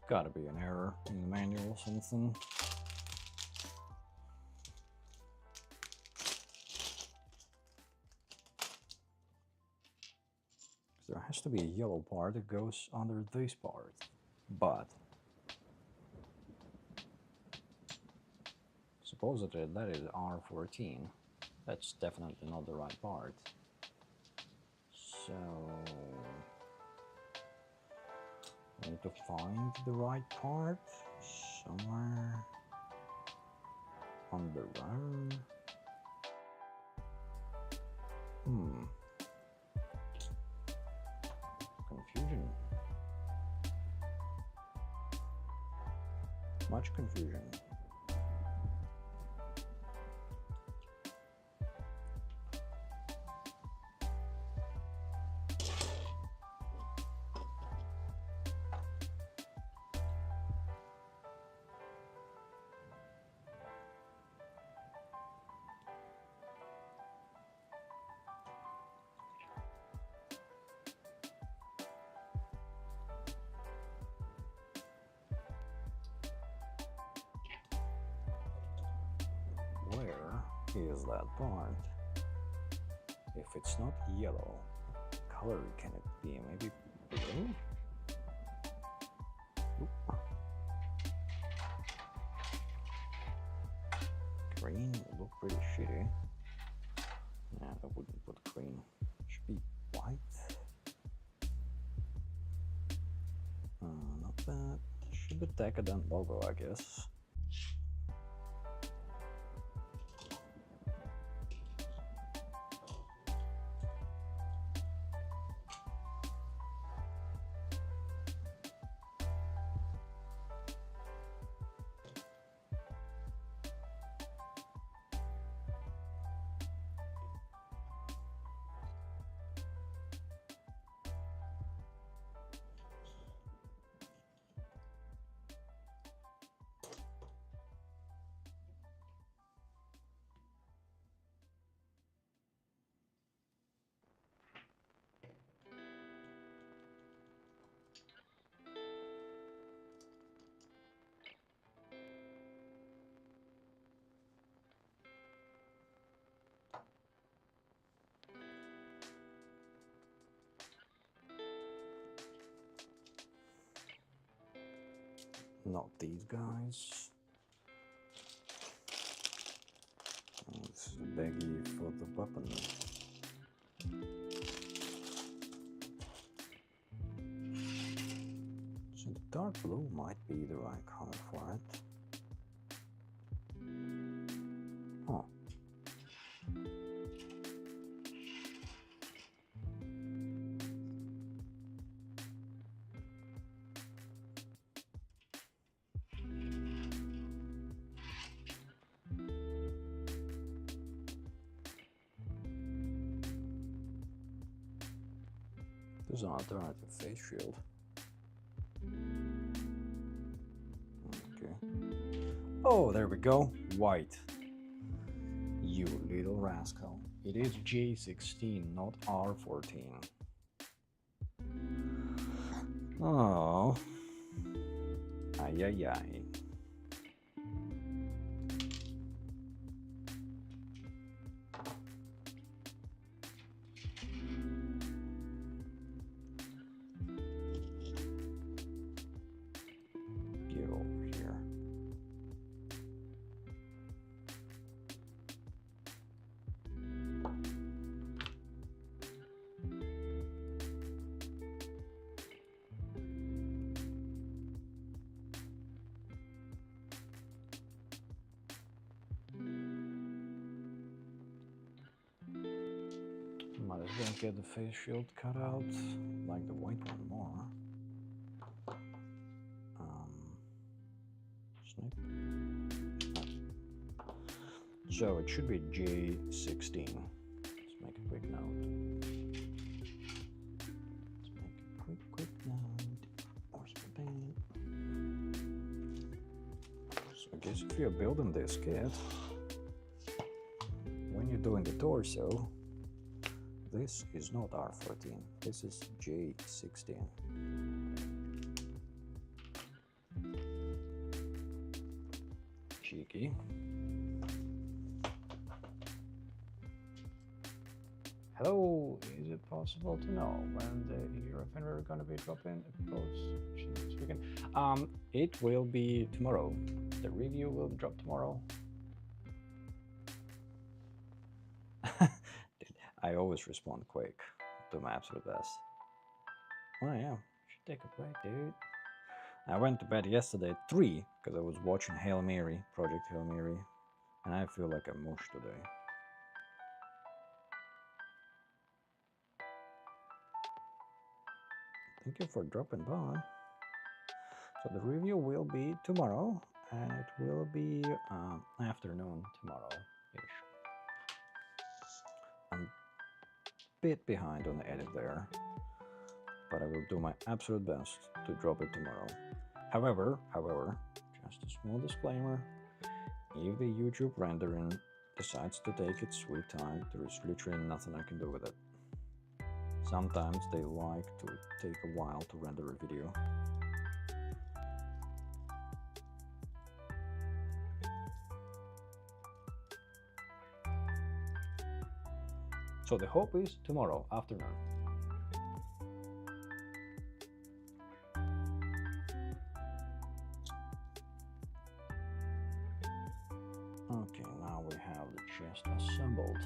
gotta be an error in the manual or something. There has to be a yellow part that goes under this part, but supposedly that is R14. That's definitely not the right part. So I need to find the right part somewhere on the RAM. Confusion. Much confusion. Where is that part. If it's not yellow, what color can it be? Maybe blue? Oop. Green would look pretty shitty. Yeah, I wouldn't put green. Should be white. Not bad. Should be decadent logo, I guess. Not these guys. Oh, this is a baggie for the weapon. So the dark blue might be the right color for it. Oh. There's an alternative face shield. Okay. Oh, there we go. White. You little rascal. It is J16, not R14. Oh. Ay, ay, ay. Get over here. Might as well get the face shield cut out, like the white one more. Snip. So it should be J16. Let's make a quick note. Let's make a quick note. Where's my pen? So I guess if you're building this kit, when you're doing the torso, this is not R14, this is J16. Cheeky. Hello, is it possible to know when the hero offender are gonna be dropping a post this weekend? It will be tomorrow. The review will drop tomorrow. I always respond quick. Do my absolute best. Oh yeah, should take a break, dude. I went to bed yesterday at 3 because I was watching Hail Mary, Project Hail Mary, and I feel like a mush today. Thank you for dropping by. So the review will be tomorrow, and it will be afternoon tomorrow-ish. I'm a bit behind on the edit there, but I will do my absolute best to drop it tomorrow. However, just a small disclaimer, if the YouTube rendering decides to take its sweet time, there is literally nothing I can do with it. Sometimes they like to take a while to render a video. So the hope is tomorrow afternoon. Okay, now we have the chest assembled.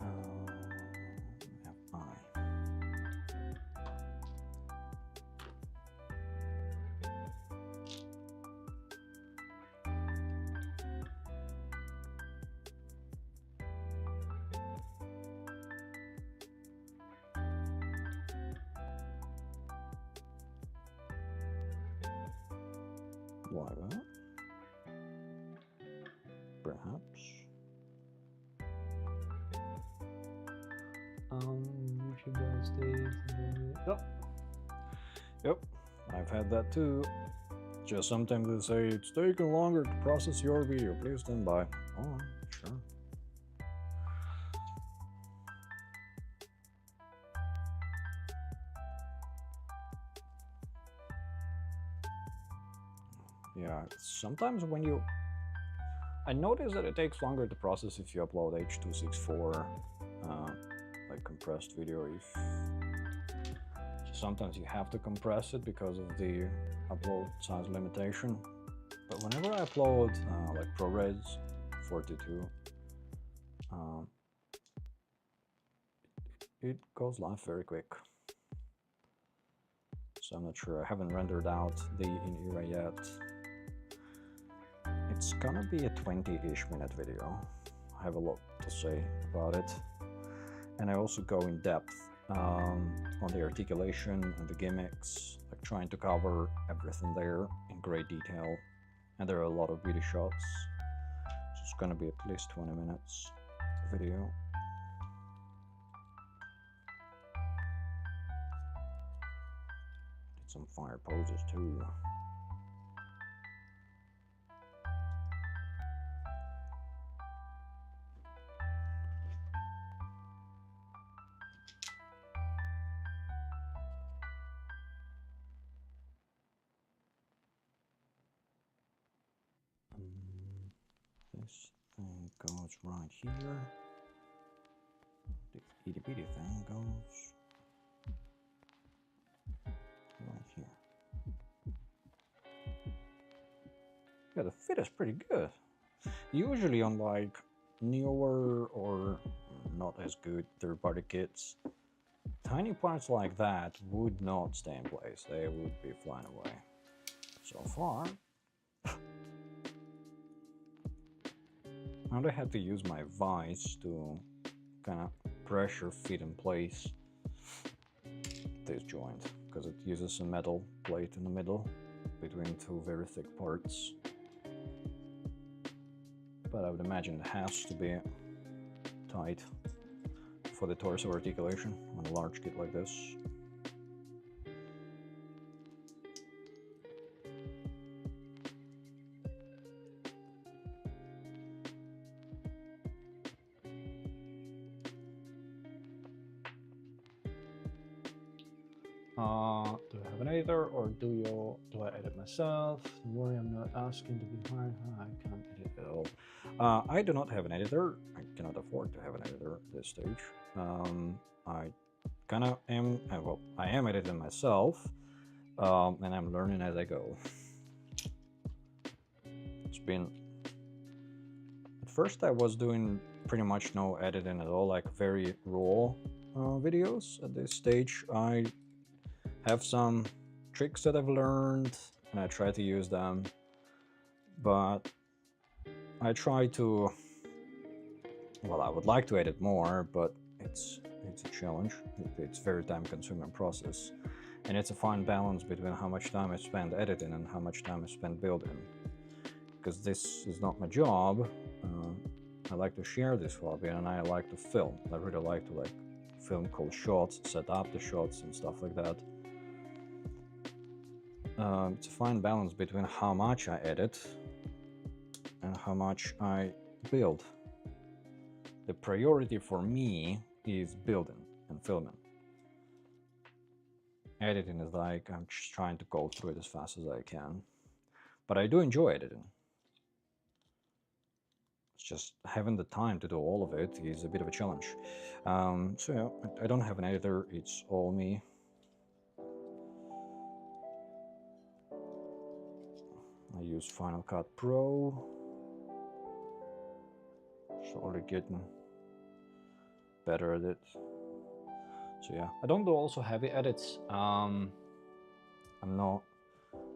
We have eye. Like that. Perhaps. YouTube guys days. Yep, I've had that too. Just sometimes they say it's taking longer to process your video. Please stand by. Oh, sure. Yeah, sometimes when you... I notice that it takes longer to process if you upload H.264, like compressed video. Sometimes you have to compress it because of the upload size limitation. But whenever I upload like ProRes 42, it goes live very quick. So I'm not sure. I haven't rendered out the in-era yet. It's gonna be a 20-ish minute video. I have a lot to say about it. And I also go in depth on the articulation and the gimmicks, like trying to cover everything there in great detail. And there are a lot of beauty shots. So it's gonna be at least 20 minutes video. Did some fire poses too. This thing goes right here. The itty bitty thing goes right here. Yeah, the fit is pretty good. Usually on like newer or not as good third-party kits, tiny parts like that would not stay in place. They would be flying away. So far, now I had to use my vise to kind of pressure fit in place this joint, because it uses a metal plate in the middle between two very thick parts. But I would imagine it has to be tight for the torso articulation on a large kit like this. Do I have an editor, or do I edit myself? Don't worry, I'm not asking to be hired. I can't edit at all. I do not have an editor. I cannot afford to have an editor at this stage. I kind of am, well, I am editing myself, and I'm learning as I go. It's been, at first I was doing pretty much no editing at all, like very raw videos. At this stage, I have some tricks that I've learned, and I try to use them, but I try to, well, I would like to edit more, but it's a challenge. It's a very time-consuming process, and it's a fine balance between how much time I spend editing and how much time I spend building, because this is not my job. I like to share this hobby, and I like to film. I really like to film cool shots, set up the shots and stuff like that. It's a fine balance between how much I edit and how much I build. The priority for me is building and filming. Editing is like, I'm just trying to go through it as fast as I can. But I do enjoy editing. It's just having the time to do all of it is a bit of a challenge. So yeah, I don't have an editor, it's all me. I use Final Cut Pro. Slowly getting better at it. So yeah, I don't do also heavy edits. I'm not,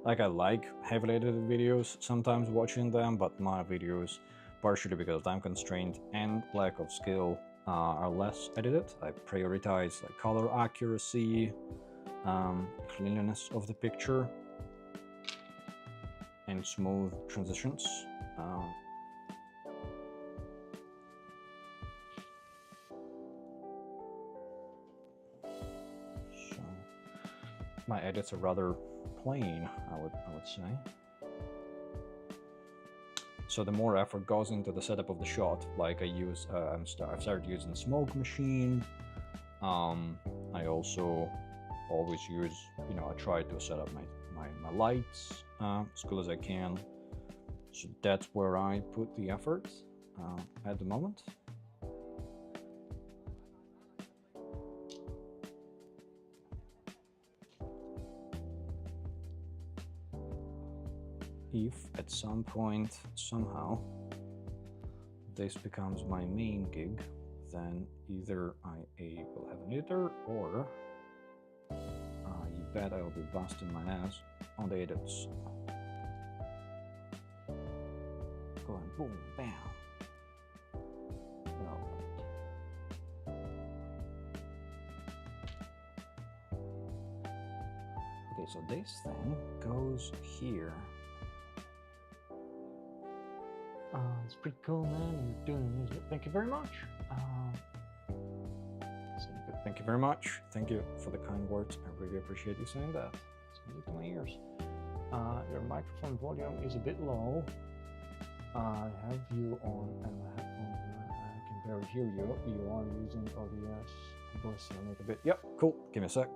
like, I like heavily edited videos, sometimes watching them, but my videos, partially because of time constraint and lack of skill, are less edited. I prioritize like color accuracy, cleanliness of the picture, and smooth transitions. So my edits are rather plain, I would say. So the more effort goes into the setup of the shot, like I've started using the smoke machine. I also always use, I try to set up my lights as good as I can. So that's where I put the effort at the moment. If at some point, somehow, this becomes my main gig, then either I will have an editor, or you bet I'll be busting my ass on the edits. Going boom, bam. Okay, so this thing goes here. It's pretty cool, man. You're doing it. Thank you very much. Thank you very much. Thank you for the kind words. I really appreciate you saying that. It's music to my ears. Your microphone volume is a bit low. I have you on and my headphones. I can barely hear you. You are using OBS. Voice a bit. Yep, cool. Give me a sec.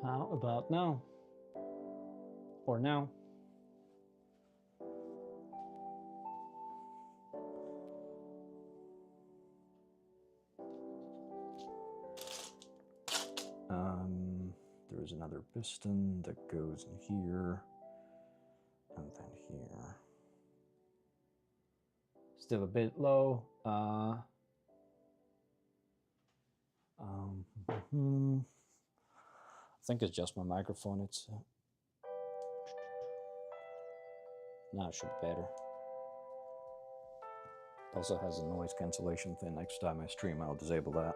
How about now? Or now? There's another piston that goes in here, and then here. Still a bit low. I think it's just my microphone. It's now it should be better. Also has a noise cancellation thing. Next time I stream, I'll disable that,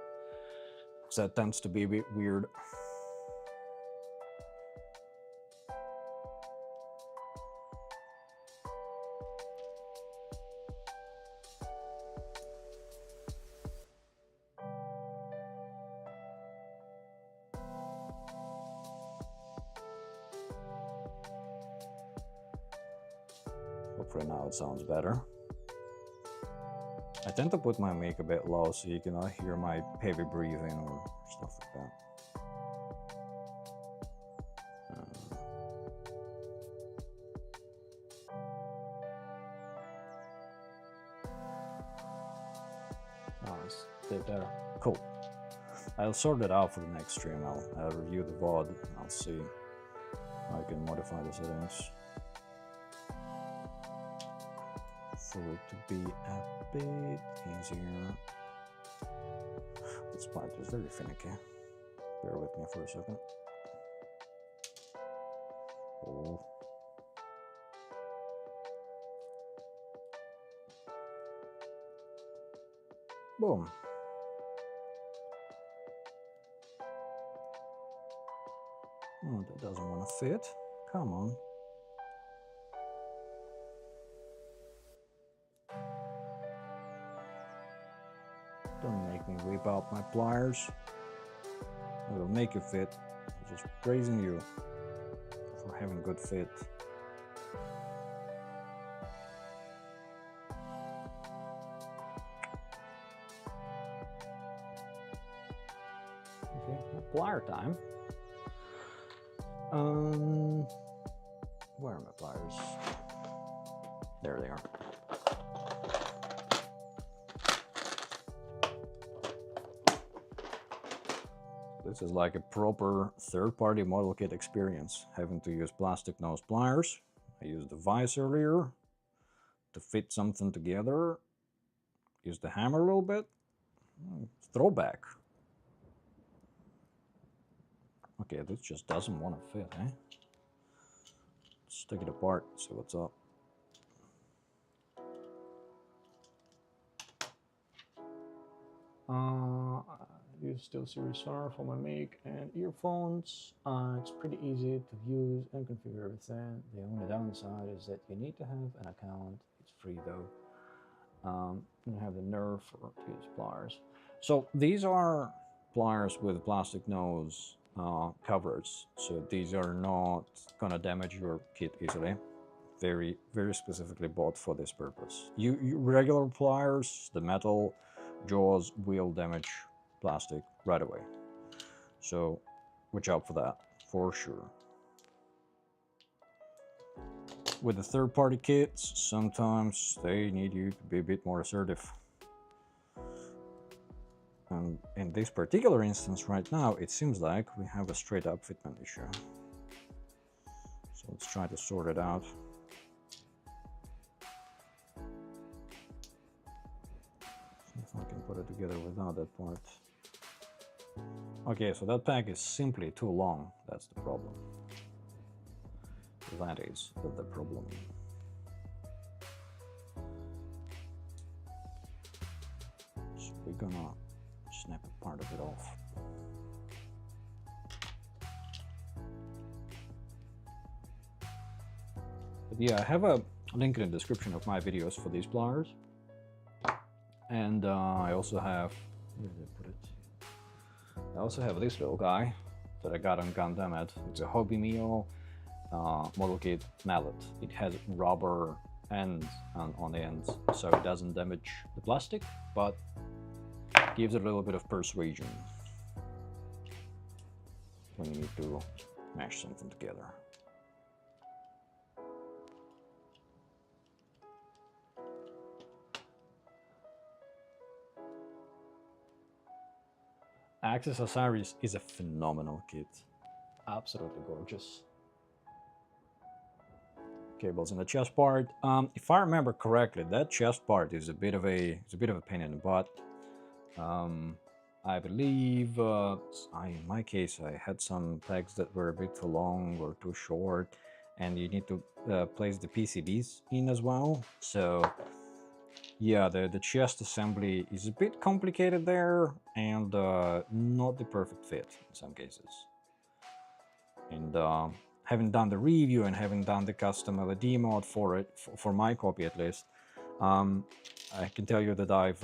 because that tends to be a bit weird. Hopefully now it sounds better. I tend to put my mic a bit low so you cannot hear my heavy breathing or stuff like that. Oh, it's a bit better. Cool. I'll sort it out for the next stream. I'll review the VOD and I'll see how I can modify the settings for it to be a bit easier. This part is very finicky. Bear with me for a second. Oh. Boom. Oh, that doesn't want to fit. Come on. Don't make me whip out my pliers. I will make you fit. I'm just praising you for having good fit. Okay, plier time. Where are my pliers? There they are. This is like a proper third-party model kit experience, having to use plastic nose pliers. I used the vise earlier to fit something together. Use the hammer a little bit. Throwback. Okay, this just doesn't want to fit, eh? Let's take it apart, see what's up. I use Steel Series R for my mic and earphones. It's pretty easy to use and configure everything. The only downside is that you need to have an account. It's free though. You have the nerve for to use pliers. So these are pliers with plastic nose covers. So these are not gonna damage your kit easily. Very specifically bought for this purpose. You regular pliers, the metal jaws will damage plastic right away. So watch out for that, for sure. With the third-party kits, sometimes they need you to be a bit more assertive. And in this particular instance right now, it seems like we have a straight up fitment issue. So let's try to sort it out. See if I can put it together without that part. Okay, so that pack is simply too long. That's the problem. That is the problem. So we're gonna snap a part of it off. But yeah, I have a link in the description of my videos for these pliers. And I also have, where did I put it? I also have this little guy that I got on Gundam. It's a Hobby Meal model kit mallet. It has rubber ends on the ends, so it doesn't damage the plastic, but gives it a little bit of persuasion when you need to mash something together. Axis Osiris is a phenomenal kit. Absolutely gorgeous. Cables in the chest part. If I remember correctly, that chest part is a bit of a pain in the butt. I believe in my case I had some pegs that were a bit too long or too short, and you need to place the PCBs in as well. So yeah, the chest assembly is a bit complicated there, and not the perfect fit in some cases. And having done the review and having done the custom LED mod for it, for my copy at least, I can tell you that I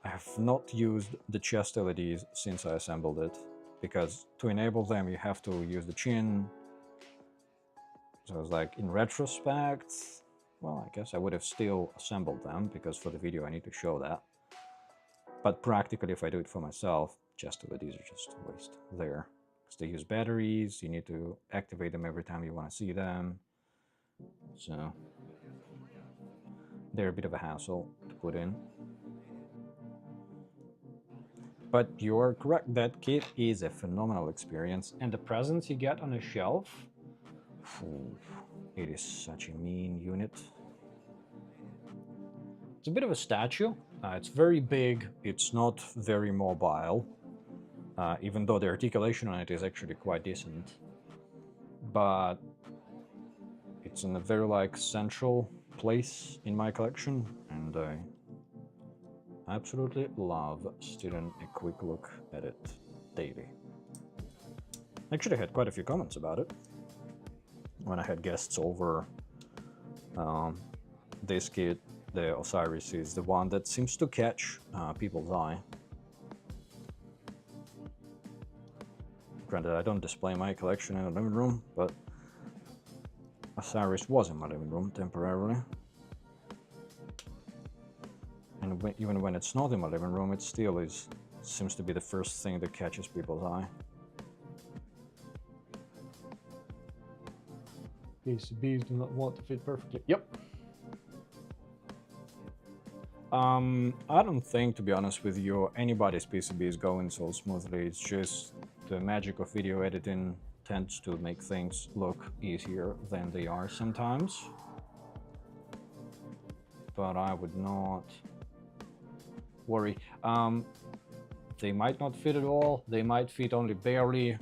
have not used the chest LEDs since I assembled it, because to enable them you have to use the chin. So it's like, in retrospect, well, I guess I would have still assembled them, because for the video I need to show that. But practically, if I do it for myself, chest LEDs are just a waste there. Because they use batteries, you need to activate them every time you want to see them. So they're a bit of a hassle to put in. But you're correct, that kit is a phenomenal experience, and the presents you get on a shelf, it is such a mean unit. It's a bit of a statue. It's very big, it's not very mobile, even though the articulation on it is actually quite decent. But it's in a very central place in my collection, and I absolutely love stealing a quick look at it daily. I actually had quite a few comments about it when I had guests over. This kit, the Osiris, is the one that seems to catch people's eye. Granted, I don't display my collection in the living room, but Osiris was in my living room temporarily. And even when it's not in my living room, it still seems to be the first thing that catches people's eye. PCBs do not want to fit perfectly. Yep. I don't think, to be honest with you, anybody's PCB is going so smoothly. It's just the magic of video editing tends to make things look easier than they are sometimes. But I would not worry. They might not fit at all. They might fit only barely.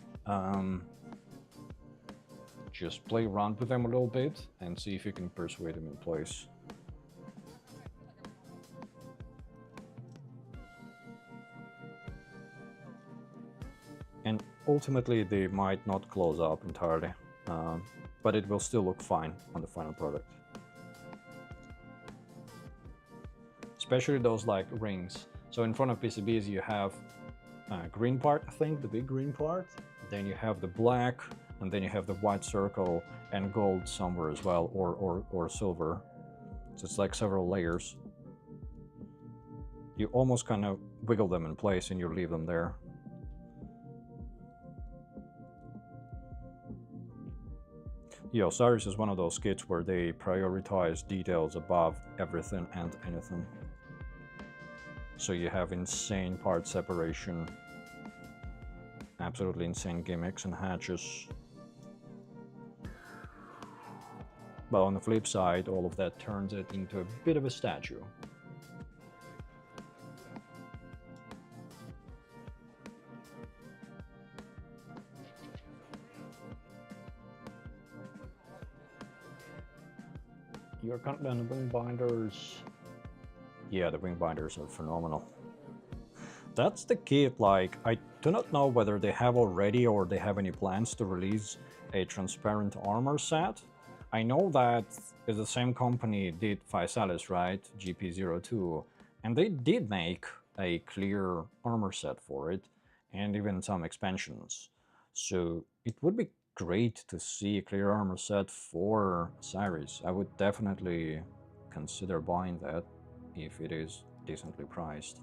Just play around with them a little bit and see if you can persuade them in place. And ultimately they might not close up entirely, but it will still look fine on the final product. Especially those like rings. So in front of PCBs you have green part, I think, the big green part. Then you have the black, and then you have the white circle and gold somewhere as well, or silver. So it's like several layers. You almost kind of wiggle them in place and you leave them there. Osiris is one of those kits where they prioritize details above everything and anything. So you have insane part separation, absolutely insane gimmicks and hatches. But on the flip side, all of that turns it into a bit of a statue. You're confident on the wing binders? Yeah, the wing binders are phenomenal. That's the kit. Like, I do not know whether they have already or they have any plans to release a transparent armor set. I know that the same company did Physalis, right? GP02, and they did make a clear armor set for it, and even some expansions. So it would be great to see a clear armor set for Osiris. I would definitely consider buying that if it is decently priced.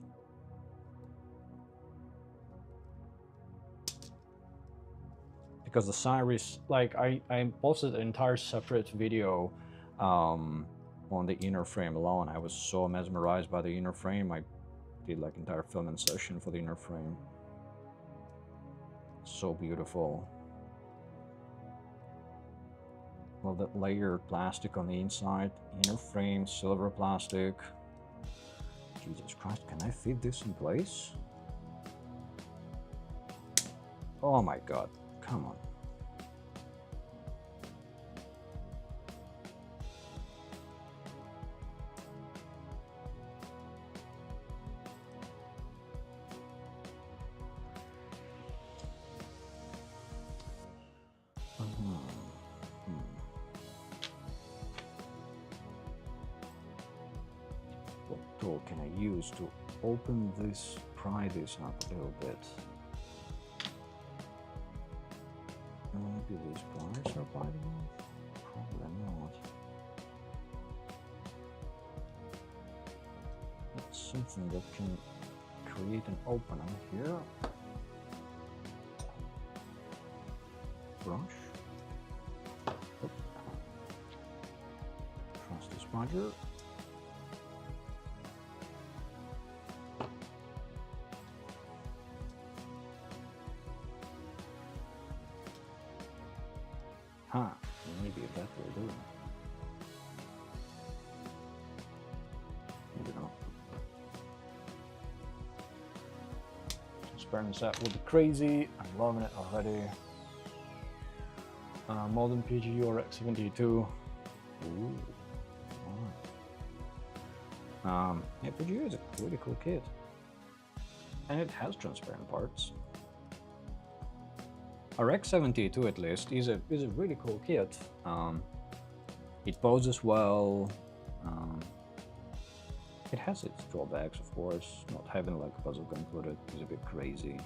Because the Osiris, like, I posted an entire separate video on the inner frame alone. I was so mesmerized by the inner frame. I did like entire filming session for the inner frame. So beautiful. Well, that layered plastic on the inside, inner frame, silver plastic. Jesus Christ, can I fit this in place? Oh my god, come on. What tool can I use to open this, pry this up a little bit? Maybe these pliers are biting off? Probably not. That's something that can create an opening here. Brush. Oop. Trust the spider. Huh, maybe that will do. Maybe not. Transparent set will be crazy. I'm loving it already. Modern PGU RX-72. Ooh. Wow. Yeah, PGU is a really cool kit. And it has transparent parts. RX-72 at least is a really cool kit. It poses well. It has its drawbacks, of course. Not having like a bazooka included is a bit crazy.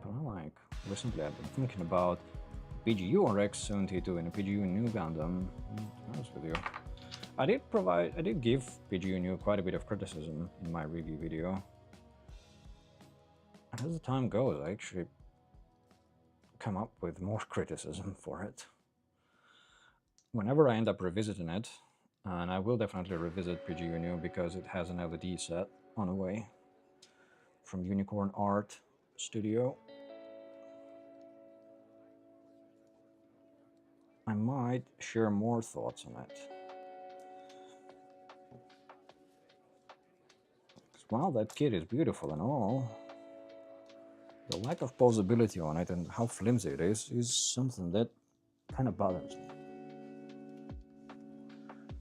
But recently I've been thinking about PGU RX-72 and a PGU New Gundam. To be honest with you, I did give PGU New quite a bit of criticism in my review video. And as the time goes, I actually come up with more criticism for it. Whenever I end up revisiting it, and I will definitely revisit PG Unu because it has an LED set on the way from Unicorn Art Studio. I might share more thoughts on it. While that kit is beautiful and all, the lack of posability on it and how flimsy it is something that kind of bothers me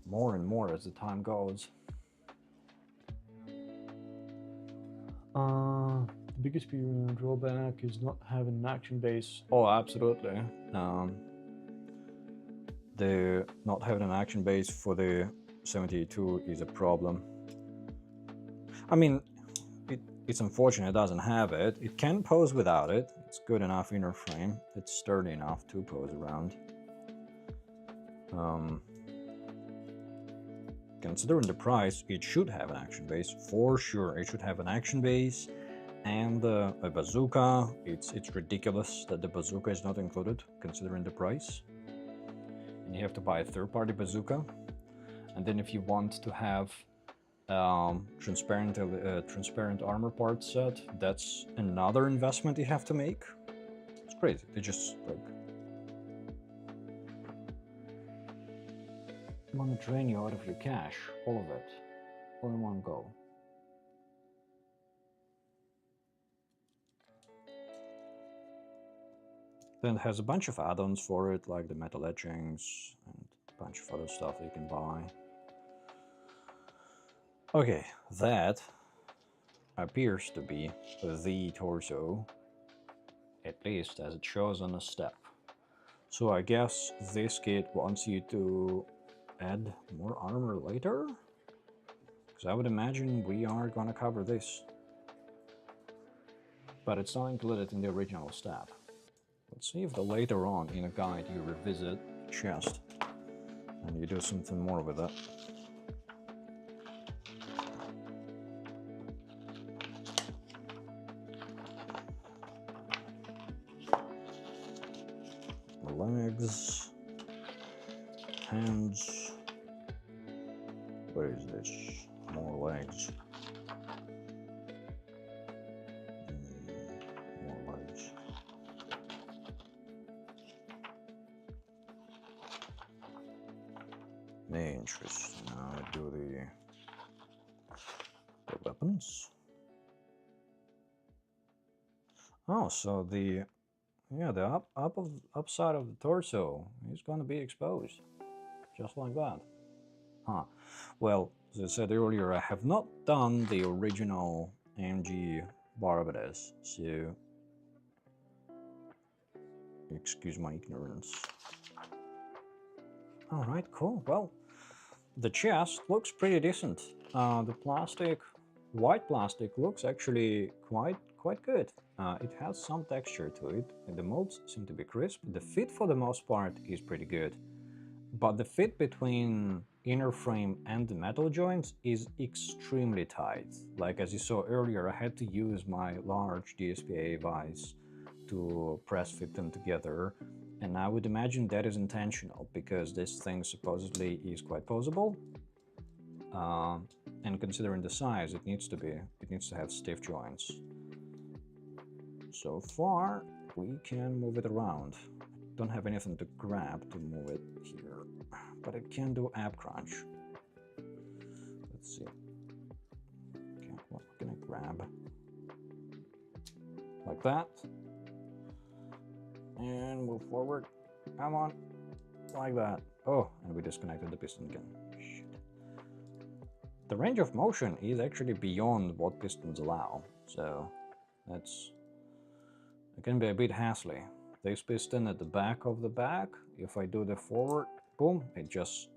more and more as the time goes. The biggest drawback is not having an action base. Oh, absolutely. The not having an action base for the 72 is a problem. I mean, it's unfortunate it doesn't have it. It can pose without it. It's good enough inner frame. It's sturdy enough to pose around. Considering the price, it should have an action base for sure. It should have an action base and a bazooka. It's ridiculous that the bazooka is not included considering the price. And you have to buy a third-party bazooka. And then if you want to have transparent armor part set, that's another investment you have to make. It's crazy. They just like want to drain you out of your cash, all of it, all in one go. Then it has a bunch of add-ons for it, like the metal etchings and a bunch of other stuff you can buy. Okay, that appears to be the torso, at least as it shows on the step. So I guess this kit wants you to add more armor later? Because I would imagine we are gonna cover this. But it's not included in the original step. Let's see if later on in a guide you revisit the chest and you do something more with it. Legs, hands. What is this? More legs. More legs. Interesting. Now I do the weapons. Oh, so the upside of the torso is going to be exposed, just like that. Huh. Well, as I said earlier, I have not done the original AMG barbatos, so excuse my ignorance. All right, cool. Well, the chest looks pretty decent. The plastic, white plastic, looks actually quite good. It has some texture to it, and the molds seem to be crisp. The fit for the most part is pretty good, but the fit between inner frame and the metal joints is extremely tight. Like as you saw earlier, I had to use my large DSPA vise to press fit them together, and I would imagine that is intentional because this thing supposedly is quite poseable. And considering the size, it needs to have stiff joints. So far, we can move it around. Don't have anything to grab to move it here, but it can do ab crunch. Let's see. Okay, what can I grab? Like that. And move forward. Come on. Like that. Oh, and we disconnected the piston again. Shit. The range of motion is actually beyond what pistons allow, so that's... It can be a bit hassly. This piston at the back of the back, if I do the forward, boom, it just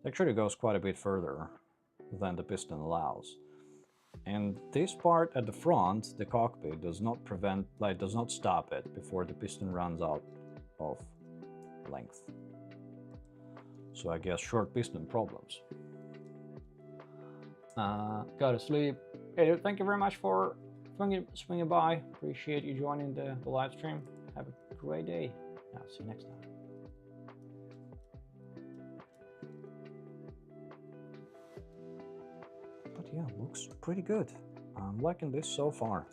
actually goes quite a bit further than the piston allows. And this part at the front, the cockpit, does not stop it before the piston runs out of length. So I guess short piston problems. Gotta sleep. Hey dude, thank you very much for swinging by. Appreciate you joining the live stream. Have a great day. I'll see you next time. But yeah, looks pretty good. I'm liking this so far.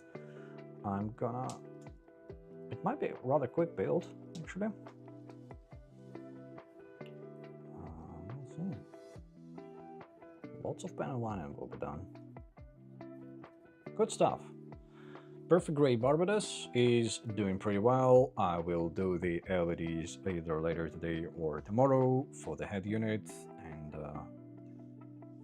It might be a rather quick build, actually. Let's see. Lots of panel lining will be done. Good stuff. Perfect Gray Barbatos is doing pretty well. I will do the LEDs either later today or tomorrow for the head unit. And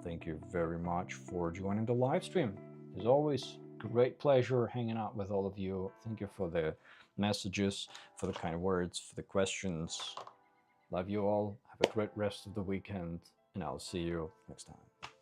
thank you very much for joining the live stream. As always, great pleasure hanging out with all of you. Thank you for the messages, for the kind words, for the questions. Love you all. Have a great rest of the weekend, and I'll see you next time.